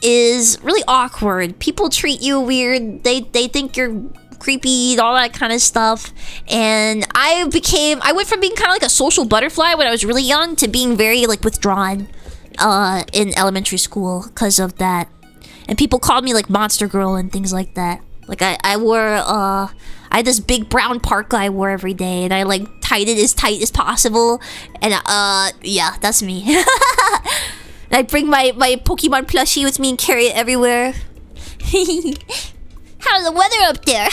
is really awkward. People treat you weird. They think you're creepy and all that kind of stuff. And I went from being kind of like a social butterfly when I was really young to being very like withdrawn in elementary school because of that. And people called me like Monster Girl and things like that. Like I wore I had this big brown parka I wore every day, and I like tied it as tight as possible. And yeah, that's me. And I bring my Pokemon plushie with me and carry it everywhere. How's the weather up there?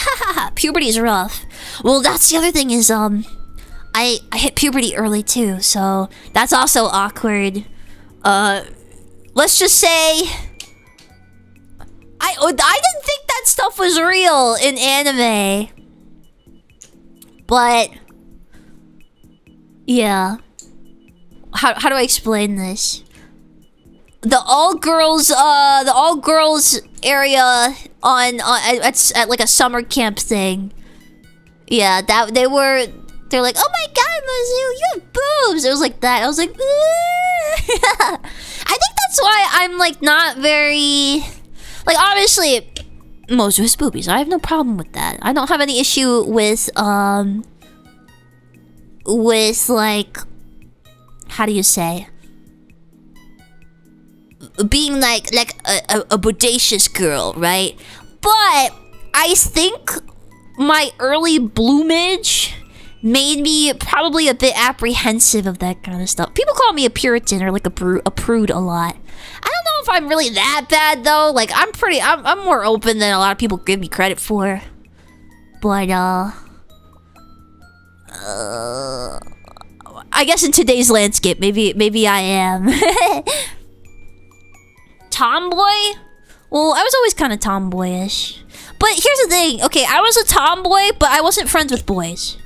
Puberty is rough. Well, that's the other thing is I hit puberty early too, so that's also awkward. Let's just say I didn't think that stuff was real in anime. But yeah. How do I explain this? The all girls area at like a summer camp thing. Yeah, they're like, "Oh my god, Mozu, you have boobs." It was like that. I was like, I think that's why I'm like not very, like, obviously Mozu has boobies. I have no problem with that. I don't have any issue with like, how do you say, being like a bodacious girl, right? But I think my early bloomage made me probably a bit apprehensive of that kind of stuff. People call me a Puritan or like a prude a lot. I don't know if I'm really that bad though. Like I'm more open than a lot of people give me credit for. But I guess in today's landscape, maybe I am. tomboy? Well, I was always kind of tomboyish. But here's the thing. Okay, I was a tomboy, but I wasn't friends with boys.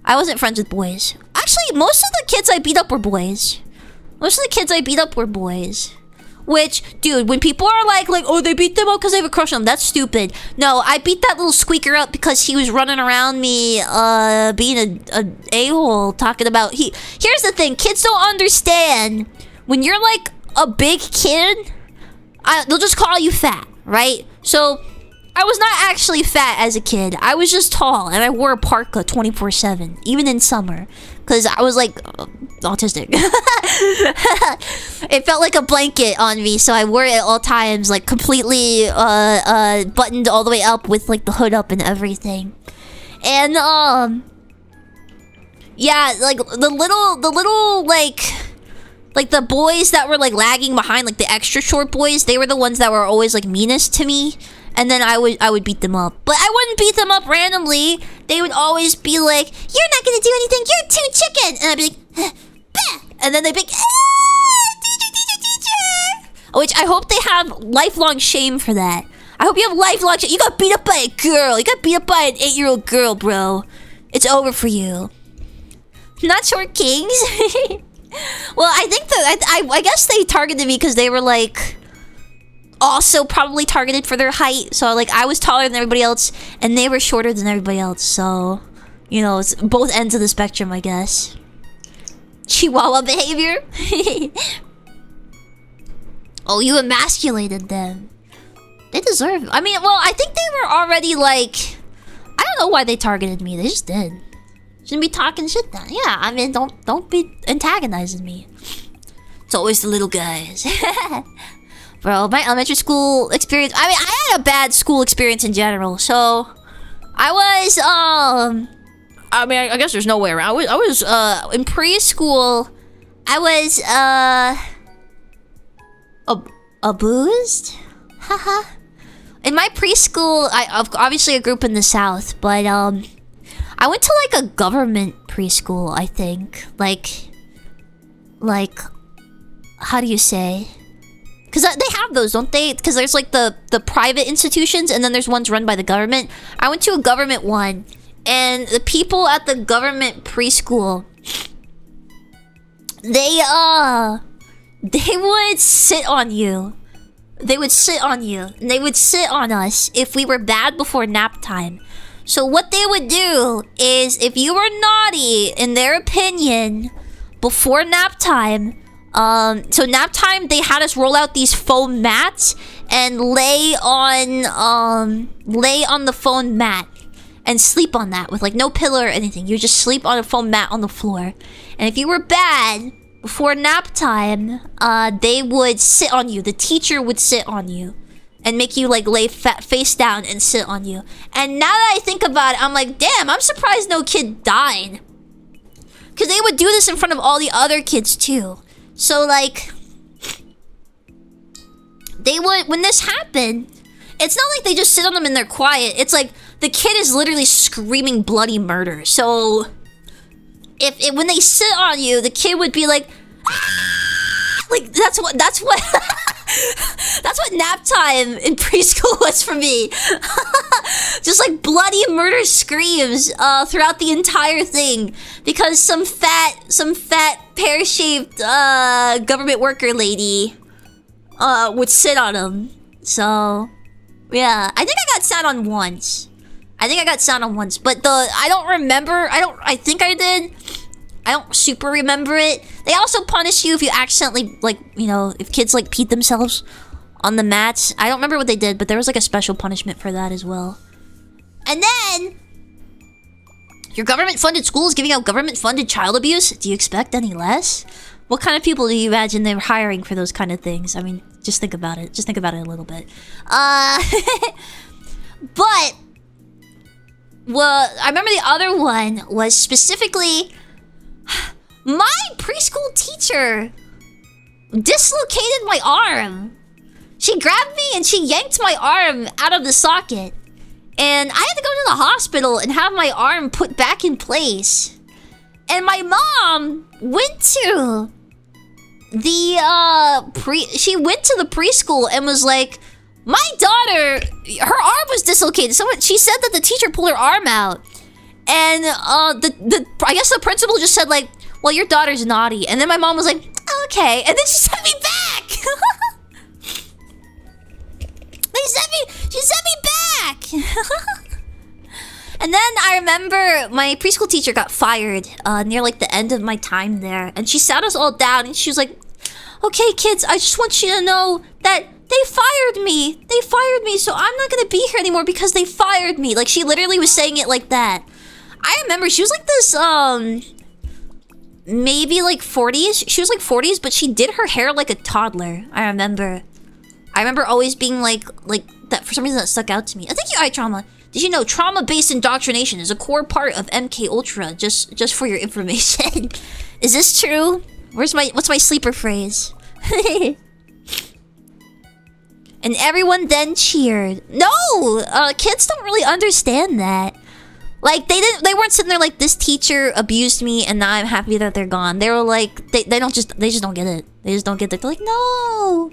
Actually, most of the kids I beat up were boys. Which, dude, when people are like, oh, they beat them up because they have a crush on them, that's stupid. No, I beat that little squeaker up because he was running around me, being a a-hole, talking about... Here's the thing, kids don't understand. When you're, like, a big kid, they'll just call you fat, right? So, I was not actually fat as a kid. I was just tall, and I wore a parka 24/7, even in summer. Because I was, like, autistic. It felt like a blanket on me, so I wore it at all times, like, completely, buttoned all the way up with, like, the hood up and everything. And, yeah, like, the little, like, the boys that were, like, lagging behind, like, the extra short boys, they were the ones that were always, like, meanest to me. And then I would beat them up. But I wouldn't beat them up randomly. They would always be like, you're not gonna do anything, you're too chicken! And I'd be like, bah! And then they'd be like, teacher! Which I hope they have lifelong shame for that. I hope you have lifelong shame. You got beat up by a girl. You got beat up by an 8-year-old girl, bro. It's over for you. Not short kings. Well, I think that, I guess they targeted me because they were like... also probably targeted for their height. So, like, I was taller than everybody else, and they were shorter than everybody else. So, you know, it's both ends of the spectrum, I guess. Chihuahua behavior. Oh, you emasculated them. They deserve it. I mean, well, I think they were already, like... I don't know why they targeted me. They just did. Shouldn't be talking shit then. Yeah, I mean, don't be antagonizing me. It's always the little guys. Bro, my elementary school experience... I mean, I had a bad school experience in general, so... I was, I mean, I guess there's no way around. I was in preschool... I was, abused? Haha. In my preschool, obviously I grew up in the South, but, I went to, like, a government preschool, I think. Like, how do you say... Because they have those, don't they? Because there's, like, the private institutions, and then there's ones run by the government. I went to a government one, and the people at the government preschool... They would sit on you. They would sit on you. And they would sit on us if we were bad before nap time. So what they would do is, if you were naughty, in their opinion, before nap time... so nap time, they had us roll out these foam mats and lay on the foam mat and sleep on that with, like, no pillow or anything. You just sleep on a foam mat on the floor. And if you were bad before nap time, they would sit on you. The teacher would sit on you and make you, like, lay face down and sit on you. And now that I think about it, I'm like, damn, I'm surprised no kid died. Because they would do this in front of all the other kids too. So, like, they would, when this happened, it's not like they just sit on them and they're quiet. It's like, the kid is literally screaming bloody murder. So, when they sit on you, the kid would be like, ah! Like, that's what, that's what nap time in preschool was for me. Just, like, bloody murder screams, throughout the entire thing. Because some fat, pear-shaped, government worker lady, would sit on him. So, yeah. I think I got sat on once. But I don't remember. I think I did. I don't super remember it. They also punish you if you accidentally, like, you know, if kids, like, peed themselves on the mats. I don't remember what they did, but there was, like, a special punishment for that as well. And then, your government-funded school is giving out government-funded child abuse? Do you expect any less? What kind of people do you imagine they were hiring for those kind of things? I mean, just think about it. Just think about it a little bit. But... well, I remember the other one was specifically... my preschool teacher dislocated my arm. She grabbed me and she yanked my arm out of the socket. And I had to go to the hospital and have my arm put back in place. And my mom went to the preschool and was like, my daughter, her arm was dislocated. She said that the teacher pulled her arm out. And I guess the principal just said like, well, your daughter's naughty. And then my mom was like, okay. And then she sent me back. She sent me back. And then I remember my preschool teacher got fired near like the end of my time there. And she sat us all down and she was like, okay, kids, I just want you to know that they fired me. They fired me, so I'm not gonna be here anymore because they fired me. Like, she literally was saying it like that. I remember she was like this, maybe like 40s. She was like 40s, but she did her hair like a toddler. I remember always being like that. For some reason that stuck out to me. I think you iTrauma. Did you know trauma-based indoctrination is a core part of MK Ultra? Just for your information. Is this true? What's my sleeper phrase? And everyone then cheered. No! Kids don't really understand that. Like, they weren't sitting there like, this teacher abused me and now I'm happy that they're gone. They were like, they just don't get it. They just don't get it. They're like, no!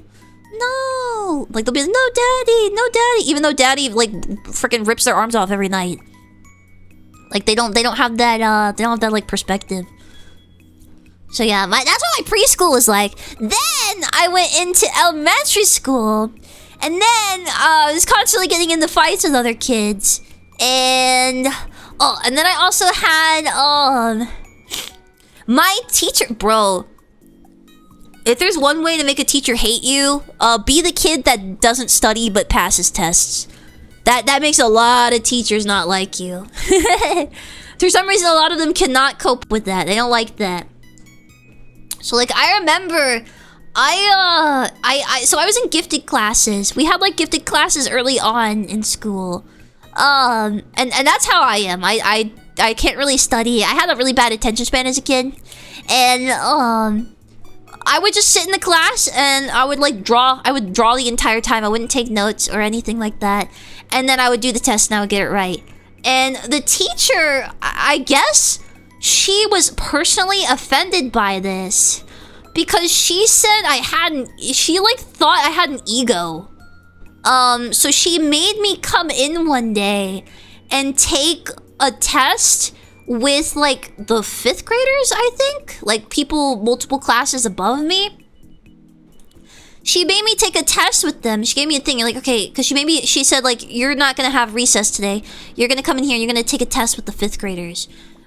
No! Like, they'll be like, no, daddy! No, daddy! Even though daddy, like, freaking rips their arms off every night. Like, they don't have that, like, perspective. So yeah, that's what my preschool was like. Then I went into elementary school, and then I was constantly getting into fights with other kids. And then I also had my teacher, bro. If there's one way to make a teacher hate you, be the kid that doesn't study but passes tests. That makes a lot of teachers not like you. For some reason, a lot of them cannot cope with that. They don't like that. So like I remember, so I was in gifted classes. We had like gifted classes early on in school, and that's how I am. I can't really study. I had a really bad attention span as a kid, and I would just sit in the class and I would like draw. I would draw the entire time. I wouldn't take notes or anything like that, and then I would do the test and I would get it right. And the teacher, I guess, she was personally offended by this because she said she like thought I had an ego. So she made me come in one day and take a test with like the 5th graders, I think, like people multiple classes above me. She made me take a test with them. She gave me a thing, like, okay, because she said like, you're not gonna have recess today. You're gonna come in here and you're gonna take a test with the 5th graders.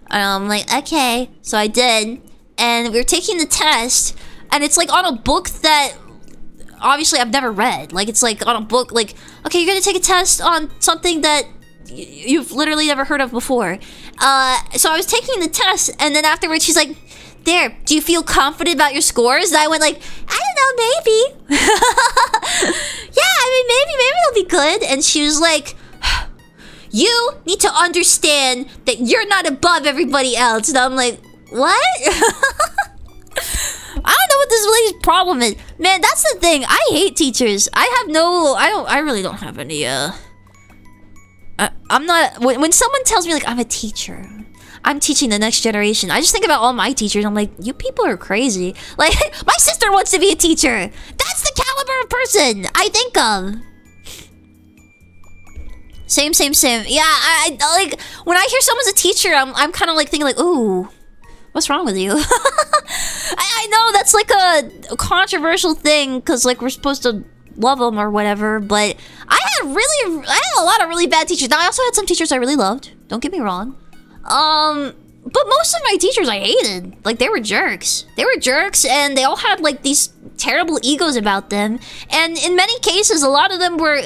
And I'm like, okay. So I did. And we were taking the test. And it's like on a book that obviously I've never read. Like, it's like on a book, like, okay, you're gonna take a test on something that you've literally never heard of before. So I was taking the test. And then afterwards, she's like, there, do you feel confident about your scores? And I went like, I don't know, maybe. Yeah, I mean, maybe it'll be good. And she was like, you need to understand that you're not above everybody else. And I'm like, what? I don't know what this lady's problem is. Man, that's the thing. I hate teachers. I really don't have any, I'm not, when someone tells me like I'm a teacher, I'm teaching the next generation, I just think about all my teachers. I'm like, you people are crazy. Like, my sister wants to be a teacher. That's the caliber of person I think of. Same. Yeah, I like, when I hear someone's a teacher, I'm kind of like thinking like, ooh, what's wrong with you? I know that's like a controversial thing because like we're supposed to love them or whatever, but I had a lot of really bad teachers. Now I also had some teachers I really loved. Don't get me wrong. But most of my teachers I hated. Like, they were jerks. They were jerks, and they all had, like, these terrible egos about them. And in many cases, a lot of them were...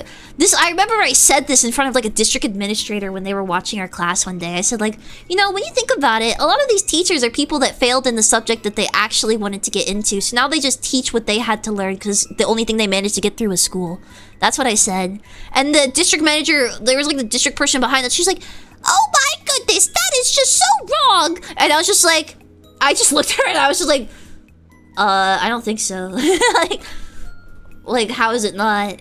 I remember I said this in front of, like, a district administrator when they were watching our class one day. I said, like, you know, when you think about it, a lot of these teachers are people that failed in the subject that they actually wanted to get into. So now they just teach what they had to learn because the only thing they managed to get through was school. That's what I said. And the district manager, there was, like, the district person behind us. She's like... oh my goodness, that is just so wrong. And I was just like, I just looked at her and I was just like, I don't think so. like how is it not?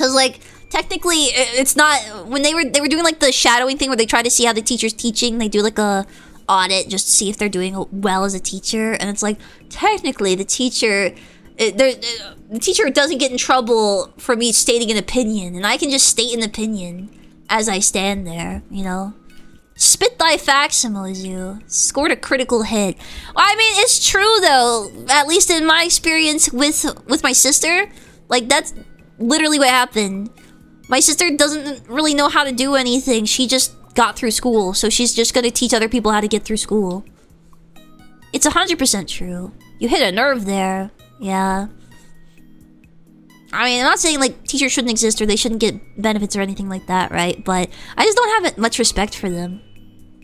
Because, like, technically, it's not... When they were doing, like, the shadowing thing where they try to see how the teacher's teaching, they do, like, a audit just to see if they're doing well as a teacher. And it's like, technically, the teacher... the teacher doesn't get in trouble for me stating an opinion. And I can just state an opinion as I stand there, you know? Spit thy facts, Emoju. Scored a critical hit. Well, I mean, it's true, though. At least in my experience with my sister. Like, that's literally what happened. My sister doesn't really know how to do anything. She just got through school. So she's just gonna teach other people how to get through school. It's 100% true. You hit a nerve there. Yeah. I mean, I'm not saying, like, teachers shouldn't exist or they shouldn't get benefits or anything like that, right? But I just don't have much respect for them.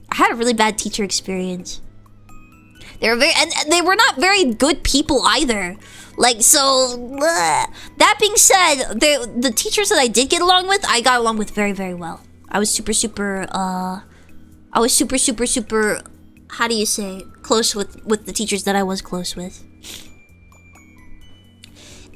I had a really bad teacher experience. They were not very good people either. Like, so... That being said, the teachers that I did get along with, I got along with very, very well. I was super, how do you say? Close with the teachers that I was close with.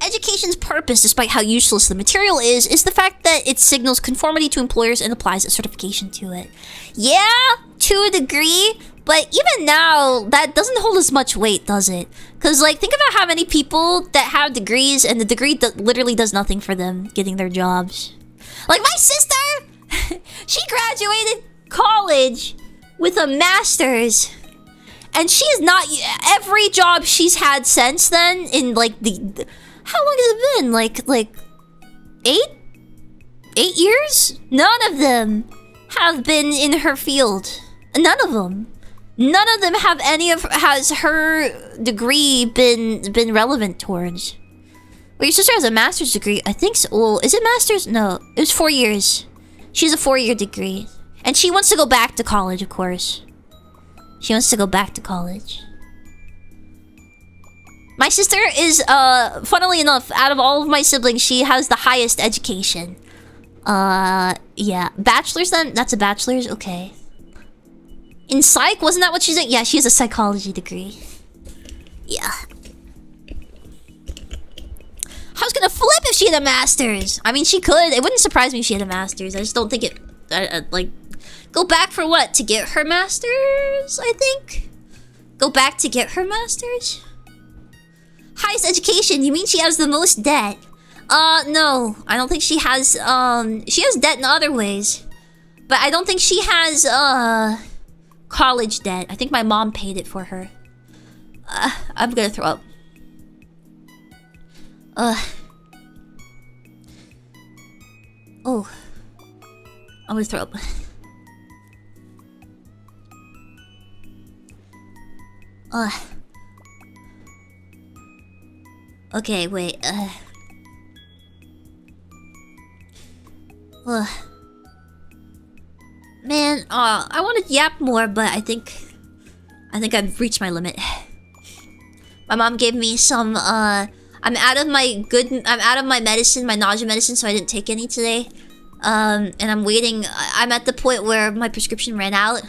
Education's purpose, despite how useless the material is the fact that it signals conformity to employers and applies a certification to it. Yeah, to a degree, but even now, that doesn't hold as much weight, does it? Because, like, think about how many people that have degrees and the degree that literally does nothing for them getting their jobs. Like, my sister, she graduated college with a master's. And she is not... Every job she's had since then, in, like, the how long has it been? Like 8 years? None of them have been in her field. None of them. None of them have has her degree been relevant towards. Well, your sister has a master's degree. I think so. Well, is it master's? No, it was 4 years. She has a 4-year degree. And she wants to go back to college, of course. She wants to go back to college. My sister is, funnily enough, out of all of my siblings, she has the highest education. Yeah. Bachelor's then? That's a bachelor's? Okay. In psych? Wasn't that what she's in? Yeah, she has a psychology degree. Yeah. I was gonna flip if she had a master's. I mean, she could. It wouldn't surprise me if she had a master's. I just don't think it... like... Go back for what? To get her master's, I think? Go back to get her master's? Highest education? You mean she has the most debt? No. I don't think she has, she has debt in other ways. But I don't think she has, college debt. I think my mom paid it for her. I'm gonna throw up. Oh. I'm gonna throw up. Okay, wait, Man, I want to yap more, but I think I've reached my limit. My mom gave me some, I'm out of my medicine, my nausea medicine, so I didn't take any today. And I'm waiting, I'm at the point where my prescription ran out.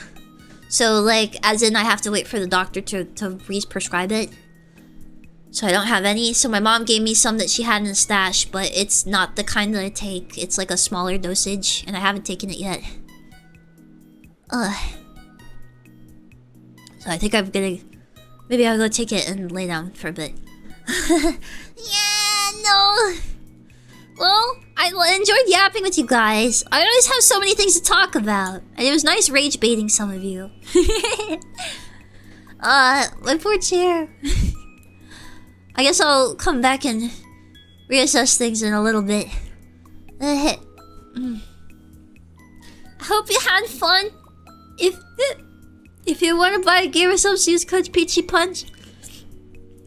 So, like, as in I have to wait for the doctor to re-prescribe it. So I don't have any. So my mom gave me some that she had in a stash, but it's not the kind that I take. It's like a smaller dosage, and I haven't taken it yet. So I think I'm gonna... Maybe I'll go take it and lay down for a bit. Yeah, no. Well, I enjoyed yapping with you guys. I always have so many things to talk about. And it was nice rage baiting some of you. My poor chair. I guess I'll come back and reassess things in a little bit. I hope you had fun. If you want to buy a gear or something, use code Peachy Punch.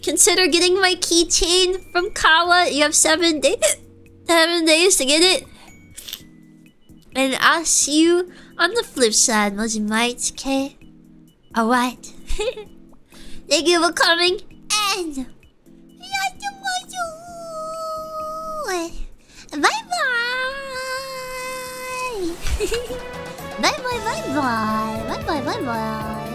Consider getting my keychain from Kawa. You have 7 days to get it. And I'll see you on the flip side, Mozumi Mites, okay? Alright. Thank you for coming, and... Bye-bye! Bye-bye, bye-bye! Bye-bye, bye-bye!